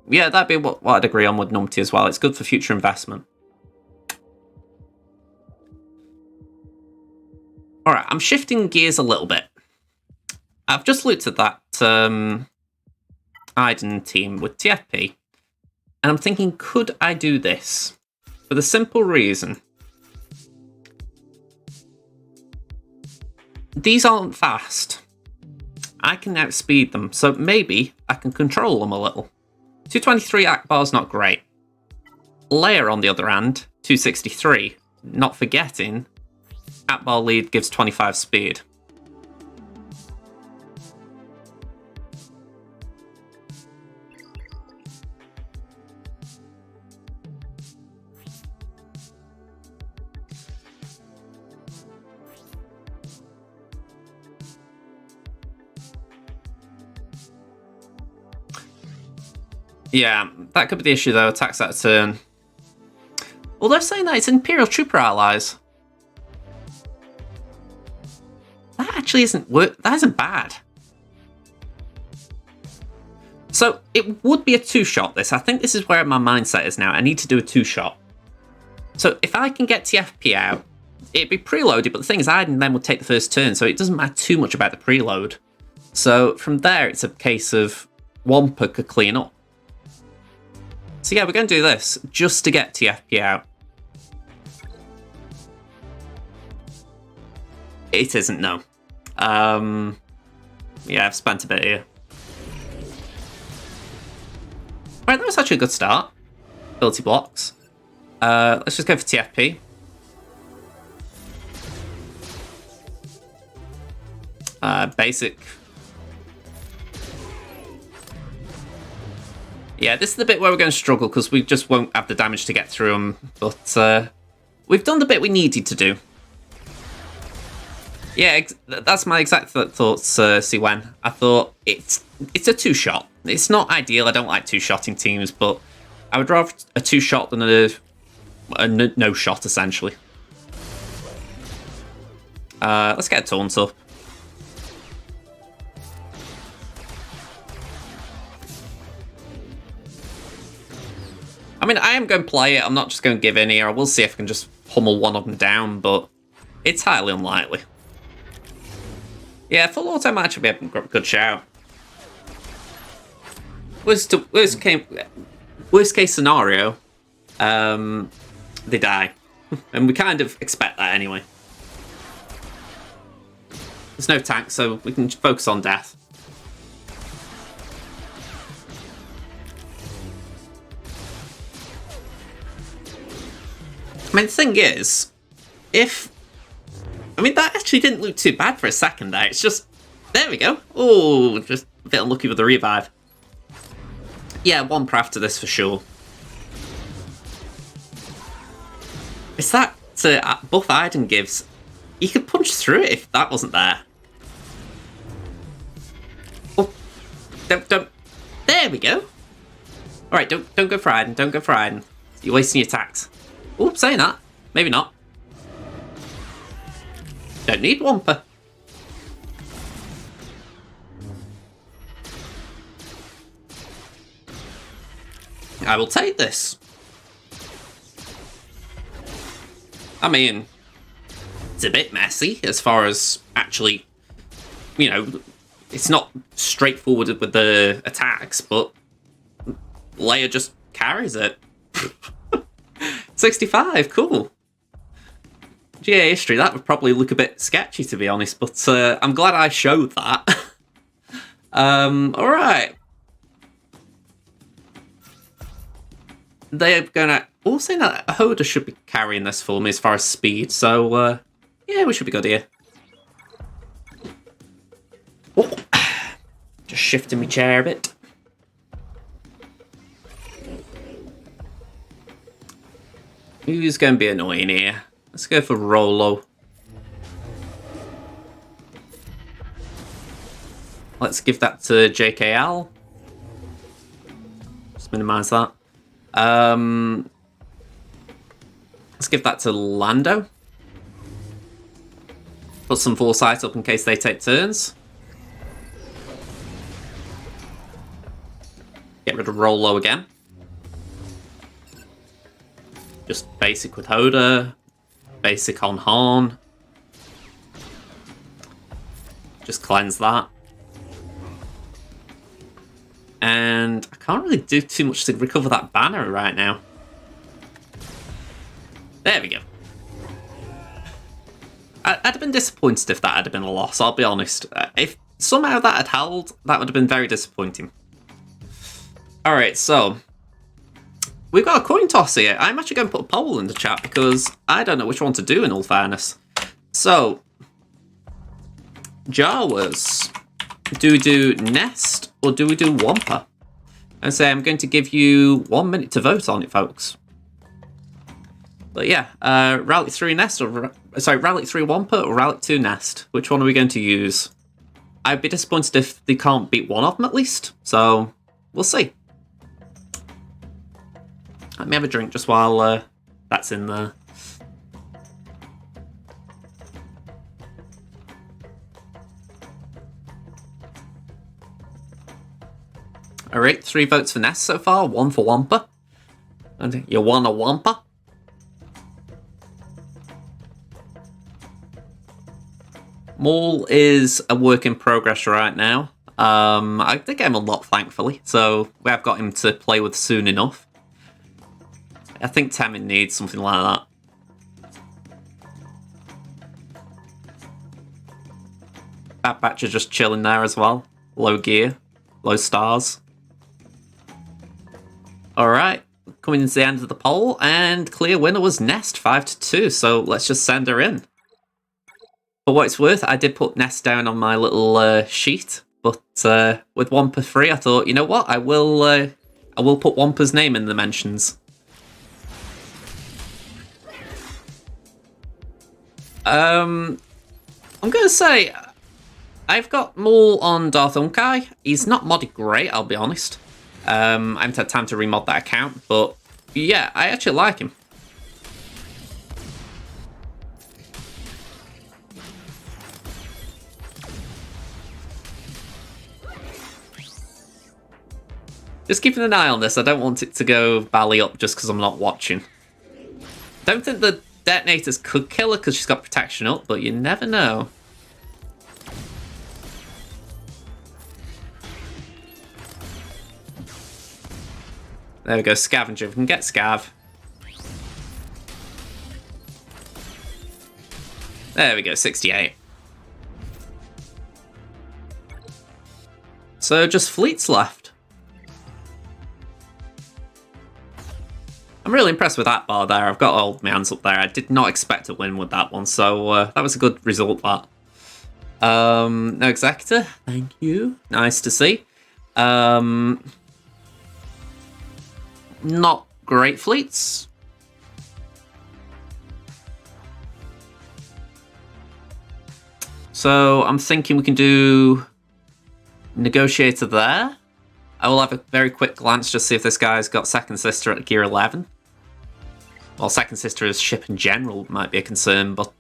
Yeah, that'd be what I'd agree on with Numpty as well. It's good for future investment. Alright, I'm shifting gears a little bit. I've just looked at that Iden team with TFP, and I'm thinking, could I do this? For the simple reason. These aren't fast. I can outspeed them, so maybe I can control them a little. 223 Akbar's not great. Leia, on the other hand, 263. Not forgetting, Akbar lead gives 25 speed. Yeah, that could be the issue though, attacks that turn. Although saying that, it's Imperial Trooper allies. That actually isn't that isn't bad. So it would be a 2-shot this. I think this is where my mindset is now. I need to do a 2-shot. So if I can get TFP out, it'd be preloaded, but the thing is Iden then would take the first turn, so it doesn't matter too much about the preload. So from there, it's a case of Wampa could clean up. So yeah, we're going to do this just to get TFP out. It isn't, no. Yeah, I've spent a bit here. Alright, that was actually a good start. Ability blocks. Let's just go for TFP. Basic. Yeah, this is the bit where we're going to struggle because we just won't have the damage to get through them. But we've done the bit we needed to do. Yeah, that's my exact thoughts, Siwen. I thought it's a 2-shot. It's not ideal. I don't like 2-shotting teams, but I would rather a 2-shot than a no-shot, essentially. Let's get a taunt up. I mean, I am going to play it. I'm not just going to give in here. I will see if I can just pummel one of them down, but it's highly unlikely. Yeah, full auto might actually be a good shout. Worst case scenario, they die. And we kind of expect that anyway. There's no tank, so we can focus on death. I mean, the thing is, I mean, that actually didn't look too bad for a second there. It's just... There we go. Oh, just a bit unlucky with the revive. Yeah, one per after this for sure. It's that buff Iden gives. You could punch through it if that wasn't there. Oh, don't. There we go. Alright, don't go for Iden. Don't go for Iden. You're wasting your attacks. Oh, saying that. Maybe not. don't need Wampa. I will take this. I mean, it's a bit messy as far as actually, you know, it's not straightforward with the attacks, but Leia just carries it. 65, cool. GA history, that would probably look a bit sketchy to be honest, but I'm glad I showed that. Alright. They're gonna also saying that Hoda should be carrying this for me as far as speed, so yeah, we should be good here. Oh. Just shifting my chair a bit. Who's going to be annoying here? Let's go for Rolo. Let's give that to JKL. Just minimize that. Let's give that to Lando. Put some foresight up in case they take turns. Get rid of Rolo again. Just basic with Hoda. Basic on Han. Just cleanse that. And I can't really do too much to recover that banner right now. There we go. I'd have been disappointed if that had been a loss, I'll be honest. If somehow that had held, that would have been very disappointing. Alright, so we've got a coin toss here. I'm actually going to put a poll in the chat because I don't know which one to do in all fairness. So, Jawas, do we do Nest or do we do Wampa? I say I'm going to give you 1 minute to vote on it, folks. But yeah, Rally 3 Nest or Rally 3 Wampa or Rally 2 Nest? Which one are we going to use? I'd be disappointed if they can't beat one of them at least. So we'll see. Let me have a drink just while that's in there. Alright, 3 votes for Nest so far, 1 for Wampa. And you want a Wampa? Maul is a work in progress right now. I did get him unlocked, thankfully, so we have got him to play with soon enough. I think Temmin needs something like that. Bad Batch are just chilling there as well. Low gear, low stars. Alright, coming into the end of the poll, and clear winner was Nest, 5-2, so let's just send her in. For what it's worth, I did put Nest down on my little sheet, but with Wampa free, I thought, you know what, I will put Wampa's name in the mentions. I'm gonna say, I've got Maul on DarthUnkei. He's not modded great, I'll be honest. I haven't had time to remod that account, but yeah, I actually like him. Just keeping an eye on this, I don't want it to go bally up just because I'm not watching. Don't think the detonators could kill her because she's got protection up, but you never know. There we go, Scavenger. We can get Scav. There we go, 68. So just fleets left. I'm really impressed with that bar there. I've got all my hands up there. I did not expect to win with that one, so that was a good result, that. No Executor, thank you. Nice to see. Not great fleets. So I'm thinking we can do Negotiator there. I will have a very quick glance just see if this guy's got second sister at gear 11. Well, Second Sister as ship in general might be a concern, but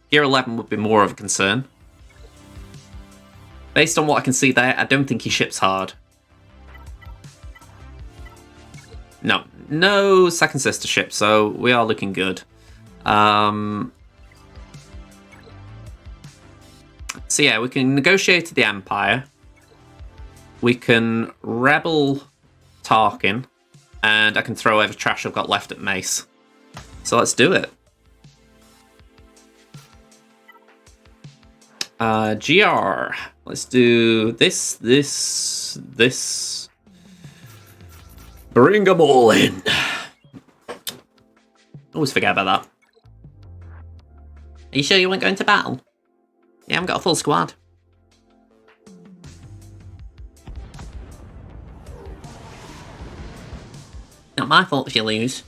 Gear 11 would be more of a concern. Based on what I can see there, I don't think he ships hard. No, no Second Sister ship, so we are looking good. So yeah, we can negotiate the Empire. We can rebel Tarkin, and I can throw whatever trash I've got left at Mace. So let's do it. GR. Let's do this. Bring them all in. Always forget about that. Are you sure you weren't going to battle? Yeah, I haven't got a full squad. Not my fault if you lose.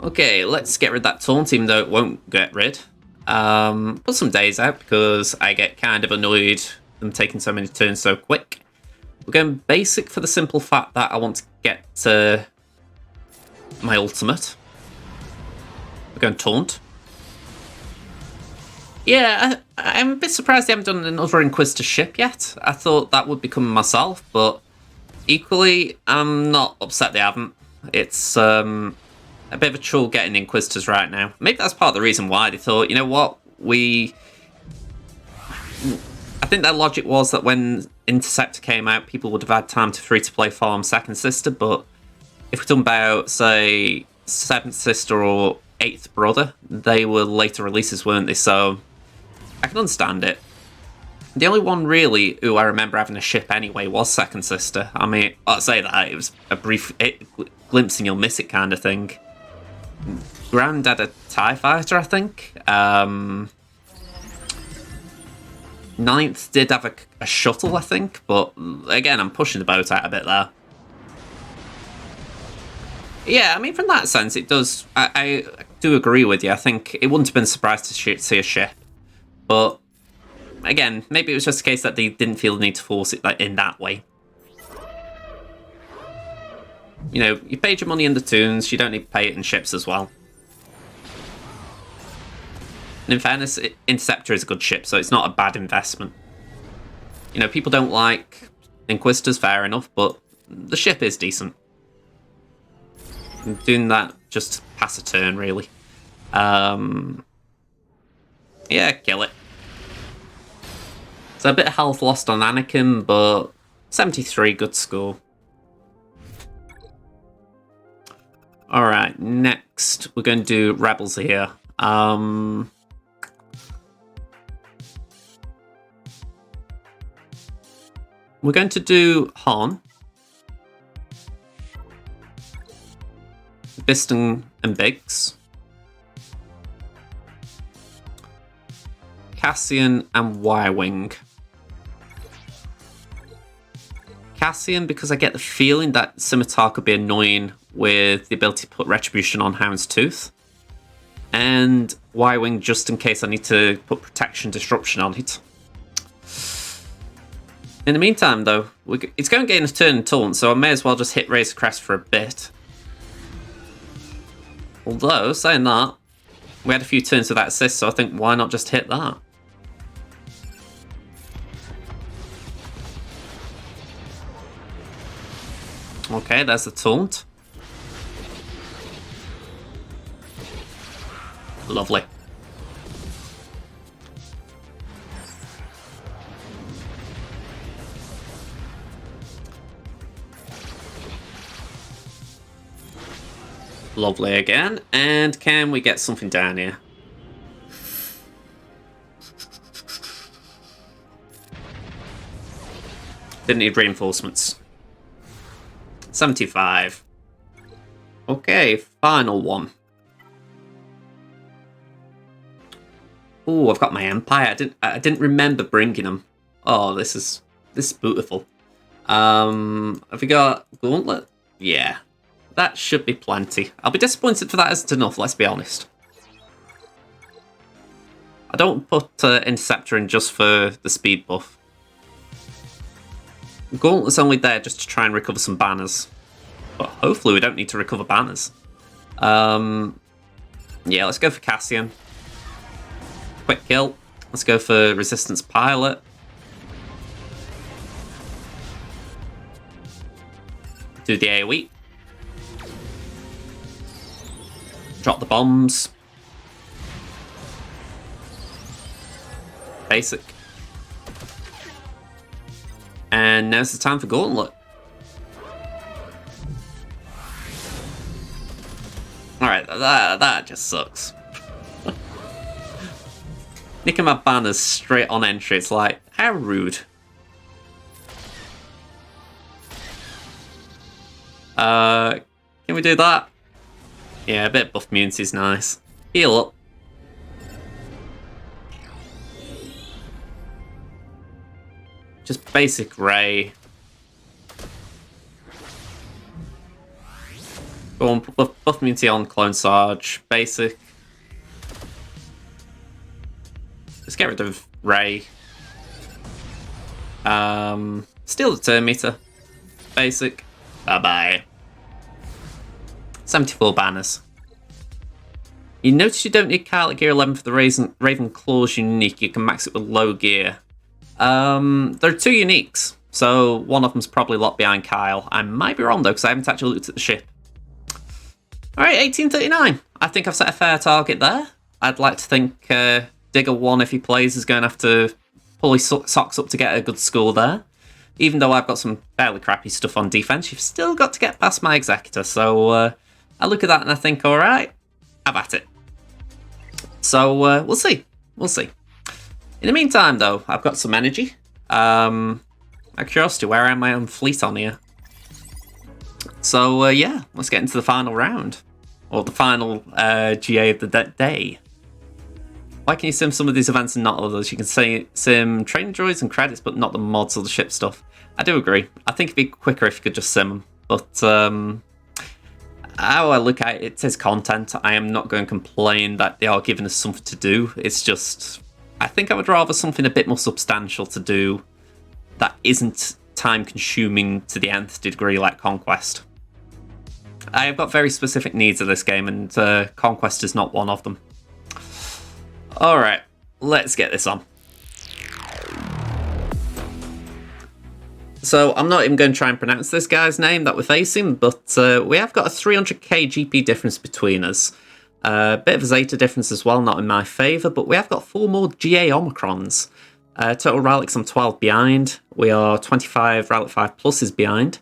Okay, let's get rid of that taunt, even though it won't get rid. Put some days out because I get kind of annoyed them taking so many turns so quick. We're going basic for the simple fact that I want to get my ultimate. We're going taunt. Yeah, I'm a bit surprised they haven't done another Inquisitor ship yet. I thought that would become myself, but equally, I'm not upset they haven't. It's a bit of a chore getting Inquisitors right now. Maybe that's part of the reason why they thought, you know what, I think their logic was that when Interceptor came out, people would have had time to free-to-play farm Second Sister, but if we're talking about, say, Seventh Sister or Eighth Brother, they were later releases, weren't they? So I can understand it. The only one, really, who I remember having a ship anyway was Second Sister. I mean, I'll say that, it was a brief glimpse and you'll miss it kind of thing. Grand had a TIE Fighter, I think. Ninth did have a shuttle, I think, but again, I'm pushing the boat out a bit there. Yeah, I mean, from that sense, it does. I do agree with you. I think it wouldn't have been surprised to see a ship, but again, maybe it was just a case that they didn't feel the need to force it in that way. You know, you paid your money in the tunes, you don't need to pay it in ships as well. And in fairness, Interceptor is a good ship, so it's not a bad investment. You know, people don't like Inquisitors, fair enough, but the ship is decent. And doing that just to pass a turn, really. Yeah, kill it. So a bit of health lost on Anakin, but 73, good score. Alright, next we're going to do Rebels here. We're going to do Han, Biston and Biggs, Cassian and Y-Wing. Cassian, because I get the feeling that Scimitar could be annoying with the ability to put Retribution on Houndstooth. And Y-Wing just in case I need to put Protection Disruption on it. In the meantime, though, it's going to gain a turn and taunt, so I may as well just hit Razor Crest for a bit. Although, saying that, we had a few turns without assist, so I think why not just hit that? Okay, there's the taunt. Lovely. Lovely again. And can we get something down here? Didn't need reinforcements. 75. Okay, final one. Oh, I've got my Empire. I didn't remember bringing them. Oh, this is beautiful. Have we got Gauntlet? Yeah. That should be plenty. I'll be disappointed for that isn't enough, let's be honest. I don't put Interceptor in just for the speed buff. Gauntlet's only there just to try and recover some banners. But hopefully we don't need to recover banners. Yeah, let's go for Cassian. Quick kill. Let's go for Resistance Pilot. Do the AoE. Drop the bombs. Basic. And now's the time for Gauntlet. Alright, that just sucks. Nicking my banners straight on entry, it's like, how rude. Can we do that? Yeah, a bit of buff immunity is nice. Heal up. Just basic Ray. Go on, buff immunity on Clone Sarge. Basic. Let's get rid of Ray. Steal the turn meter. Basic. Bye-bye. 74 banners. You notice you don't need Kyle at gear 11 for the Raven Claws unique. You can max it with low gear. There are two uniques, so one of them's probably locked behind Kyle. I might be wrong though, because I haven't actually looked at the ship. Alright, 1839. I think I've set a fair target there. I'd like to think Digga One, if he plays, is going to have to pull his socks up to get a good score there. Even though I've got some fairly crappy stuff on defense, you've still got to get past my Executor. So I look at that and I think, alright, have at it. So we'll see. We'll see. In the meantime, though, I've got some energy. Out of curiosity, where am I on fleet on here? So yeah, let's get into the final round. Or the final GA of the day. Why can you sim some of these events and not others? You can sim training droids and credits, but not the mods or the ship stuff. I do agree. I think it'd be quicker if you could just sim them. But how I look at it, it says content. I am not going to complain that they are giving us something to do. It's just, I think I would rather something a bit more substantial to do that isn't time-consuming to the nth degree like Conquest. I have got very specific needs of this game, and Conquest is not one of them. Alright, let's get this on. So, I'm not even going to try and pronounce this guy's name that we're facing, but we have got a 300k GP difference between us. Bit of a Zeta difference as well, not in my favour, but we have got 4 more GA Omicrons. Total relics, I'm 12 behind. We are 25 relic 5 pluses behind.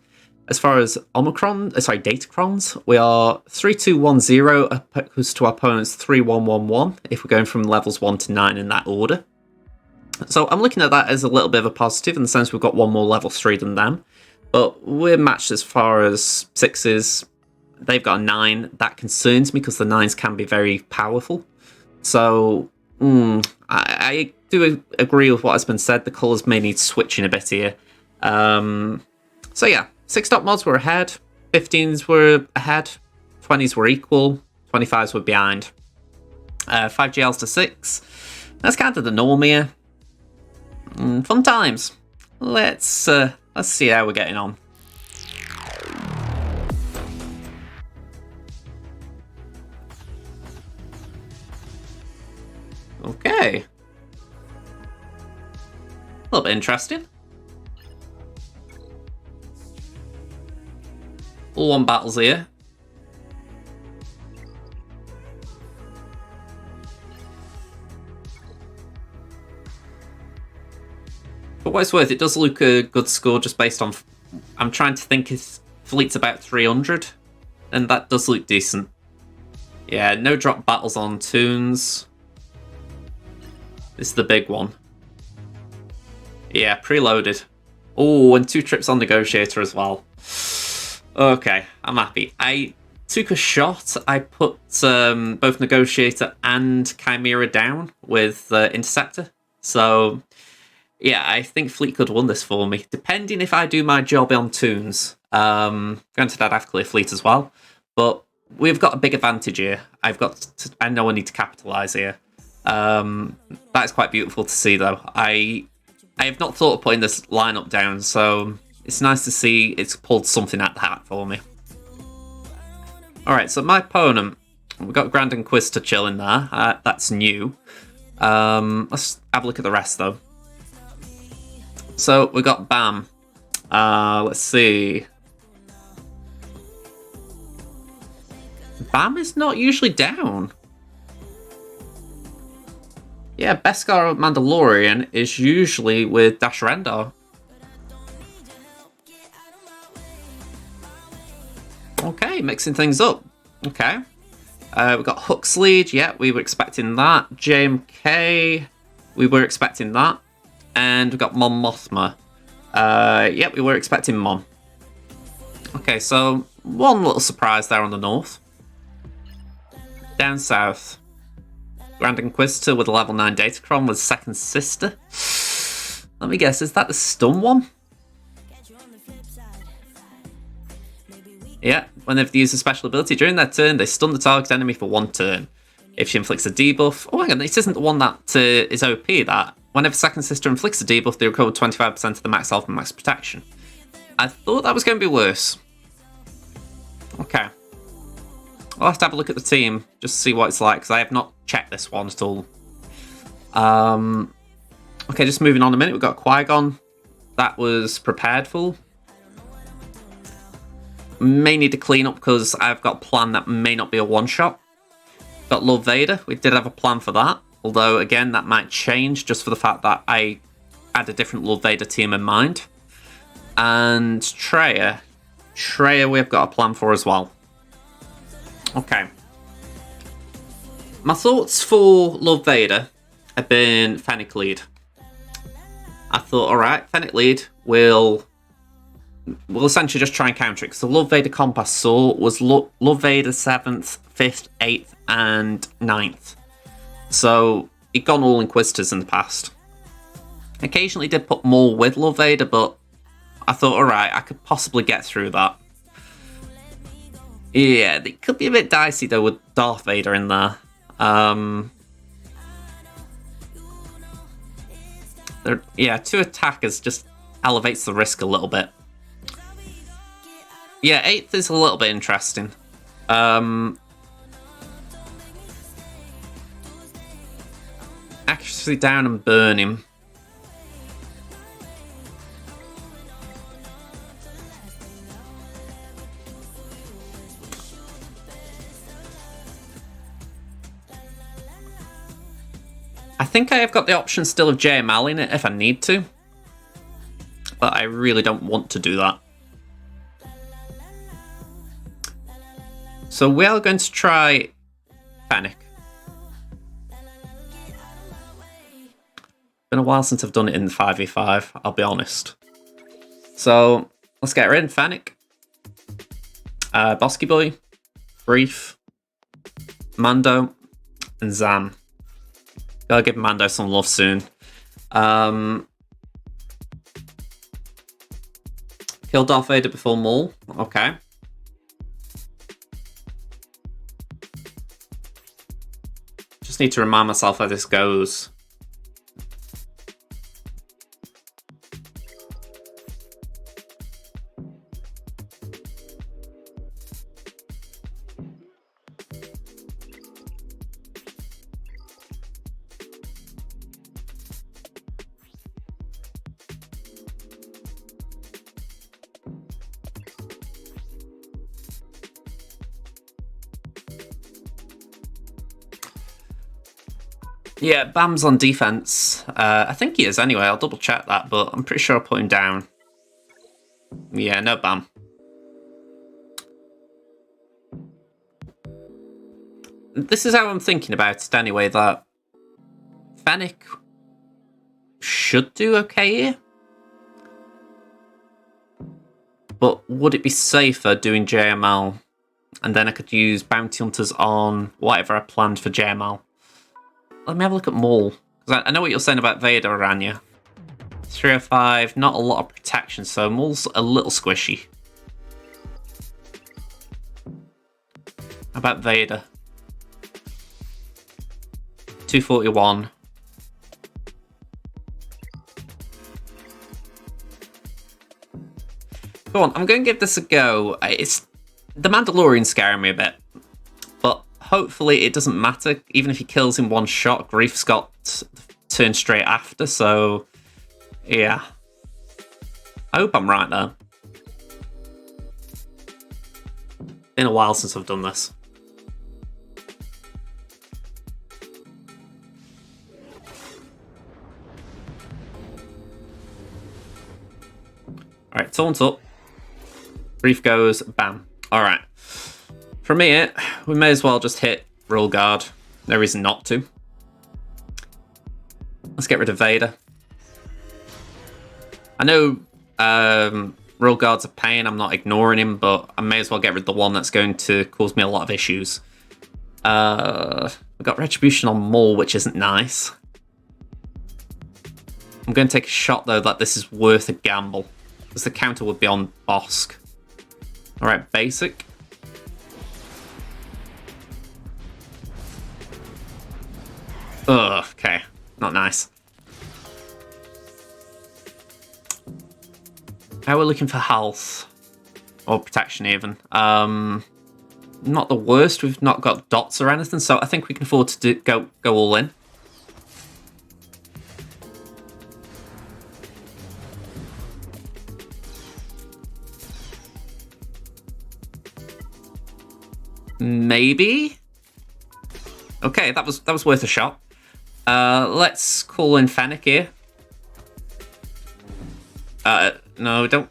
As far as Datacrons, we are 3210 opposed to our opponent's 3111 if we're going from levels 1 to 9 in that order. So I'm looking at that as a little bit of a positive in the sense we've got one more level 3 than them. But we're matched as far as 6s. They've got a 9. That concerns me because the 9s can be very powerful. So I do agree with what has been said. The colours may need switching a bit here. So yeah. 6 top mods were ahead, 15s were ahead, 20s were equal, 25s were behind. 5 GLs to 6. That's kind of the norm here. Fun times. Let's see how we're getting on. Okay. A little bit interesting. All 1 battles here. For what it's worth, it does look a good score just based on... I'm trying to think if fleet's about 300, and that does look decent. Yeah, no drop battles on Toons. This is the big one. Yeah, preloaded. Oh, and 2 trips on Negotiator as well. Okay, I'm happy. I took a shot. I put both Negotiator and Chimera down with Interceptor. So, yeah, I think Fleet could have won this for me, depending if I do my job on Toons. Granted, I'd have clear Fleet as well, but we've got a big advantage here. I know I need to capitalise here. That's quite beautiful to see, though. I have not thought of putting this lineup down, so... It's nice to see it's pulled something out the hat for me. Alright, so my opponent, we've got Grand Inquisitor chilling there. That's new. Let's have a look at the rest, though. So, we got Bam. Let's see. Bam is not usually down. Yeah, Beskar Mandalorian is usually with Dash Rendar. Okay, mixing things up. Okay. We've got Huxley. Yeah, we were expecting that. JMK. We were expecting that. And we've got Mon Mothma. Yeah, we were expecting Mon. Okay, so one little surprise there on the north. Down south. Grand Inquisitor with a level 9 Datacron with Second Sister. Let me guess, is that the stun one? Yeah, when they've used a special ability during their turn, they stun the target enemy for 1 turn. If she inflicts a debuff... Oh, hang on, this isn't the one that is OP, that. Whenever Second Sister inflicts a debuff, they recover 25% of the max health and max protection. I thought that was going to be worse. Okay. I'll have to have a look at the team, just to see what it's like, because I have not checked this one at all. Okay, just moving on a minute, we've got Qui-Gon. That was prepared for. May need to clean up, because I've got a plan that may not be a one-shot. Got Lord Vader, we did have a plan for that. Although, again, that might change, just for the fact that I had a different Lord Vader team in mind. And Traya. Traya we've got a plan for as well. Okay. My thoughts for Lord Vader have been Fennec lead. I thought, alright, Fennec lead will essentially just try and counter it. Because the Lord Vader comp I saw was Lord Vader 7th, 5th, 8th, and 9th. So, he'd gone all Inquisitors in the past. Occasionally did put more with Lord Vader, but I thought, alright, I could possibly get through that. Yeah, it could be a bit dicey, though, with Darth Vader in there. Yeah, 2 attackers just elevates the risk a little bit. Yeah, 8th is a little bit interesting. Actually down and burn him. I think I have got the option still of JML in it if I need to. But I really don't want to do that. So we are going to try Fennec. Been a while since I've done it in the 5v5, I'll be honest. So let's get her in. Fennec. Bosky Boy. Brief. Mando. And Zan. Gotta give Mando some love soon. Kill Darth Vader before Maul. Okay. Just need to remind myself how this goes. Yeah, Bam's on defense. I think he is anyway. I'll double check that, but I'm pretty sure I'll put him down. Yeah, no Bam. This is how I'm thinking about it anyway, that Fennec should do okay here. But would it be safer doing JML? And then I could use Bounty Hunters on whatever I planned for JML. Let me have a look at Maul. Because I know what you're saying about Vader, Aranya. 305, not a lot of protection, so Maul's a little squishy. How about Vader? 241. Go on, I'm going to give this a go. It's the Mandalorian's scaring me a bit. But hopefully it doesn't matter. Even if he kills in one shot, Grief's got turn straight after, so yeah. I hope I'm right there. Been a while since I've done this. Alright, taunt up. Grief goes, bam. Alright. From here, we may as well just hit Roll Guard. No reason not to. Let's get rid of Vader. I know Roll Guard's a pain, I'm not ignoring him, but I may as well get rid of the one that's going to cause me a lot of issues. We've got Retribution on Maul, which isn't nice. I'm going to take a shot, though, that this is worth a gamble, because the counter would be on Bosk. Alright, basic. Ugh, okay. Not nice. How we're looking for health. Or protection, even. Not the worst. We've not got dots or anything, so I think we can afford to go all in. Maybe? Okay, that was worth a shot. Let's call in Fennec here. No, don't.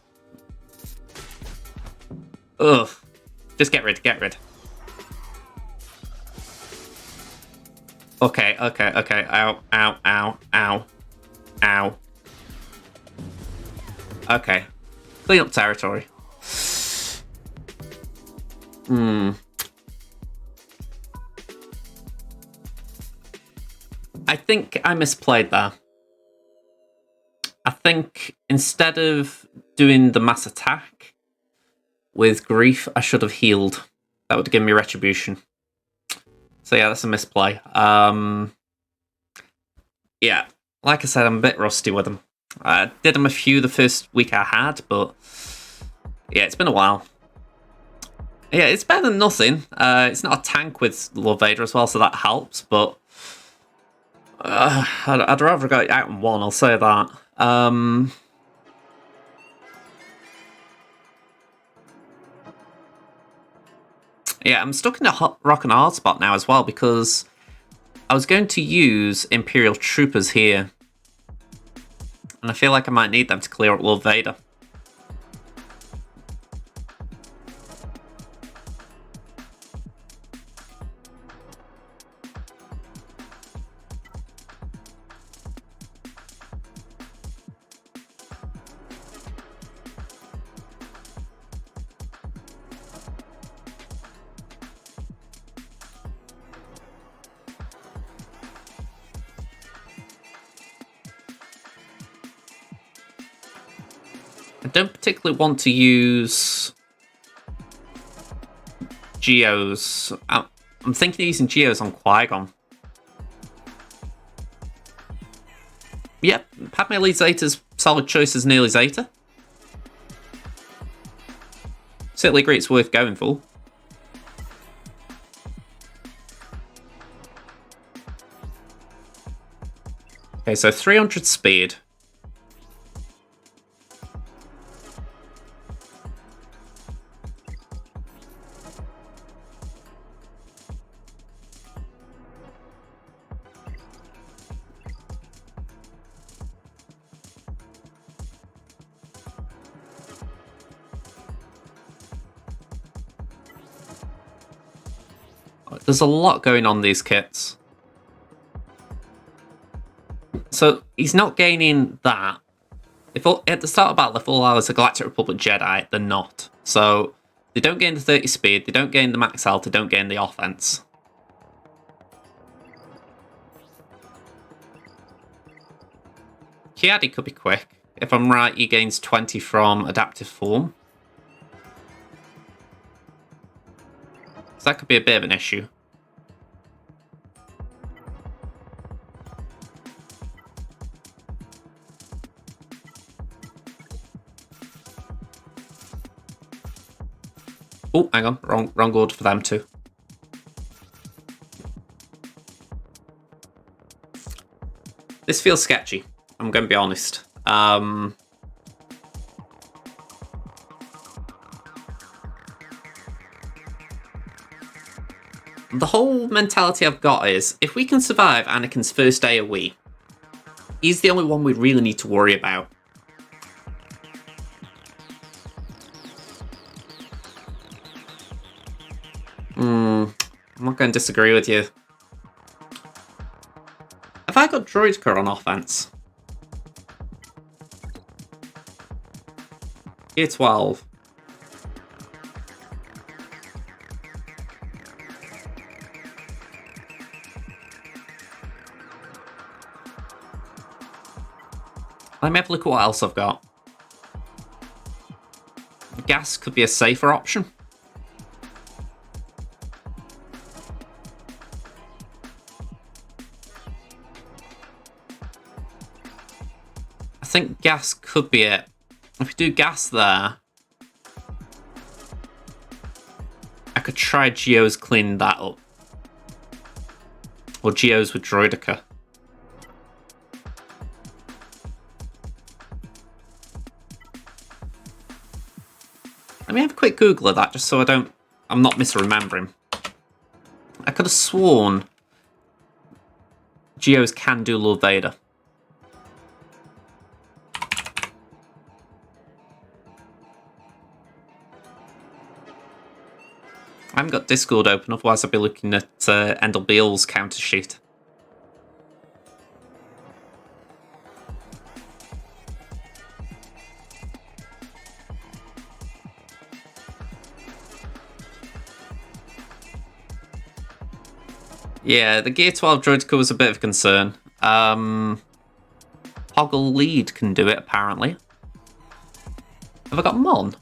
Ugh. Just get rid. Okay. Ow. Okay. Clean up territory. I think I misplayed there. I think instead of doing the mass attack with Grief, I should have healed. That would have given me Retribution. So yeah, that's a misplay. Yeah, like I said, I'm a bit rusty with them. I did them a few the first week I had, but yeah, it's been a while. Yeah, it's better than nothing. It's not a tank with Lord Vader as well, so that helps, but I'd rather go out in one, I'll say that. Yeah, I'm stuck in a rock and hard spot now as well, because I was going to use Imperial Troopers here. And I feel like I might need them to clear up Lord Vader. I don't particularly want to use Geos. I'm thinking of using Geos on Qui-Gon. Yep, Padme Lee Zeta's solid choice as nearly Zeta. Certainly agree it's worth going for. Okay, so 300 speed. There's a lot going on these kits. So he's not gaining that. If at the start of battle, if all allies are Galactic Republic Jedi, they're not. So they don't gain the 30 speed, they don't gain the max health, they don't gain the offense. Kiadi could be quick. If I'm right, he gains 20 from adaptive form. So that could be a bit of an issue. Oh, hang on. Wrong order for them too. This feels sketchy. I'm going to be honest. The whole mentality I've got is, if we can survive Anakin's first day of Wii, he's the only one we really need to worry about. I'm not going to disagree with you. Have I got Droidker on offense? Year 12. Let me have a look at what else I've got. Gas could be a safer option. I think gas could be it. If we do gas there, I could try Geos clean that up. Or Geos with Droideka. Let me have a quick Google of that, just so I'm not misremembering. I could have sworn Geos can do Lord Vader. I haven't got Discord open, otherwise I'd be looking at Endel Beale's counter sheet. Yeah, the Gear 12 Droideka was a bit of a concern. Hoggle Lead can do it, apparently. Have I got Mon?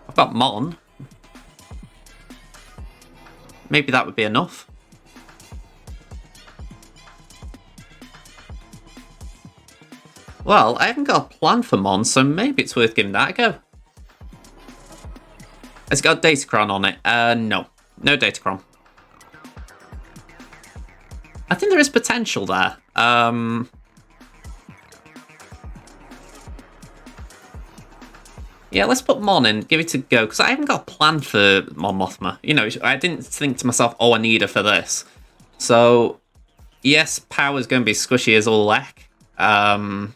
I've got Mon. Maybe that would be enough. Well, I haven't got a plan for Mon, so maybe it's worth giving that a go. Has it got Datacron on it? No. No Datacron. I think there is potential there. Yeah, let's put Mon in, give it a go, because I haven't got a plan for Mon Mothma. You know, I didn't think to myself, oh, I need her for this. So, yes, power's going to be squishy as all heck. I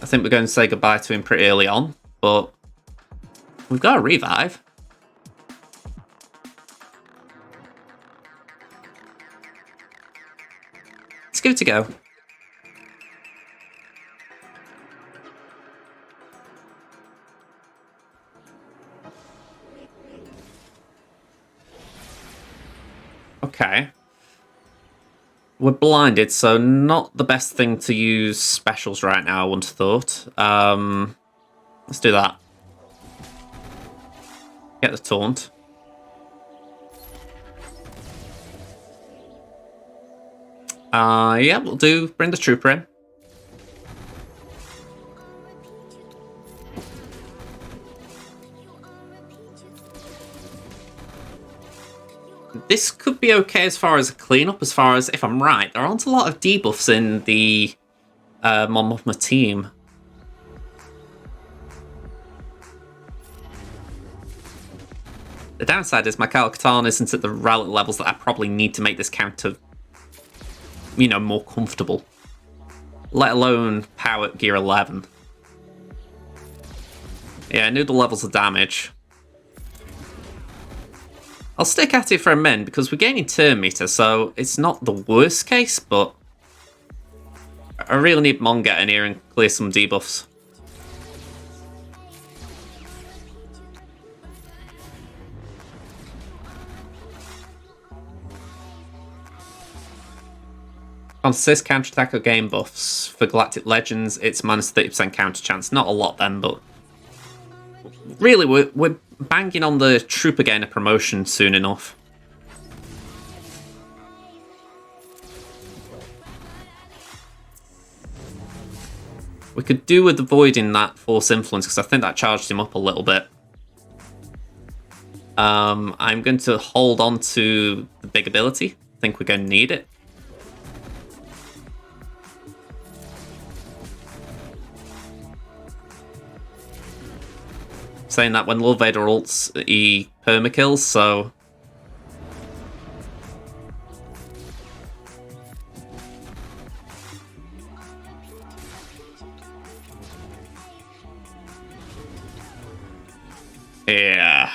think we're going to say goodbye to him pretty early on, but we've got a revive. Let's give it a go. Okay. We're blinded, so not the best thing to use specials right now, I wouldn't have thought. Let's do that. Get the taunt. Yeah, we'll do. Bring the trooper in. This could be okay as far as a cleanup, as far as, if I'm right, there aren't a lot of debuffs in the Mon Mothma team. The downside is my Kyle-Katarn isn't at the relevant levels that I probably need to make this counter, you know, more comfortable. Let alone power at gear 11. Yeah, I knew the levels of damage. I'll stick at it for a min because we're gaining turn meter, so it's not the worst case, but I really need Mon get in here and clear some debuffs. Consist counterattack or game buffs. For Galactic Legends, it's minus 30% counter chance. Not a lot then, but really we're banging on the Trooper getting a promotion soon enough. We could do with avoiding that Force Influence, because I think that charged him up a little bit. I'm going to hold on to the big ability. I think we're going to need it. Saying that when Lord Vader ults, he permakills, so... yeah.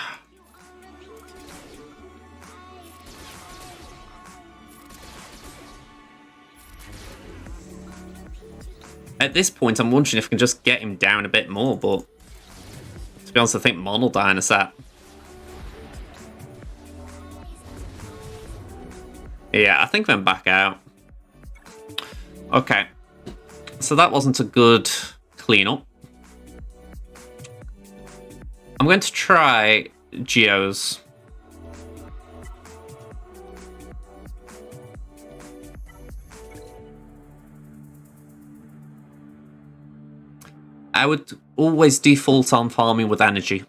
At this point, I'm wondering if I can just get him down a bit more, but... to be honest, I think Mon will die in a set. Yeah, I think I'm back out. Okay. So that wasn't a good cleanup. I'm going to try Geos. I would always default on farming with energy.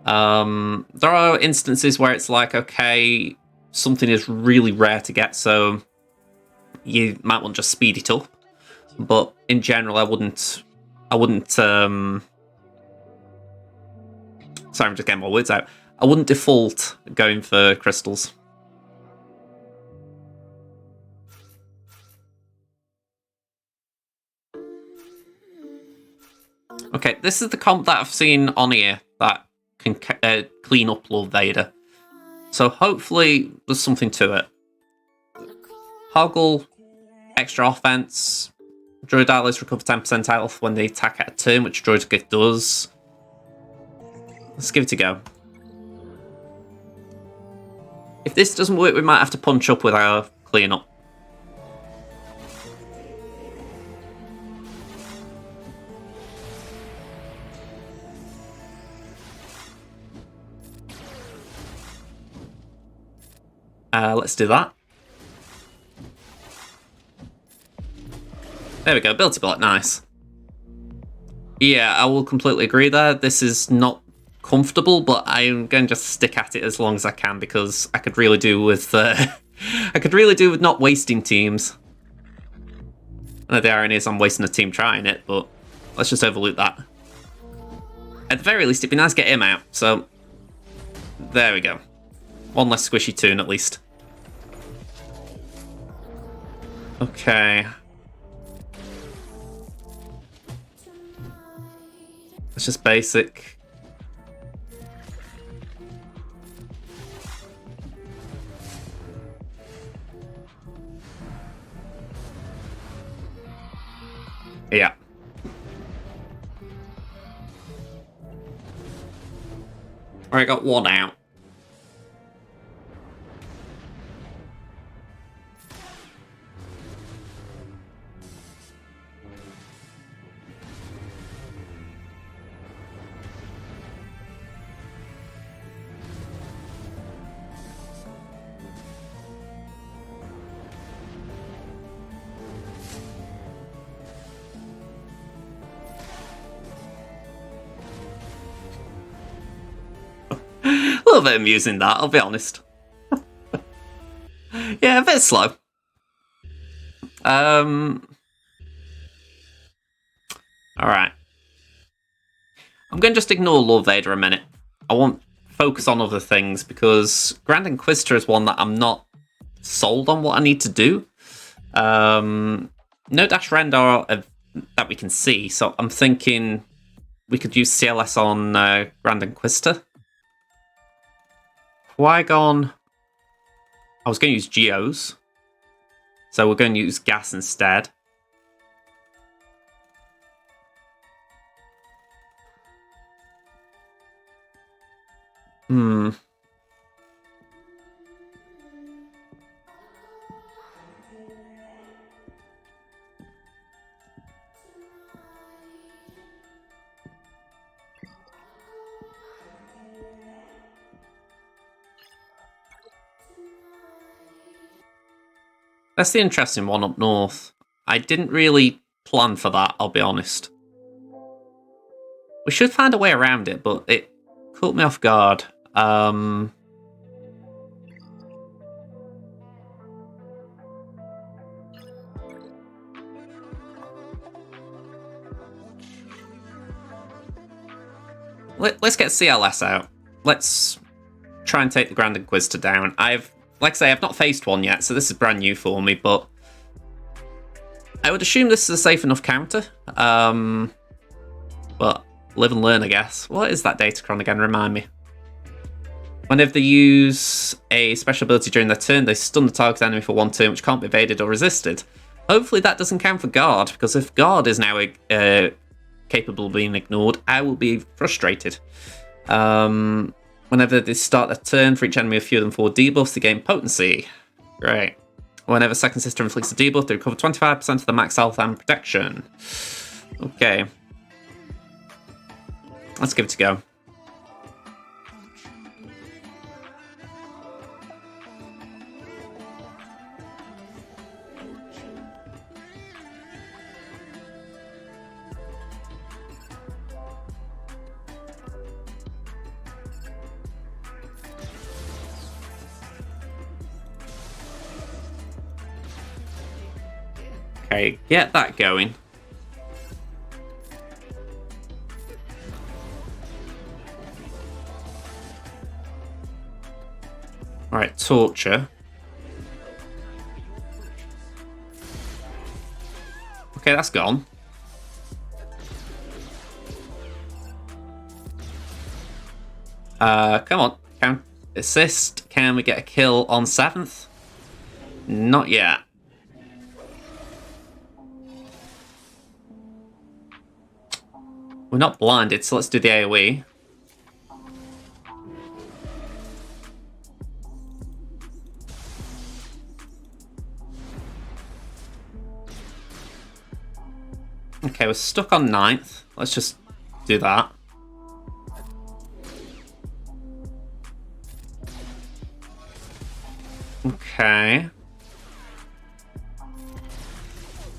There are instances where it's like, okay, something is really rare to get, so you might want to just speed it up. But in general, I wouldn't, sorry, I'm just getting my words out. I wouldn't default going for crystals. Okay, this is the comp that I've seen on here that can clean up Lord Vader. So hopefully there's something to it. Hoggle, extra offense. Droid allies recover 10% health when they attack at a turn, which Droid does. Let's give it a go. If this doesn't work, we might have to punch up with our cleanup. Let's do that. There we go, ability block, nice. Yeah, I will completely agree there. This is not comfortable, but I'm going to just stick at it as long as I can because I could really do with I could really do with not wasting teams. I know the irony is I'm wasting a team trying it, but let's just overlook that. At the very least, it'd be nice to get him out. So there we go. One less squishy toon at least. Okay. It's just basic. Yeah. Alright, got one out. A little bit amusing that, I'll be honest. Yeah, a bit slow. Alright. I'm going to just ignore Lord Vader a minute. I won't focus on other things because Grand Inquisitor is one that I'm not sold on what I need to do. No dash render that we can see, so I'm thinking we could use CLS on Grand Inquisitor. Qui-Gon, I was going to use Geos, so we're going to use gas instead. That's the interesting one up north. I didn't really plan for that, I'll be honest. We should find a way around it, but it caught me off guard. Let's get CLS out. Let's try and take the Grand Inquisitor down. Like I say, I've not faced one yet, so this is brand new for me, but I would assume this is a safe enough counter. But live and learn, I guess. What is that Datacron again? Remind me. Whenever they use a special ability during their turn, they stun the target enemy for 1 turn, which can't be evaded or resisted. Hopefully that doesn't count for Guard, because if Guard is now capable of being ignored, I will be frustrated. Whenever they start their turn, for each enemy with fewer than 4 debuffs, they gain potency. Great. Whenever Second Sister inflicts a debuff, they recover 25% of the max health and protection. Okay. Let's give it a go. Okay, get that going. Alright, Torture. Okay, that's gone. Come on. Count assist. Can we get a kill on 7th? Not yet. We're not blinded, so let's do the AoE. Okay, we're stuck on 9th. Let's just do that. Okay.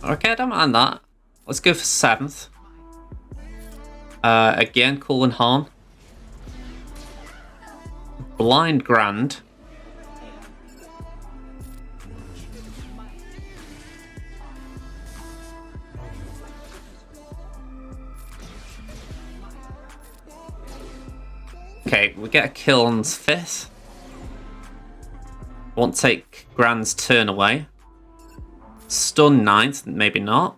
Okay, I don't mind that. Let's go for 7th. Again, Cool and Han. Blind Grand. Okay, we get a kill on 5th. Won't take Grand's turn away. Stun 9th, maybe not.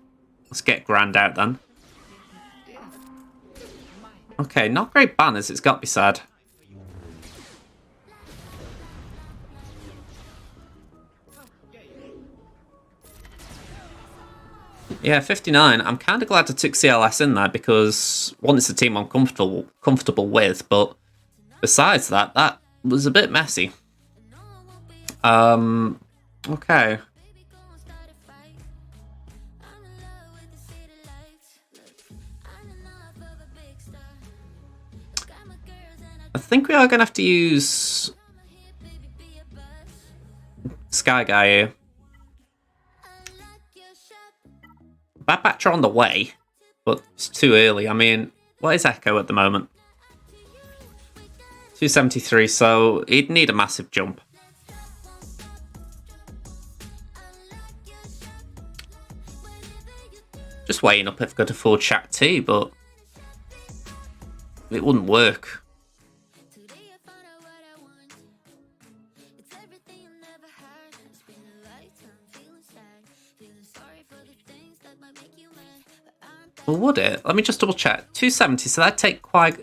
Let's get Grand out then. Okay, not great banners, it's got to be sad. Yeah, 59. I'm kind of glad I took CLS in there because, one, it's a team I'm comfortable with, but besides that, that was a bit messy. Okay. I think we are going to have to use Sky Guy here. Bad Batch are on the way, but it's too early. I mean, what is Echo at the moment? 273, so he'd need a massive jump. Just weighing up if I could afford Shaq T, but it wouldn't work. Well, would it? Let me just double check. 270, so that'd take quite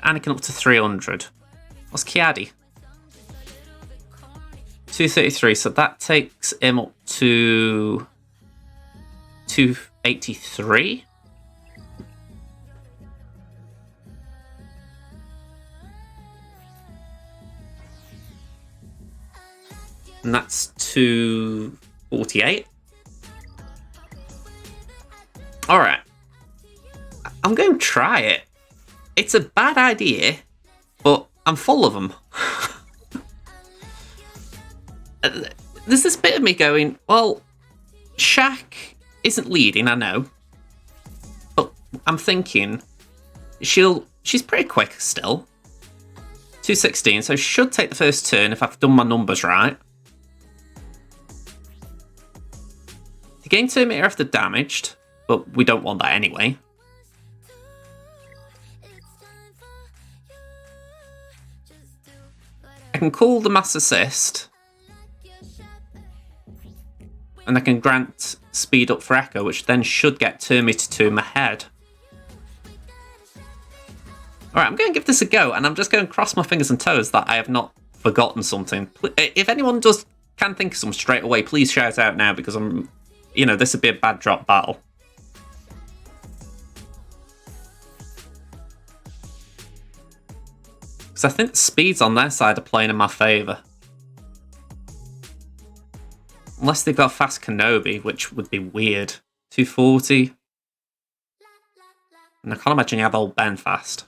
Anakin up to 300. What's Kiadi? 233, so that takes him up to 283. And that's 248. All right. I'm going to try it. It's a bad idea, but I'm full of them. There's this bit of me going, well, Shaq isn't leading, I know. But I'm thinking, she's pretty quick still. 216, so she should take the first turn if I've done my numbers right. The gain turn meter after damaged, but we don't want that anyway. I can call the mass assist. And I can grant speed up for Echo, which then should get turn meter 2 in my head. Alright, I'm going to give this a go, and I'm just going to cross my fingers and toes that I have not forgotten something. If anyone can think of something straight away, please shout out now, because this would be a bad drop battle. Because I think the speeds on their side are playing in my favour. Unless they've got fast Kenobi, which would be weird. 240. And I can't imagine you have old Ben fast.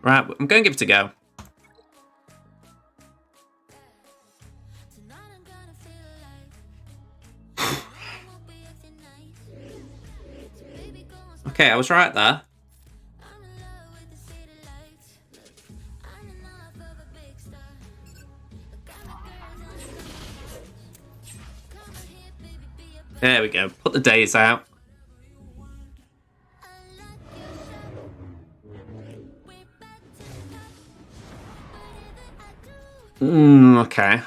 Right, I'm going to give it a go. Okay, I was right there. There we go. Put the days out. Okay.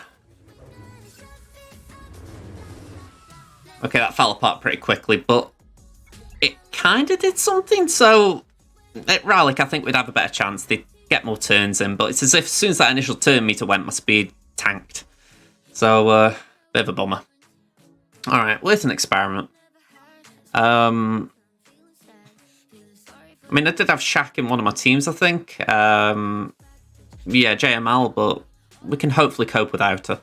Okay, that fell apart pretty quickly, but it kind of did something, so at Rallick, I think we'd have a better chance. They'd get more turns in, but it's as if as soon as that initial turn meter went, my speed tanked. So, bit of a bummer. Alright, well, it's an experiment. I mean, I did have Shaq in one of my teams, I think. Yeah, JML, but we can hopefully cope without her.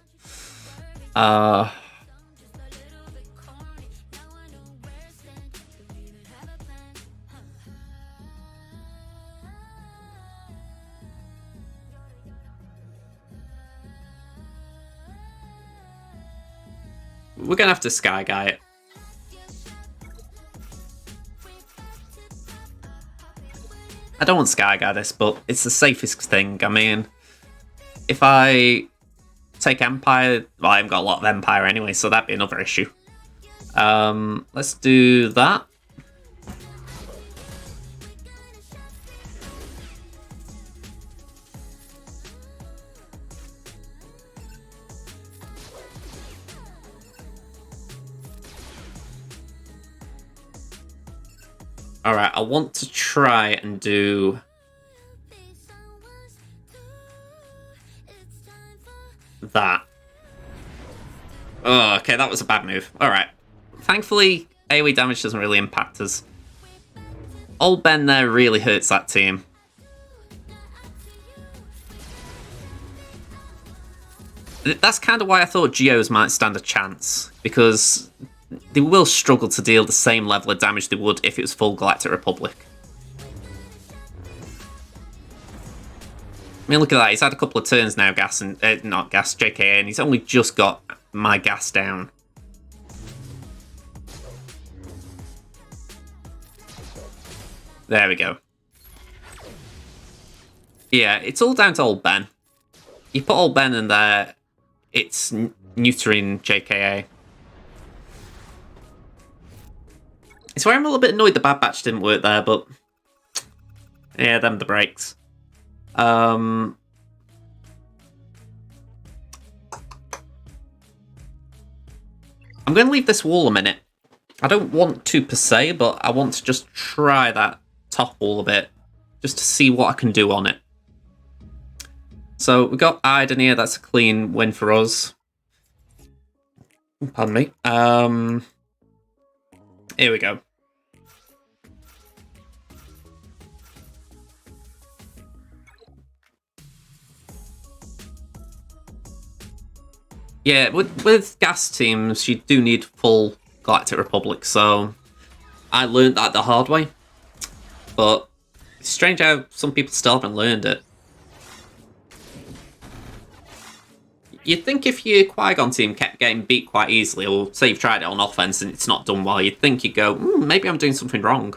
We're going to have to Sky Guy it. I don't want Sky Guy this, but it's the safest thing. I mean, if I take Empire, well, I haven't got a lot of Empire anyway, so that'd be another issue. Let's do that. Alright, I want to try and do... that. Oh, okay, that was a bad move. Alright. Thankfully, AoE damage doesn't really impact us. Old Ben there really hurts that team. That's kind of why I thought Geos might stand a chance, because they will struggle to deal the same level of damage they would if it was full Galactic Republic. I mean, look at that. He's had a couple of turns now, not Gas, JKA, and he's only just got my gas down. There we go. Yeah, it's all down to old Ben. You put old Ben in there, it's neutering JKA. It's where I'm a little bit annoyed the Bad Batch didn't work there, but... yeah, them the breaks. I'm going to leave this wall a minute. I don't want to per se, but I want to just try that top wall a bit, just to see what I can do on it. So we got Iden here. That's a clean win for us. Pardon me. Here we go. Yeah, with gas teams, you do need full Galactic Republic, so I learned that the hard way. But it's strange how some people still haven't learned it. you'd think if your Qui-Gon team kept getting beat quite easily, or say you've tried it on offense and it's not done well, you'd think you'd go, maybe I'm doing something wrong.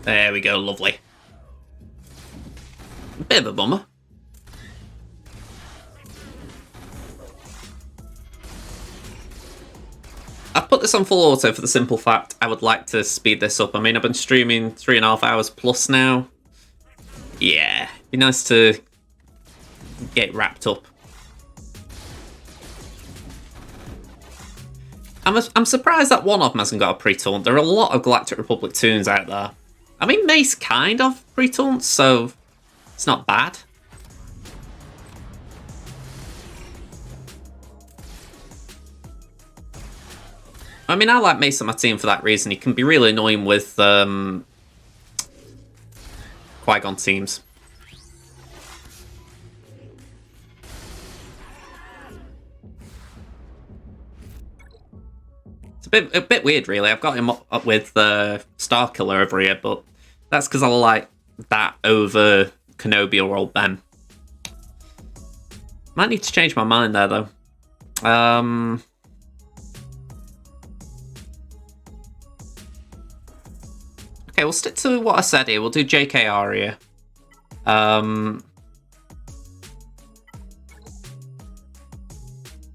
There we go, lovely. Bit of a bummer. I've put this on full auto for the simple fact I would like to speed this up. I mean, I've been streaming 3.5 hours plus now. Yeah, it'd be nice to get wrapped up. I'm surprised that one of them hasn't got a pre-taunt. There are a lot of Galactic Republic tunes out there. I mean, Mace kind of pre-taunts, so it's not bad. I mean, I like Mace on my team for that reason. He can be really annoying with Qui-Gon teams. It's a bit weird, really. I've got him up with Starkiller over here, but that's because I like that over Kenobi or Old Ben. Might need to change my mind there, though. Okay, we'll stick to what I said here. We'll do JKR here.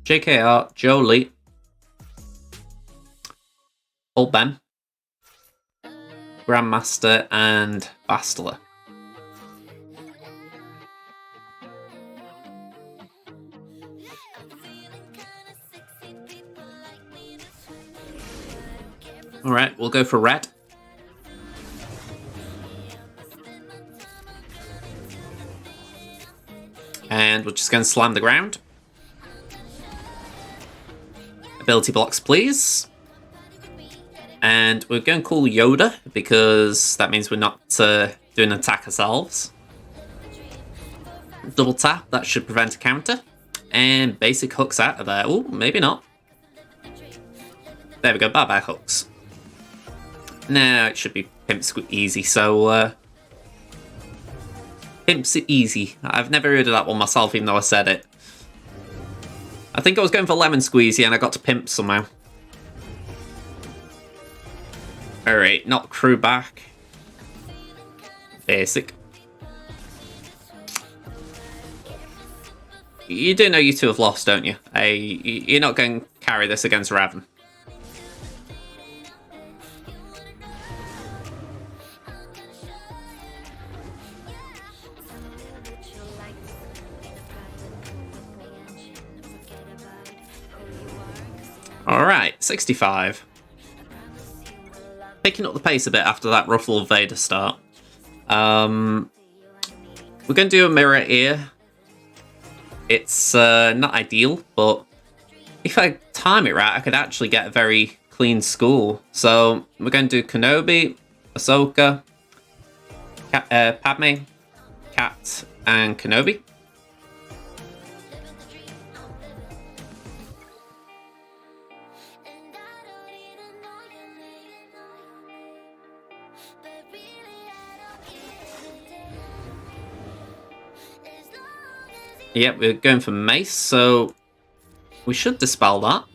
JKR, Jolie, Old Ben, Grandmaster, and Bastila. Alright, we'll go for red. And we're just going to slam the ground. Ability blocks, please. And we're going to call Yoda, because that means we're not doing an attack ourselves. Double tap, that should prevent a counter. And basic hooks out of there. Oh, maybe not. There we go, bye-bye hooks. Now it should be Pimp Easy, so... Pimp's Easy. I've never heard of that one myself, even though I said it. I think I was going for Lemon Squeezy and I got to Pimp somehow. Alright, knock crew back. Basic. You do know you two have lost, don't you? You're not going to carry this against Raven. Alright, 65. Picking up the pace a bit after that Ruffle Vader start. We're going to do a mirror here. It's not ideal, but if I time it right, I could actually get a very clean school. So we're going to do Kenobi, Ahsoka, Padme, Cat, and Kenobi. Yep, we're going for Mace, so we should dispel that.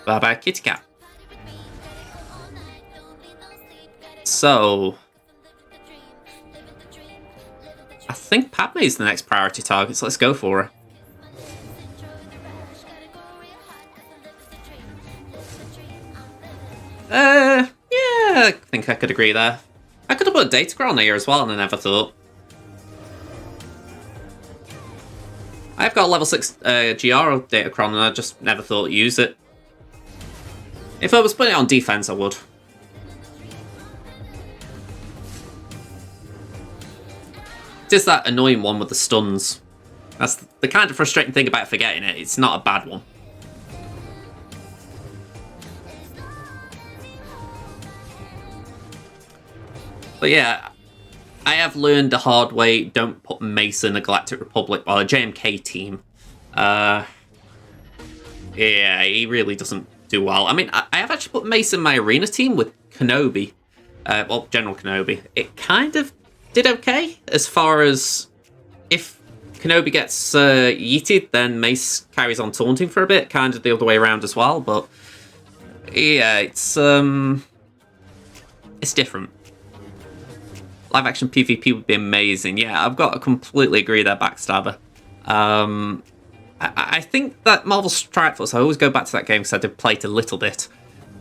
Bye-bye, Kitty Cat. So... I think Padme is the next priority target, so let's go for her. Yeah, I think I could agree there. I could have put a Datacron here as well, and I never thought. I've got a level 6 GR Datacron and I just never thought to use it. If I was putting it on defense, I would. It is that annoying one with the stuns. That's the kind of frustrating thing about forgetting it. It's not a bad one. But yeah, I have learned the hard way, don't put Mace in a Galactic Republic or a JMK team. Yeah, he really doesn't do well. I mean, I have actually put Mace in my arena team with Kenobi. Well, General Kenobi. It kind of did okay, as far as if Kenobi gets yeeted, then Mace carries on taunting for a bit, kind of the other way around as well, but yeah, it's different. Live action PvP would be amazing. Yeah, I've got to completely agree there, Backstabber. I think that Marvel Strike Force, I always go back to that game because I did play it a little bit.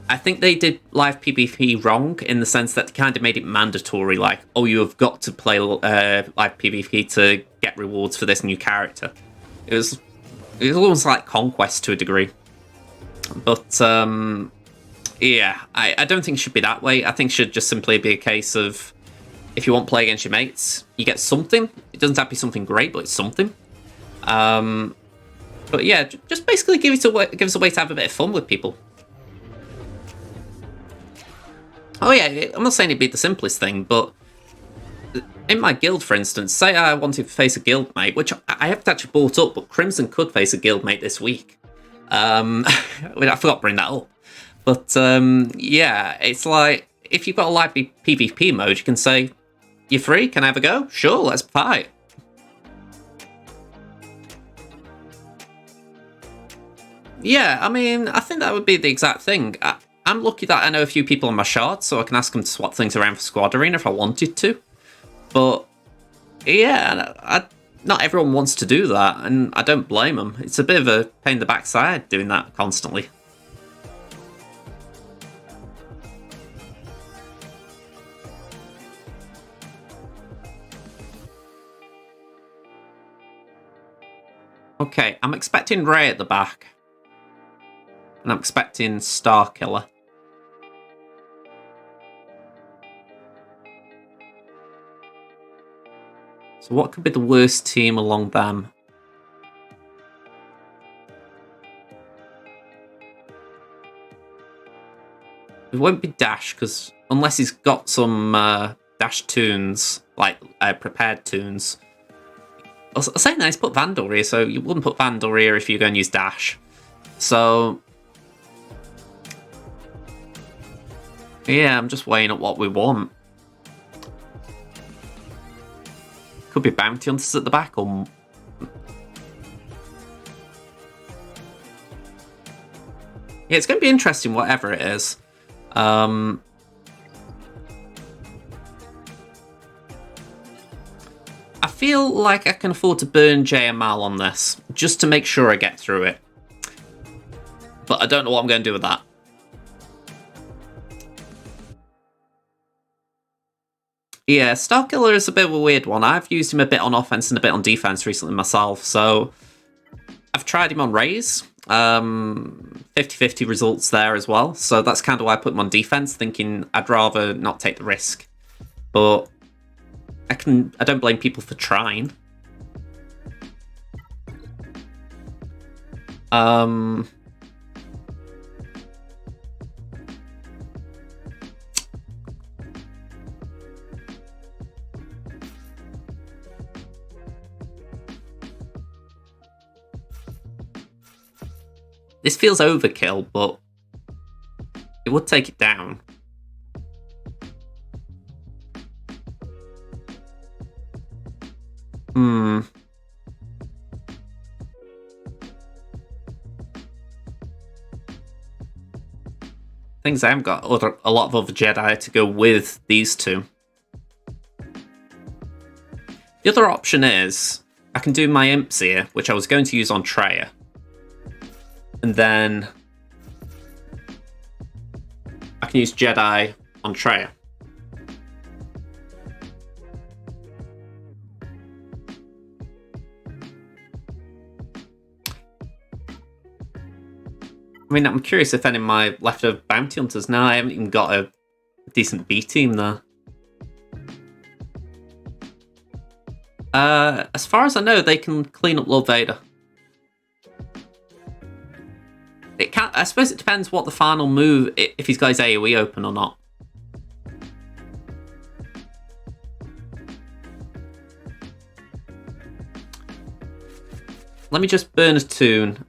I think they did live PvP wrong in the sense that they kind of made it mandatory, like, oh, you have got to play live PvP to get rewards for this new character. It was almost like Conquest to a degree. But, yeah, I don't think it should be that way. I think it should just simply be a case of, if you want to play against your mates, you get something. It doesn't have to be something great, but it's something. But yeah, just basically give us a way to have a bit of fun with people. Oh yeah, I'm not saying it'd be the simplest thing, but in my guild, for instance, say I wanted to face a guildmate, which I haven't actually brought up, but Crimson could face a guildmate this week. I forgot to bring that up. But yeah, it's like, if you've got a live PvP mode, you can say, "You're free, can I have a go? Sure, let's fight." Yeah, I mean, I think that would be the exact thing. I'm lucky that I know a few people on my shard, so I can ask them to swap things around for Squad Arena if I wanted to. But, yeah, not everyone wants to do that, and I don't blame them. It's a bit of a pain in the backside doing that constantly. Okay, I'm expecting Ray at the back. And I'm expecting Starkiller. So what could be the worst team along them? It won't be Dash, because unless he's got some Dash tunes, like prepared tunes. I was saying that he's put Vandal here, so you wouldn't put Vandal here if you're going to use Dash. So yeah, I'm just weighing up what we want. Could be Bounty Hunters at the back, or... yeah, it's going to be interesting, whatever it is. I feel like I can afford to burn JML on this, just to make sure I get through it. But I don't know what I'm going to do with that. Yeah, Starkiller is a bit of a weird one. I've used him a bit on offense and a bit on defense recently myself, so I've tried him on Raze. 50-50 results there as well, so that's kind of why I put him on defense, thinking I'd rather not take the risk. But I don't blame people for trying. This feels overkill, but it would take it down. Things I haven't got a lot of other Jedi to go with these two. The other option is I can do my Imps here, which I was going to use on Treya. And then I can use Jedi on Treya. I mean, I'm curious if any of my leftover bounty hunters now. I haven't even got a decent B team there. As far as I know, they can clean up Lord Vader. It can't. I suppose it depends what the final move, if he's got his AoE open or not. Let me just burn a tune.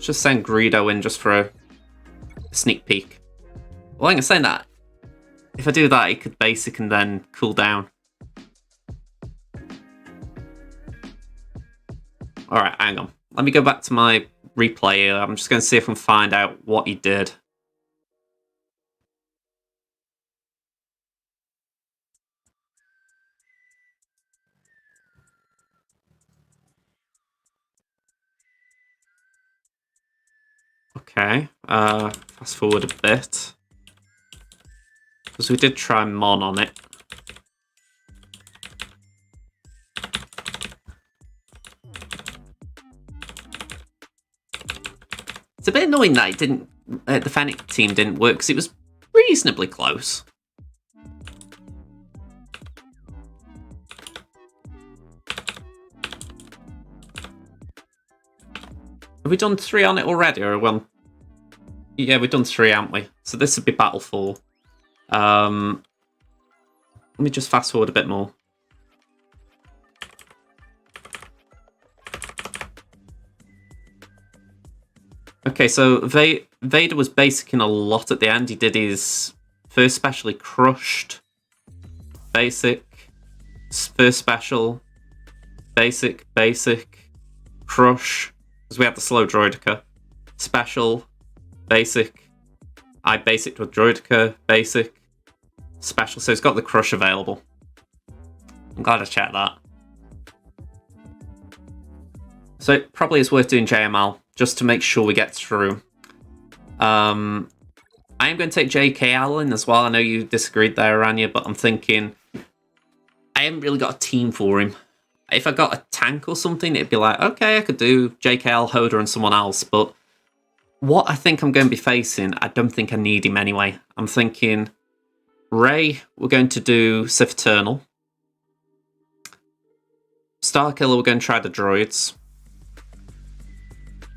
just send Greedo in just for a sneak peek. Well, I'm saying that if I do that, it could basic and then cool down. Alright, hang on. Let me go back to my replay here. I'm just going to see if I can find out what he did. Okay, fast forward a bit. Because we did try Mon on it. It's a bit annoying that it didn't, the Fennec team didn't work, because it was reasonably close. Have we done 3 on it already, or one? Yeah, we've done 3, haven't we? So this would be Battle 4. Let me just fast forward a bit more. Okay, so Vader was basicing a lot at the end. He did his first special, he crushed, basic, first special, basic, crush, because we had the slow Droidica, special, basic, I basic with Droidica, basic, special, so he's got the crush available. I'm glad I checked that. So it probably is worth doing JML, just to make sure we get through. I am going to take JKL in as well. I know you disagreed there, Aranya, but I'm thinking I haven't really got a team for him. If I got a tank or something, it'd be like, okay, I could do JKL, Hoda, and someone else, but what I think I'm going to be facing, I don't think I need him anyway. I'm thinking Rey, we're going to do Sith Eternal. Starkiller, we're going to try the droids.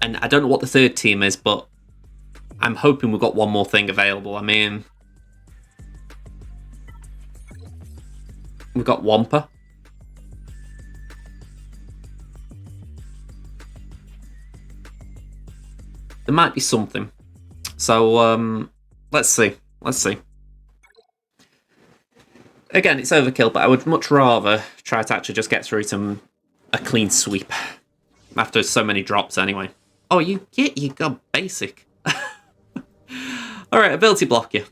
And I don't know what the third team is, but I'm hoping we've got one more thing available. I mean, we've got Wampa. There might be something. So, let's see. Let's see. Again, it's overkill, but I would much rather try to actually just get through to a clean sweep. After so many drops, anyway. Oh, you got basic. Alright, ability block you.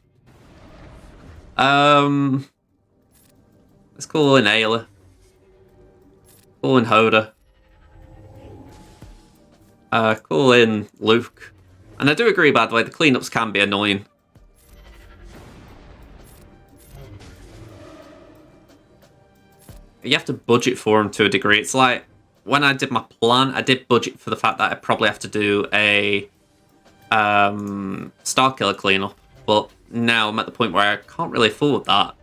Let's call in Ayla. Call in Hoda. Call in Luke. And I do agree, by the way, the cleanups can be annoying. You have to budget for them to a degree. It's like, when I did my plan, I did budget for the fact that I probably have to do a Starkiller cleanup. But now I'm at the point where I can't really afford that.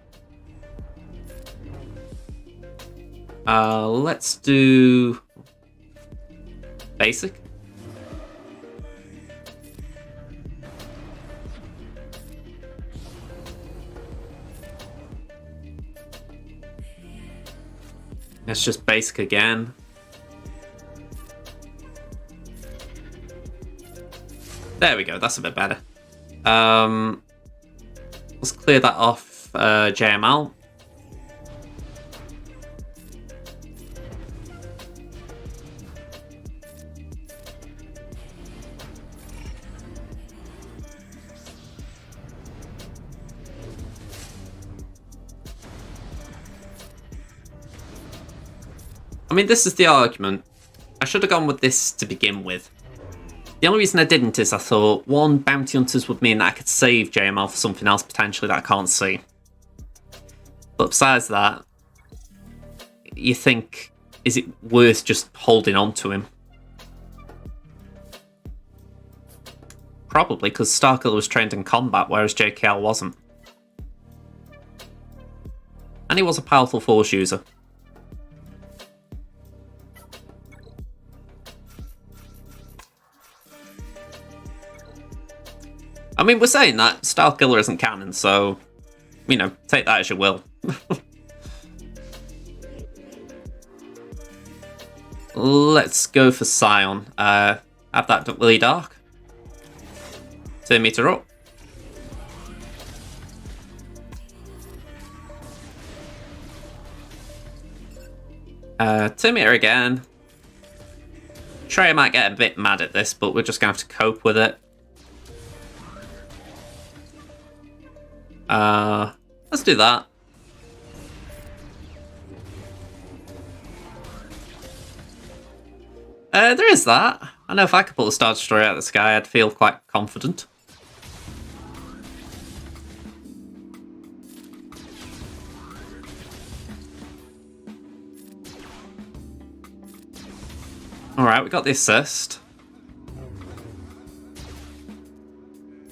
Let's do basic. It's just basic again. There we go, that's a bit better. Let's clear that off JML. I mean, this is the argument. I should have gone with this to begin with. The only reason I didn't is I thought, one, bounty hunters would mean that I could save JML for something else potentially that I can't see. But besides that, you think, is it worth just holding on to him? Probably, because Starkiller was trained in combat, whereas JKL wasn't. And he was a powerful force user. I mean, we're saying that Starkiller isn't canon, so, you know, take that as you will. Let's go for Scion. I Have that really dark. 2 meter up. Two meter again. Trey might get a bit mad at this, but we're just gonna have to cope with it. Let's do that. There is that. I know if I could pull the Star Destroyer out of the sky, I'd feel quite confident. Alright, we got the assist.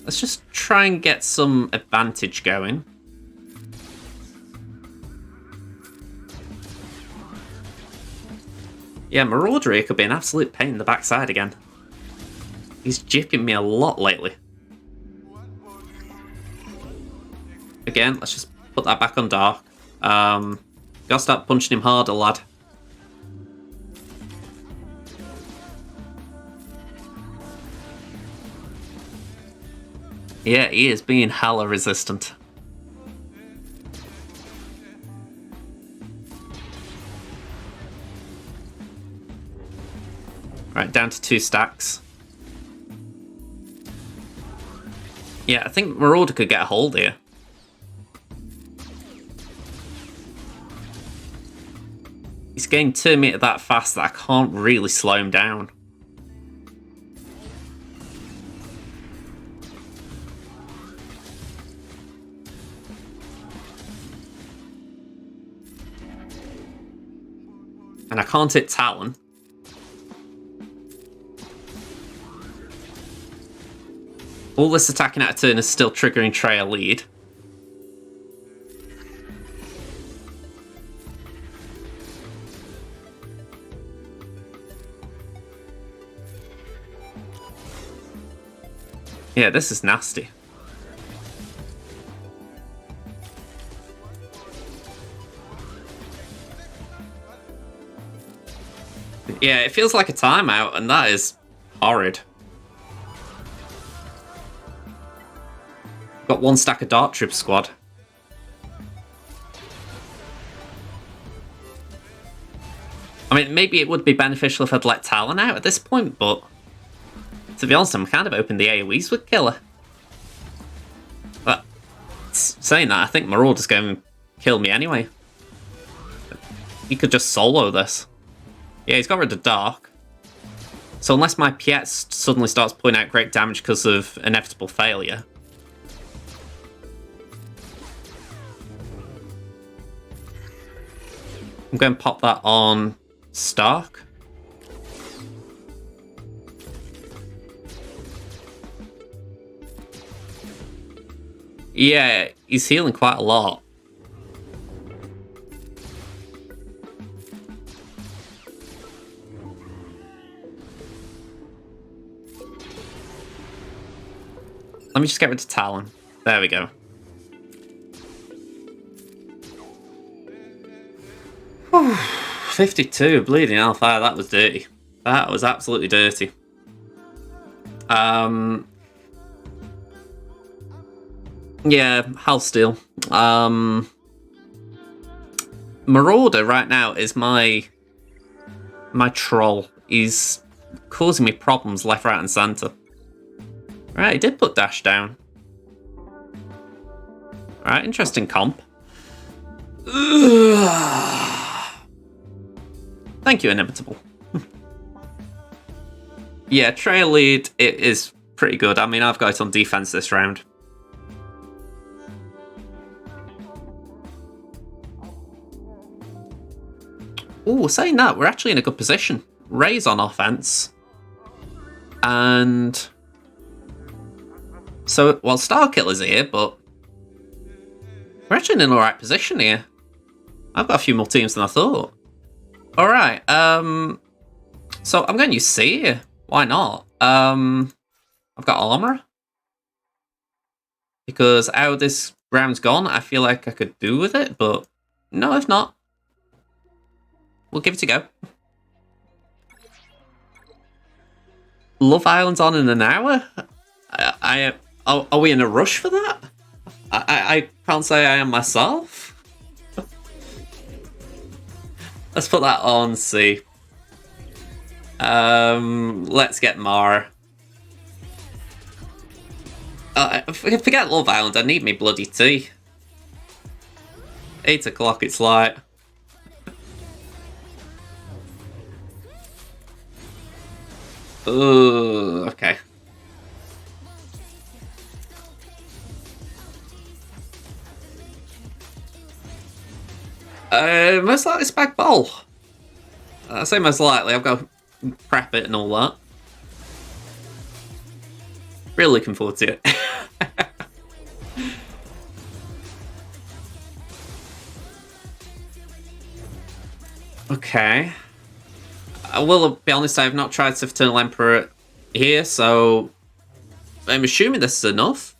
Let's just try and get some advantage going. Yeah, Marauder here could be an absolute pain in the backside again. He's jipping me a lot lately. Again, let's just put that back on dark. Gotta start punching him harder, lad. Yeah, he is being hella resistant. Right, down to 2 stacks. Yeah, I think Marauder could get a hold here. He's getting 2 meter that fast that I can't really slow him down. And I can't hit Talon. All this attacking out of turn is still triggering Trey lead. Yeah, this is nasty. Yeah, it feels like a timeout, and that is horrid. Got 1 stack of Dart Troop squad. I mean, maybe it would be beneficial if I'd let Talon out at this point, but to be honest, I'm kind of hoping the AoEs would kill her. But saying that, I think Marauder's going to kill me anyway. He could just solo this. Yeah, he's got rid of Dark. So unless my Piet suddenly starts putting out great damage because of inevitable failure. I'm going to pop that on Stark. Yeah, he's healing quite a lot. Let me just get rid of Talon. There we go. Whew, 52, bleeding hellfire, that was dirty. That was absolutely dirty. Yeah, Health Steal. Marauder right now is my troll. He's causing me problems left, right, and centre. Right, he did put Dash down. Alright, interesting comp. Thank you, Inimitable. Yeah, trail lead, it is pretty good. I mean, I've got it on defense this round. Oh, saying that, we're actually in a good position. Ray's on offense. And so, well, Starkiller's here, but we're actually in an alright position here. I've got a few more teams than I thought. Alright, so I'm going to use C here. Why not? I've got Armor. Because how this round's gone, I feel like I could do with it, but no, if not, we'll give it a go. Love Island's on in an hour? Are we in a rush for that? I can't say I am myself. Let's put that on, see. Let's get Mara. Forget Love Island, I need me bloody tea. 8 o'clock, it's light. Ooh, okay. Most likely Spag Bowl. I say most likely, I've got to prep it and all that. Really looking forward to it. Okay. I will be honest, I have not tried Eternal Emperor here, so I'm assuming this is enough.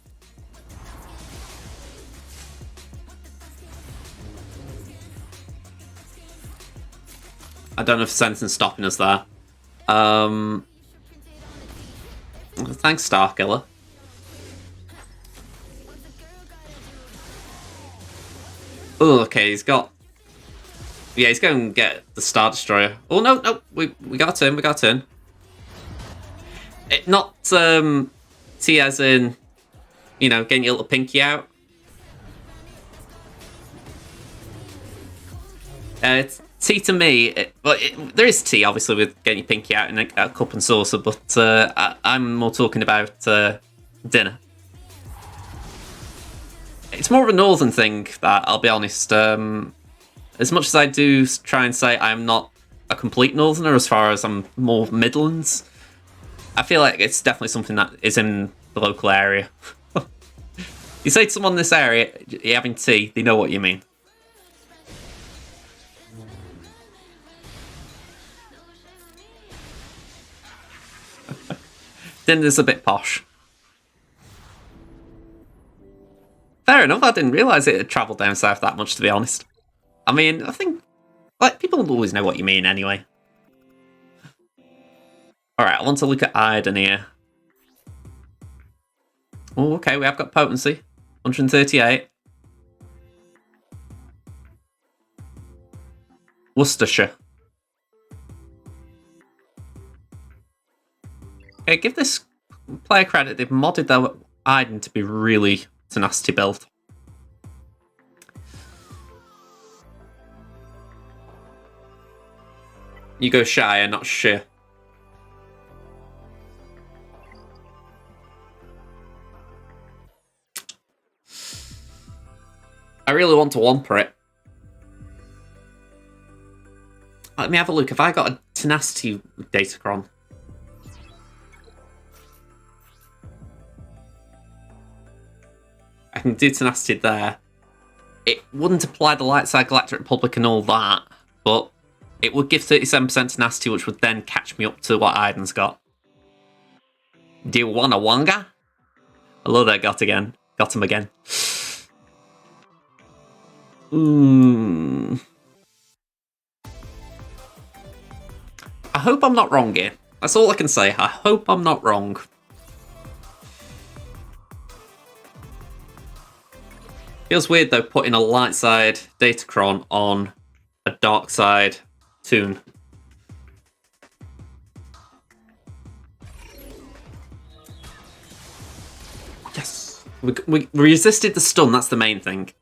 I don't know if there's anything stopping us there. Thanks, Starkiller. Oh, okay, he's got... Yeah, he's going to get the Star Destroyer. Oh, no, we got a turn, not, T as in, you know, getting your little pinky out. It's T to me, there is T, obviously, with getting your pinky out in a cup and saucer, but I'm more talking about dinner. It's more of a northern thing, that, I'll be honest. As much as I do try and say I'm not a complete northerner as far as I'm more Midlands, I feel like it's definitely something that is in the local area. You say to someone in this area, you're having tea, they know what you mean. Dinner's a bit posh. Fair enough, I didn't realise it had travelled down south that much, to be honest. I mean, I think, like, people always know what you mean anyway. Alright, I want to look at Iden here. Oh, okay, we have got potency. 138. Worcestershire. Okay, give this player credit. They've modded their Iden to be really tenacity built. You go Shire, not Shire. I really want to Wamper it. Let me have a look. Have I got a tenacity Datacron? I can do tenacity there. It wouldn't apply the light side Galactic Republic and all that, but it would give 37% tenacity, which would then catch me up to what Iden's got. Do you want a Wanga? Hello there, got him again. I hope I'm not wrong here. That's all I can say. I hope I'm not wrong. Feels weird though putting a light side Datacron on a dark side Toon. Yes, we resisted the stun. That's the main thing.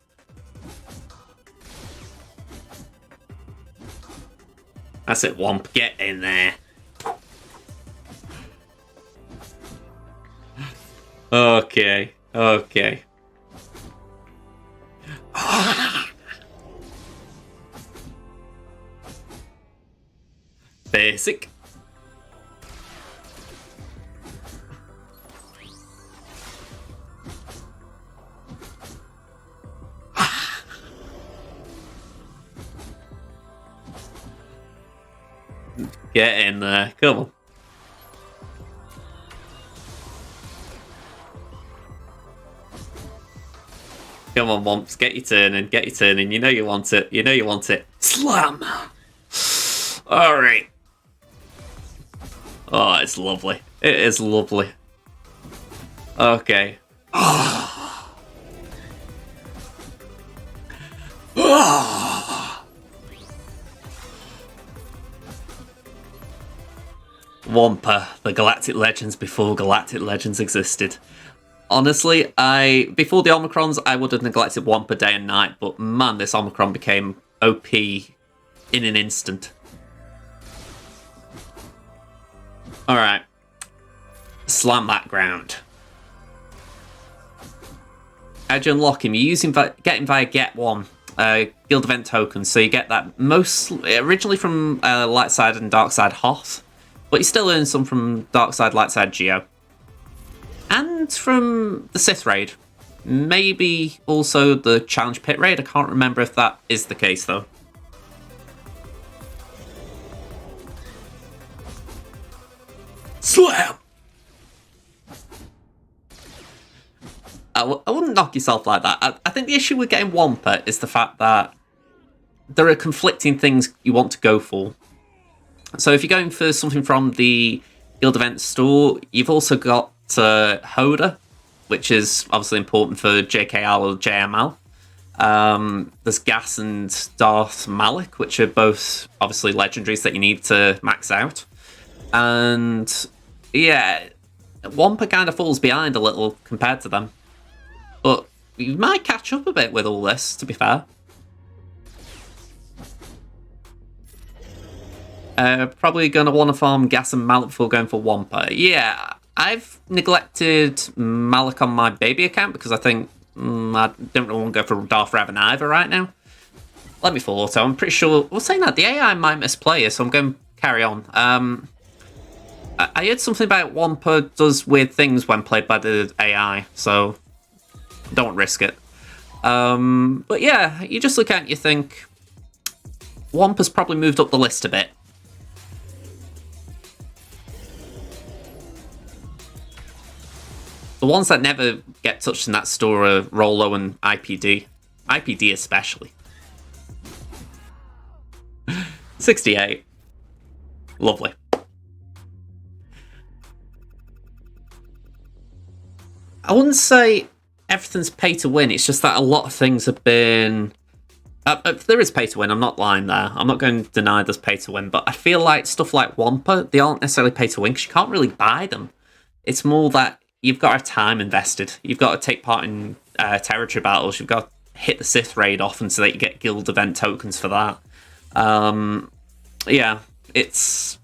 That's it, Womp. Get in there. Okay. Okay. Basic. Get in there, come on. Come on, Womps, get your turning, you know you want it, Slam! Alright. Oh, it's lovely. It is lovely. Okay. Wampa, the Galactic Legends before Galactic Legends existed. Honestly, before the Omicrons, I would have neglected Wampa day and night, but man, this Omicron became OP in an instant. Alright. Slam that ground. How'd you unlock him? You get him via Get One. Guild event tokens, so you get that originally from Light Side and Dark Side Hoth, but you still earn some from Dark Side, Light Side Geo. And from the Sith raid. Maybe also the Challenge Pit raid. I can't remember if that is the case, though. Slam! I wouldn't knock yourself like that. I think the issue with getting Wampa is the fact that there are conflicting things you want to go for. So if you're going for something from the Guild Event store, you've also got Hoda, which is obviously important for JKL or JML. There's Gas and Darth Malik, which are both obviously legendaries that you need to max out. And yeah, Wampa kind of falls behind a little compared to them. But you might catch up a bit with all this, to be fair. Probably going to want to farm Gas and Malik before going for Wampa. Yeah, I've neglected Malik on my baby account because I think I don't really want to go for Darth Revan either right now. Let me full auto. I'm pretty sure... Well, saying that, the AI might misplay it, so I'm going to carry on. I heard something about Wampa does weird things when played by the AI, so don't risk it. But yeah, you just look at it and you think Wampa's probably moved up the list a bit. The ones that never get touched in that store are Rolo and IPD. IPD especially. 68. Lovely. I wouldn't say everything's pay to win, it's just that a lot of things have been... there is pay to win, I'm not lying there. I'm not going to deny there's pay to win, but I feel like stuff like Wampa, they aren't necessarily pay to win because you can't really buy them. It's more that you've got a time invested. You've got to take part in territory battles. You've got to hit the Sith raid often so that you get guild event tokens for that. Yeah, it's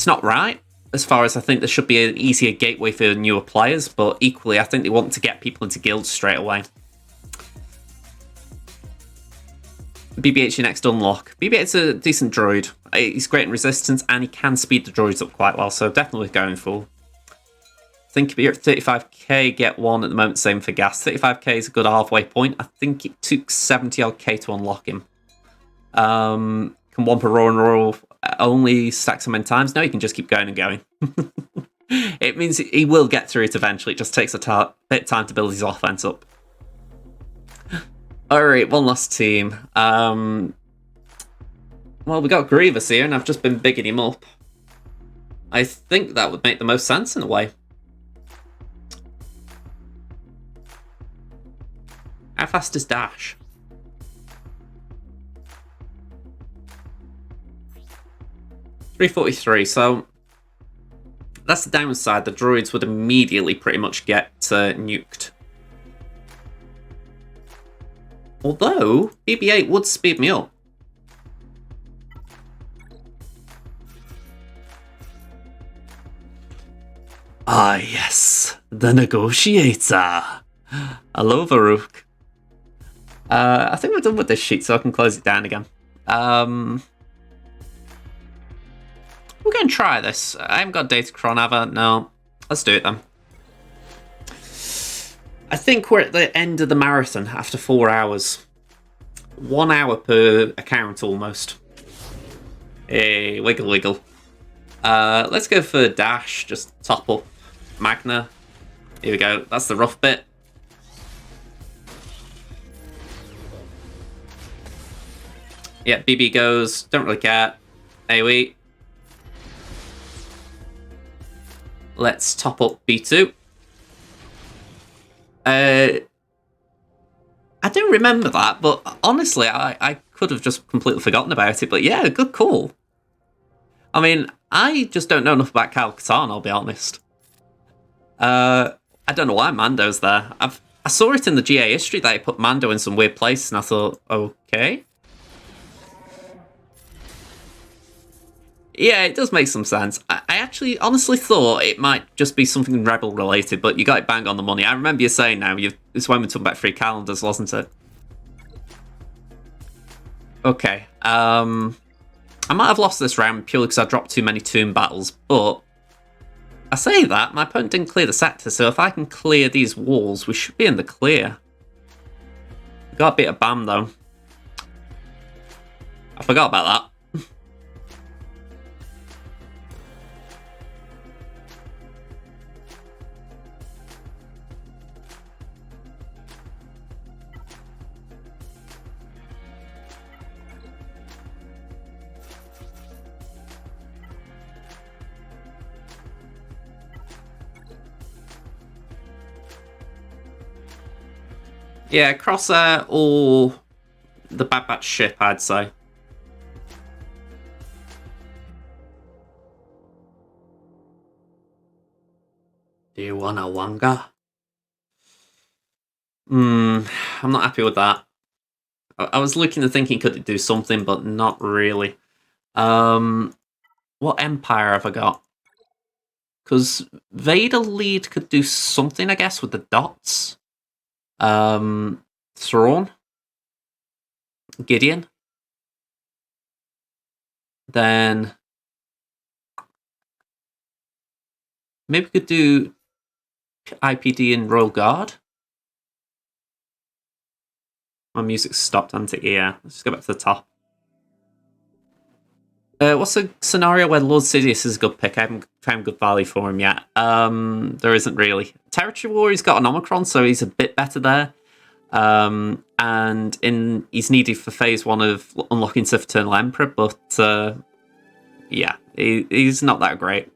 not right. As far as I think there should be an easier gateway for newer players, but equally I think they want to get people into guilds straight away. BB-8 your next unlock. BB-8's a decent droid. He's great in resistance and he can speed the droids up quite well, so definitely going for. I think if you're at 35k, get one at the moment, same for Gas. 35k is a good halfway point. I think it took 70 odd k to unlock him. Can Wampa roll and roll only stack so many times? No, you can just keep going and going. It means he will get through it eventually. It just takes a bit of time to build his offense up. Alright, one last team. Well, we got Grievous here, and I've just been bigging him up. I think that would make the most sense in a way. How fast is Dash? .343, so that's the downside. The droids would immediately pretty much get nuked. Although, BB-8 would speed me up. Ah yes, the negotiator. Hello, Varuk. I think we're done with this sheet, so I can close it down again. We're going to try this. I haven't got Datacron, have I? No. Let's do it then. I think we're at the end of the marathon after 4 hours. 1 hour per account, almost. Hey, wiggle wiggle. Let's go for Dash, just top up Magna. Here we go, that's the rough bit. Yeah, BB goes, don't really care. AoE. Let's top up B2. I don't remember that, but honestly, I could have just completely forgotten about it. But yeah, good call. I mean, I just don't know enough about Kyle Katarn, I'll be honest. I don't know why Mando's there. I saw it in the GA history that he put Mando in some weird place, and I thought, okay. Yeah, it does make some sense. I actually honestly thought it might just be something Rebel related, but you got it bang on the money. I remember you saying now, it's when we talking about free calendars, wasn't it? Okay, I might have lost this round purely because I dropped too many tomb battles, but I say that, my opponent didn't clear the sector, so if I can clear these walls, we should be in the clear. Got a bit of BAM though. I forgot about that. Yeah, Crosshair or the Bad Batch ship, I'd say. Do you want a Wanga? I'm not happy with that. I was looking and thinking, could it do something, but not really. What Empire have I got? Because Vader lead could do something, I guess, with the dots. Thrawn, Gideon, then maybe we could do IPD and Royal Guard. My music's stopped, hasn't it? Yeah, let's just go back to the top. What's a scenario where Lord Sidious is a good pick? I haven't found good value for him yet. There isn't really. Territory War, he's got an Omicron, so he's a bit better there. And he's needed for phase 1 of unlocking Sith Eternal Emperor, but yeah, he's not that great.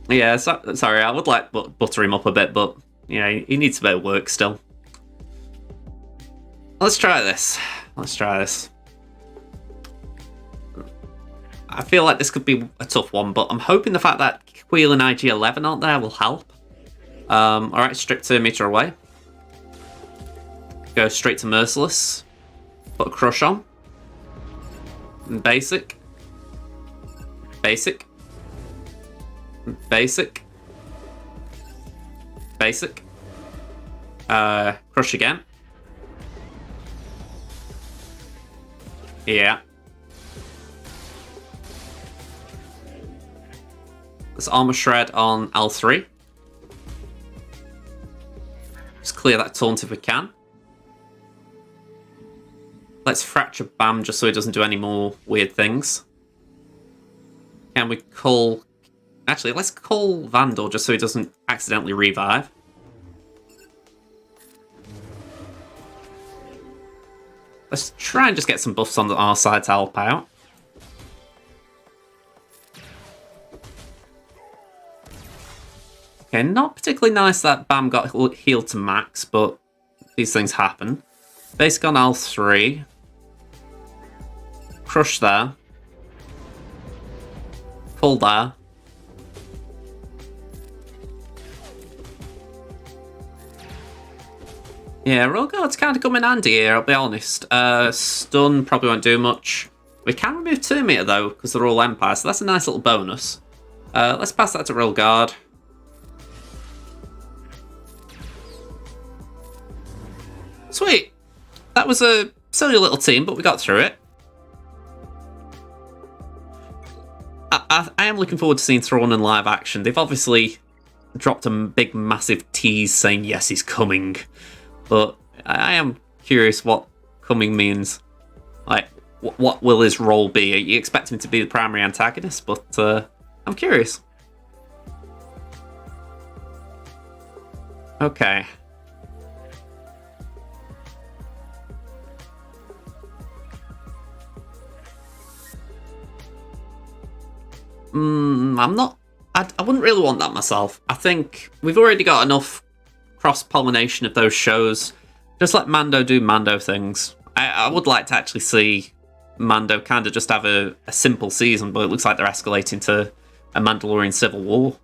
Yeah, sorry, I would like butter him up a bit, but yeah, he needs a bit of work still. Let's try this. I feel like this could be a tough one, but I'm hoping the fact that Queel and IG-11 aren't there will help. Alright, strip 2 meter away. Go straight to Merciless. Put a crush on. And basic. Basic. Basic. Basic. Crush again. Yeah. Let's armor shred on L3. Just clear that taunt if we can. Let's fracture BAM just so he doesn't do any more weird things. Can we call... Actually, let's call Vandal just so he doesn't accidentally revive. Let's try and just get some buffs on our side to help out. Okay, not particularly nice that BAM got healed to max, but these things happen. Basic on L3. Crush there. Pull there. Yeah, Royal Guard's kind of come in handy here, I'll be honest. Stun probably won't do much. We can remove 2 meter though, because they're all Empire, so that's a nice little bonus. Let's pass that to Royal Guard. Sweet. That was a silly little team, but we got through it. I am looking forward to seeing Thrawn in live action. They've obviously dropped a big, massive tease saying, yes, he's coming. But I am curious what coming means. Like, what will his role be? You expect him to be the primary antagonist, but I'm curious. Okay. I'm not... I wouldn't really want that myself. I think we've already got enough cross-pollination of those shows. Just let Mando do Mando things. I would like to actually see Mando kind of just have a simple season, but it looks like they're escalating to a Mandalorian civil war.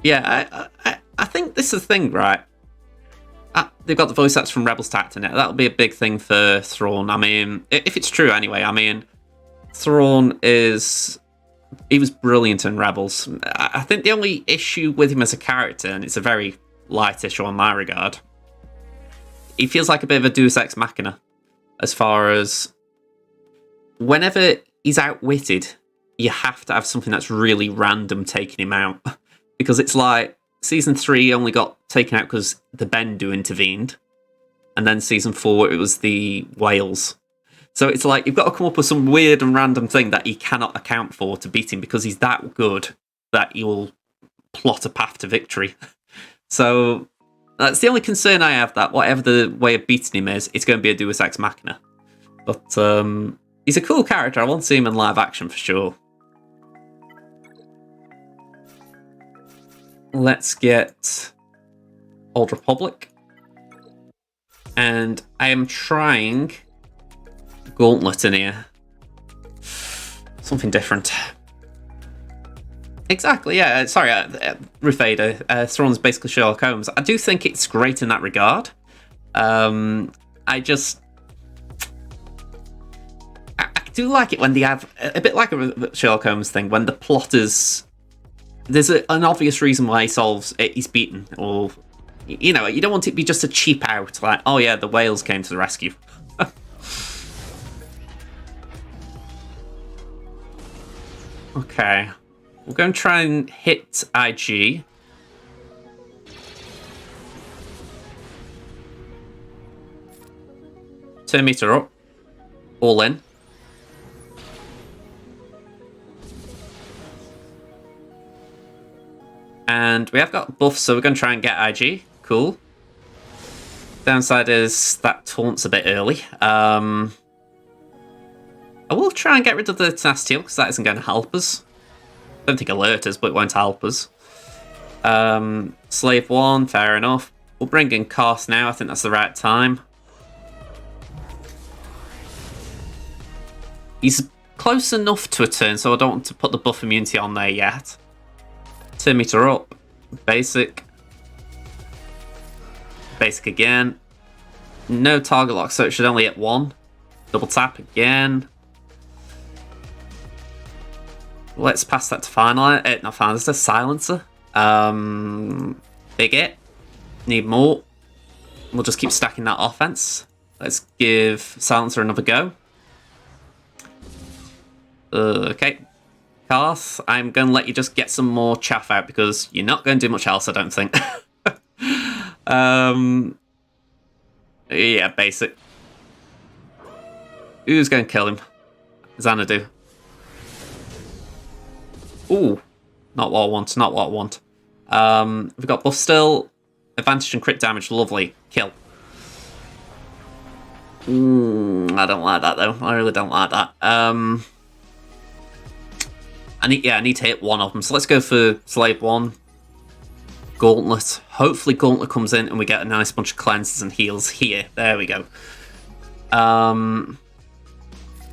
Yeah, I think this is the thing, right? They've got the voice actors from Rebels to act in it. That'll be a big thing for Thrawn. I mean, if it's true anyway, I mean, Thrawn he was brilliant in Rebels. I think the only issue with him as a character, and it's a very light issue on my regard, he feels like a bit of a deus ex machina, as far as whenever he's outwitted, you have to have something that's really random taking him out. Because it's like, Season 3 only got taken out because the Bendu intervened. And then Season 4, it was the whales. So it's like, you've got to come up with some weird and random thing that he cannot account for to beat him, because he's that good that you'll plot a path to victory. So that's the only concern I have, that whatever the way of beating him is, it's going to be a deus ex machina. But he's a cool character. I want to see him in live action for sure. Let's get Old Republic. And I am trying Gauntlet in here. Something different. Exactly, yeah. Sorry, Ruth Vader. Thrawn's basically Sherlock Holmes. I do think it's great in that regard. I do like it when they have a bit like a Sherlock Holmes thing, when the plot is... There's an obvious reason why he's beaten, or, you know, you don't want it to be just a cheap out, like, oh yeah, the whales came to the rescue. Okay, we're going to try and hit IG. Turn meter up, all in. And we have got buffs, so we're going to try and get IG. Cool. Downside is that taunt's a bit early. I will try and get rid of the tenacity because that isn't going to help us. I don't think alert us, but it won't help us. Slave 1, fair enough. We'll bring in Cast now. I think that's the right time. He's close enough to a turn, so I don't want to put the buff immunity on there yet. Turn meter up. Basic. Basic again. No target lock, so it should only hit 1. Double tap again. Let's pass that to final. Not final, it's a silencer. Big hit. Need more. We'll just keep stacking that offense. Let's give silencer another go. Okay. Karth, I'm going to let you just get some more chaff out because you're not going to do much else, I don't think. Yeah, basic. Who's going to kill him? Xanadu. Ooh, not what I want, not what I want. We've got buff still. Advantage and crit damage, lovely. Kill. I don't like that though. I really don't like that. I need to hit one of them. So let's go for Slave 1. Gauntlet. Hopefully Gauntlet comes in and we get a nice bunch of cleanses and heals here. There we go.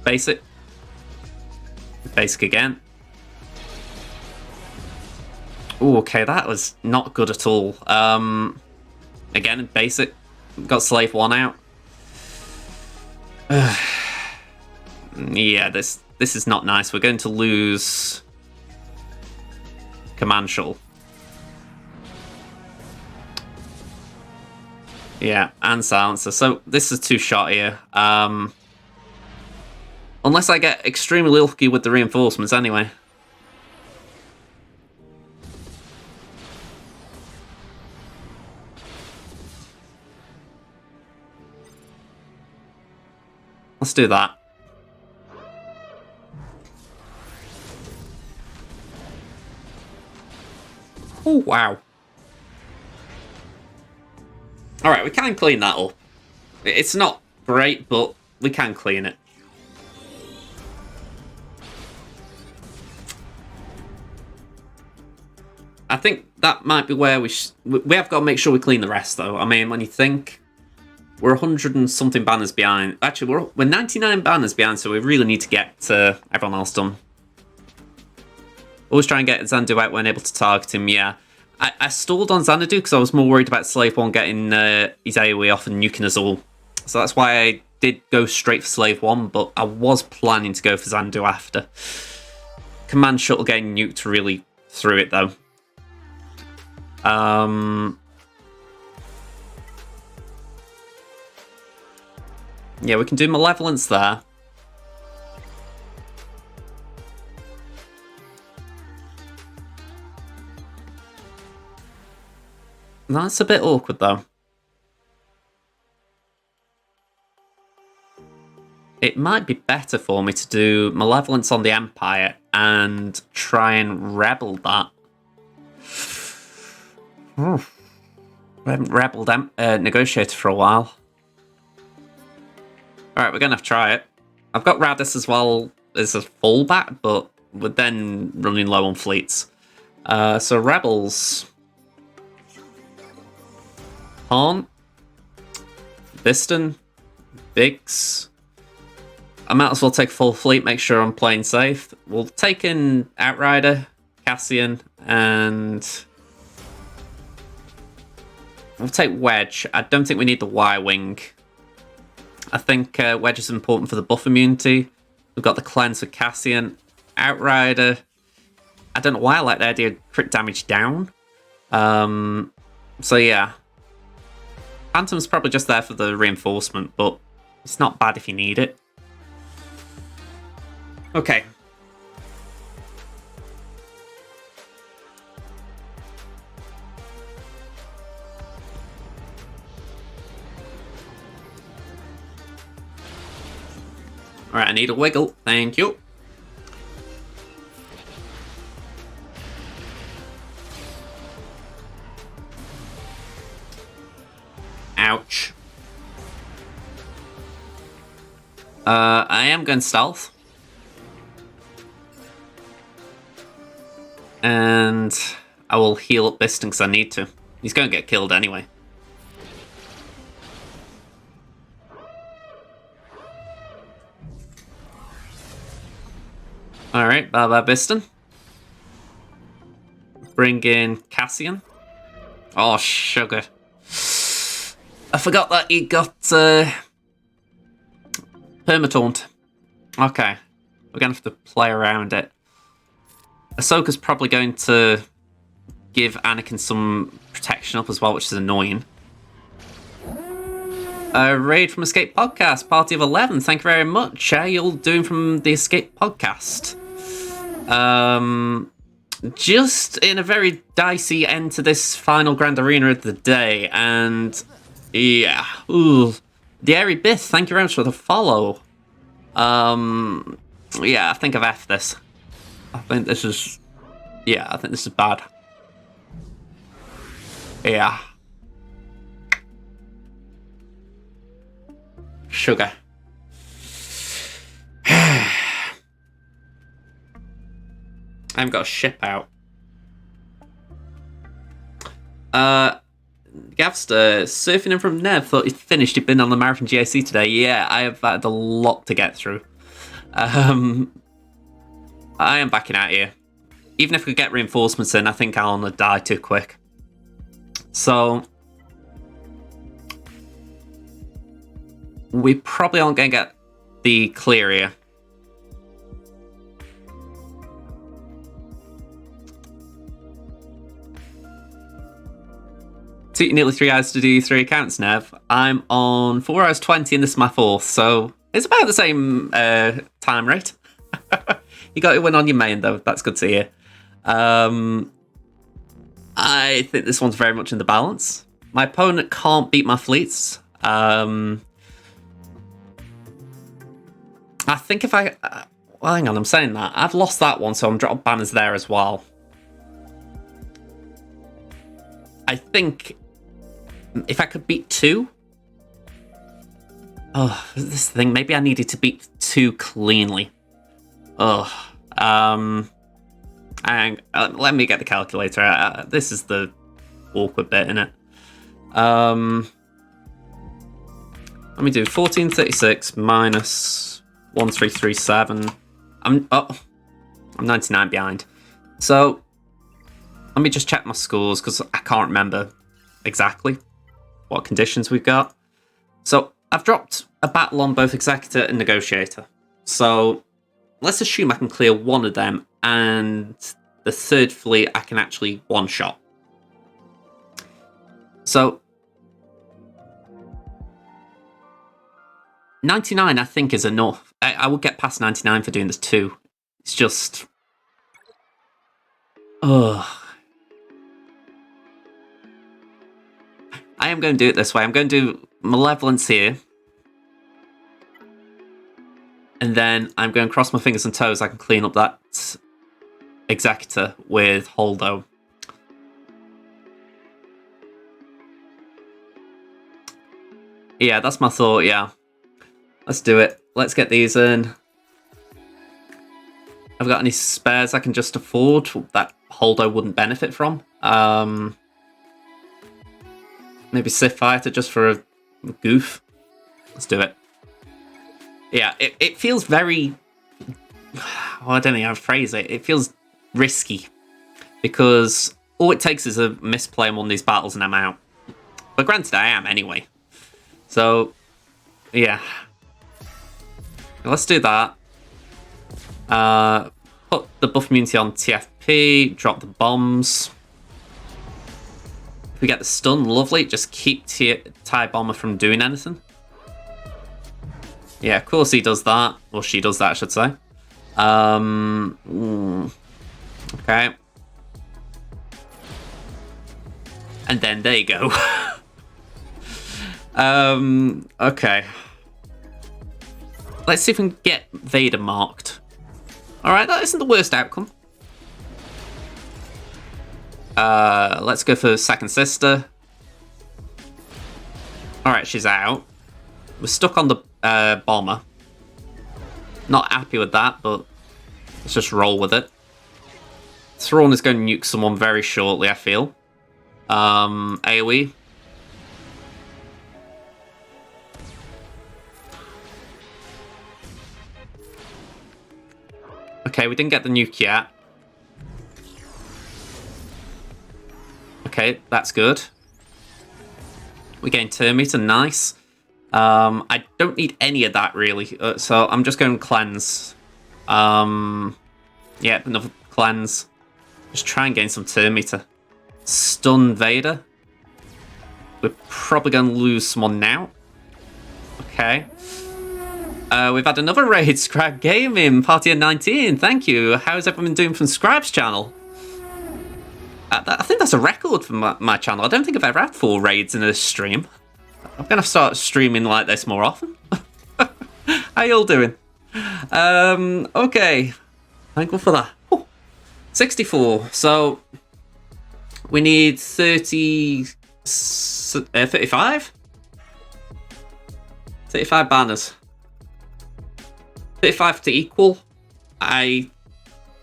Basic. Basic again. Ooh, okay, that was not good at all. Again, basic. We've got Slave 1 out. Yeah, this is not nice. We're going to lose Command Shuttle. Yeah, and Silencer. So this is 2-shot here. Unless I get extremely lucky with the reinforcements anyway. Let's do that. Oh, wow. Alright, we can clean that up. It's not great, but we can clean it. I think that might be where we have got to make sure we clean the rest, though. I mean, when you think we're 100 and something banners behind. Actually, we're 99 banners behind, so we really need to get everyone else done. Always try and get Xanadu out when able to target him, yeah. I stalled on Xanadu because I was more worried about Slave 1 getting his AoE off and nuking us all. So that's why I did go straight for Slave 1, but I was planning to go for Xanadu after. Command Shuttle getting nuked really threw it, though. Yeah, we can do Malevolence there. That's a bit awkward, though. It might be better for me to do Malevolence on the Empire and try and rebel that. I haven't rebelled Negotiator for a while. Alright, we're going to have to try it. I've got Radis as well as a fallback, but we're then running low on fleets. So Rebels. Han. Biston. Biggs. I might as well take full fleet, make sure I'm playing safe. We'll take in Outrider, Cassian, and we'll take Wedge. I don't think we need the Y-Wing. I think Wedge is important for the buff immunity. We've got the Cleanse for Cassian. Outrider. I don't know why I like the idea of crit damage down. So yeah. Phantom's probably just there for the reinforcement, but it's not bad if you need it. Okay. Alright, I need a wiggle. Thank you. Ouch. I am going stealth. And I will heal up Biston because I need to. He's going to get killed anyway. Alright, bye-bye Biston. Bring in Cassian. Oh, sugar. I forgot that he got Permataunt. Okay. We're going to have to play around it. Ahsoka's probably going to give Anakin some protection up as well, which is annoying. Raid from Escape Podcast, Party of 11. Thank you very much. How you all doing from the Escape Podcast? Just in a very dicey end to this final Grand Arena of the day, and yeah, ooh, the Airy Biff, thank you very much for the follow. Yeah, I think I've effed this. I think this is, yeah, I think this is bad. Yeah. Sugar. I haven't got a ship out. Gavster, surfing in from Nev, thought he'd finished. He'd been on the Marathon GAC today. Yeah, I have had a lot to get through. I am backing out here. Even if we get reinforcements in, I think Alan would die too quick. So we probably aren't going to get the clear here. Took nearly 3 hours to do 3 accounts, Nev. I'm on 4 hours 20 and this is my 4th, so it's about the same time rate. You got to win on your main, though. That's good to hear. I think this one's very much in the balance. My opponent can't beat my fleets. I think if I... well, hang on, I'm saying that. I've lost that one, so I'm dropping banners there as well. I think if I could beat 2... oh, this thing. Maybe I needed to beat 2 cleanly. Oh, And let me get the calculator. This is the awkward bit, innit? Let me do 1436 minus 1337. I'm 99 behind. So let me just check my scores because I can't remember exactly what conditions we've got. So I've dropped a battle on both Executor and Negotiator. So let's assume I can clear one of them, and the third fleet I can actually one-shot. So 99 I think is enough. I would get past 99 for doing this too. It's just... Ugh. I am going to do it this way. I'm going to do Malevolence here. And then I'm going to cross my fingers and toes I can clean up that Executor with Holdo. Yeah, that's my thought, yeah. Let's do it. Let's get these in. Have I got any spares I can just afford that Holdo wouldn't benefit from? Maybe Sith Fighter just for a goof. Let's do it. Yeah, it feels very... I don't know how to phrase it. It feels risky. Because all it takes is a misplay on one of these battles and I'm out. But granted, I am anyway. So, yeah. Let's do that. Put the buff immunity on TFP. Drop the bombs. If we get the stun, lovely. Just keep TIE Bomber from doing anything. Yeah, of course he does that. Or she does that, I should say. Okay. And then there you go. Okay. Let's see if we can get Vader marked. Alright, that isn't the worst outcome. Let's go for Second Sister. Alright, she's out. We're stuck on the bomber. Not happy with that, but let's just roll with it. Thrawn is going to nuke someone very shortly, I feel. AoE. Okay, we didn't get the nuke yet. Okay, that's good. We gained Termite, nice. I don't need any of that, really. So I'm just going to cleanse. Yeah, another cleanse. Just try and gain some Termite. Stun Vader. We're probably going to lose someone now. Okay. We've had another raid, SWGOH, Party of 19. Thank you. How's everyone doing from Scribe's channel? I think that's a record for my channel. I don't think I've ever had 4 raids in a stream. I'm going to start streaming like this more often. How y'all doing? Okay. Thankful for that. Oh, 64. So, we need 35? 35 banners. 35 to equal. I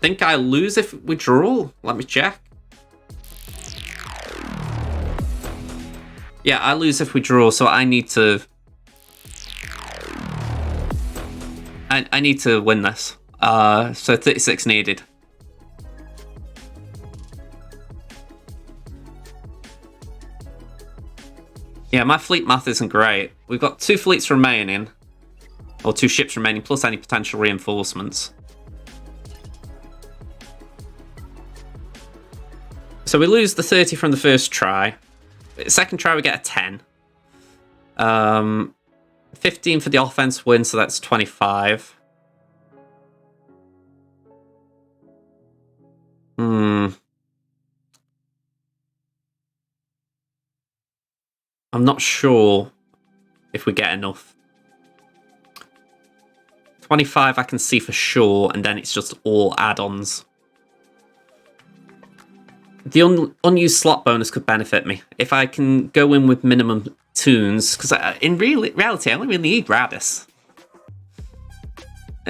think I lose if we draw. Let me check. Yeah, I lose if we draw, so I need to... I need to win this. So 36 needed. Yeah, my fleet math isn't great. We've got 2 fleets remaining. Or 2 ships remaining, plus any potential reinforcements. So we lose the 30 from the first try. Second try, we get a 10. 15 for the offense win, so that's 25. I'm not sure if we get enough. 25 I can see for sure, and then it's just all add-ons. The unused slot bonus could benefit me. If I can go in with minimum tunes, because in reality I only really need Radis.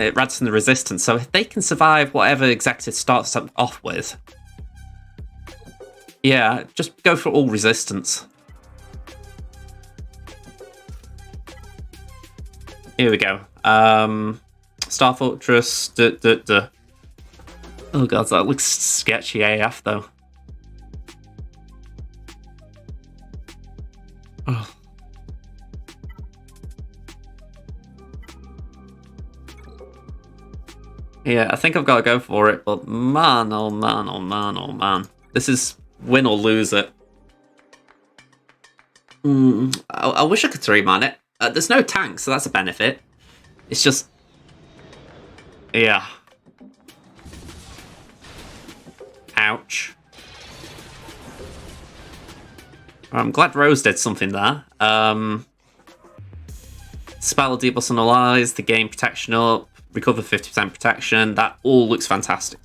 It adds to the resistance. So if they can survive whatever executive starts off with, yeah, just go for all resistance. Here we go. Star Fortress. Oh god, that looks sketchy AF though. Oh. Yeah, I think I've got to go for it, but man, oh man, oh man, oh man. This is win or lose it. I wish I could 3-man it. There's no tank, so that's a benefit. It's just... yeah. Ouch. I'm glad Rose did something there. Spell debuffs and allies, the game protection up, recover 50% protection. That all looks fantastic.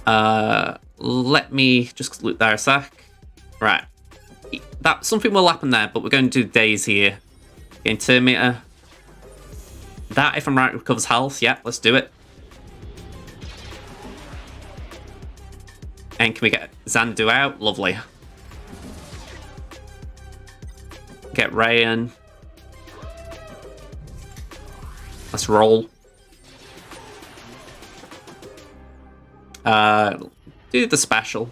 Let me just look there a sec. Right. That something will happen there, but we're going to do days here. Getting Terminator. That, if I'm right, recovers health. Yeah, let's do it. And can we get Xanadu out? Lovely. Get Rayan. Let's roll. Do the special.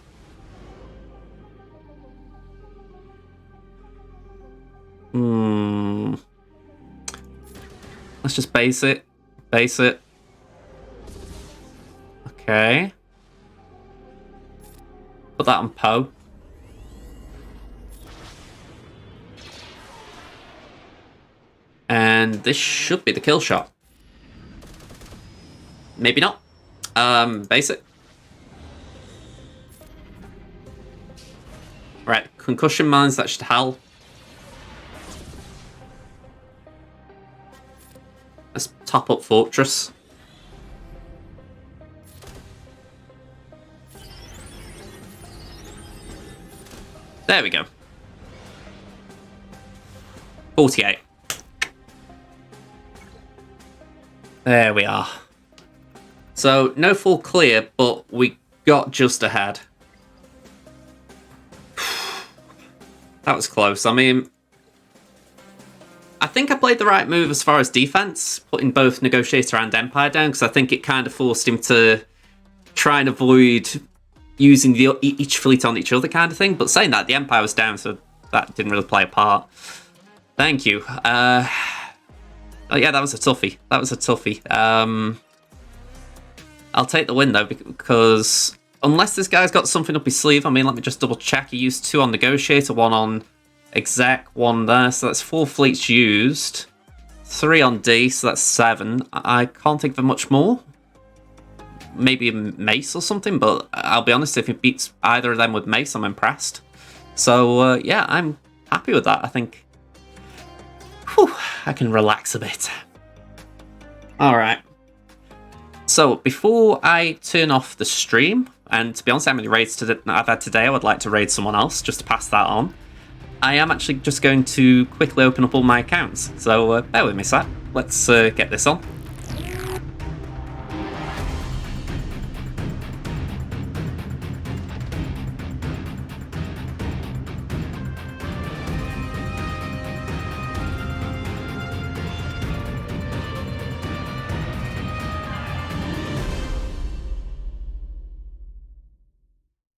Let's just base it. Base it. Okay. Put that on Poe. And this should be the kill shot. Maybe not. Base it. Right, concussion mines, that should help. Let's top up Fortress. There we go. 48. There we are. So, no full clear, but we got just ahead. That was close. I mean, I think I played the right move as far as defense, putting both Negotiator and Empire down, because I think it kind of forced him to try and avoid using each fleet on each other kind of thing. But saying that, the Empire was down, so that didn't really play a part. Thank you. Oh yeah, that was a toughie. That was a toughie. I'll take the win though, because unless this guy's got something up his sleeve, I mean, let me just double check. He used 2 on Negotiator, 1 on Exec, 1 there, so that's 4 fleets used. 3 on D, so that's 7. I can't think of much more. Maybe a Mace or something, but I'll be honest, if he beats either of them with Mace, I'm impressed. So, yeah, I'm happy with that, I think. Whew, I can relax a bit. Alright. So, before I turn off the stream, and to be honest, how many raids I've had today, I would like to raid someone else, just to pass that on. I am actually just going to quickly open up all my accounts. So, bear with me, sir. Let's get this on.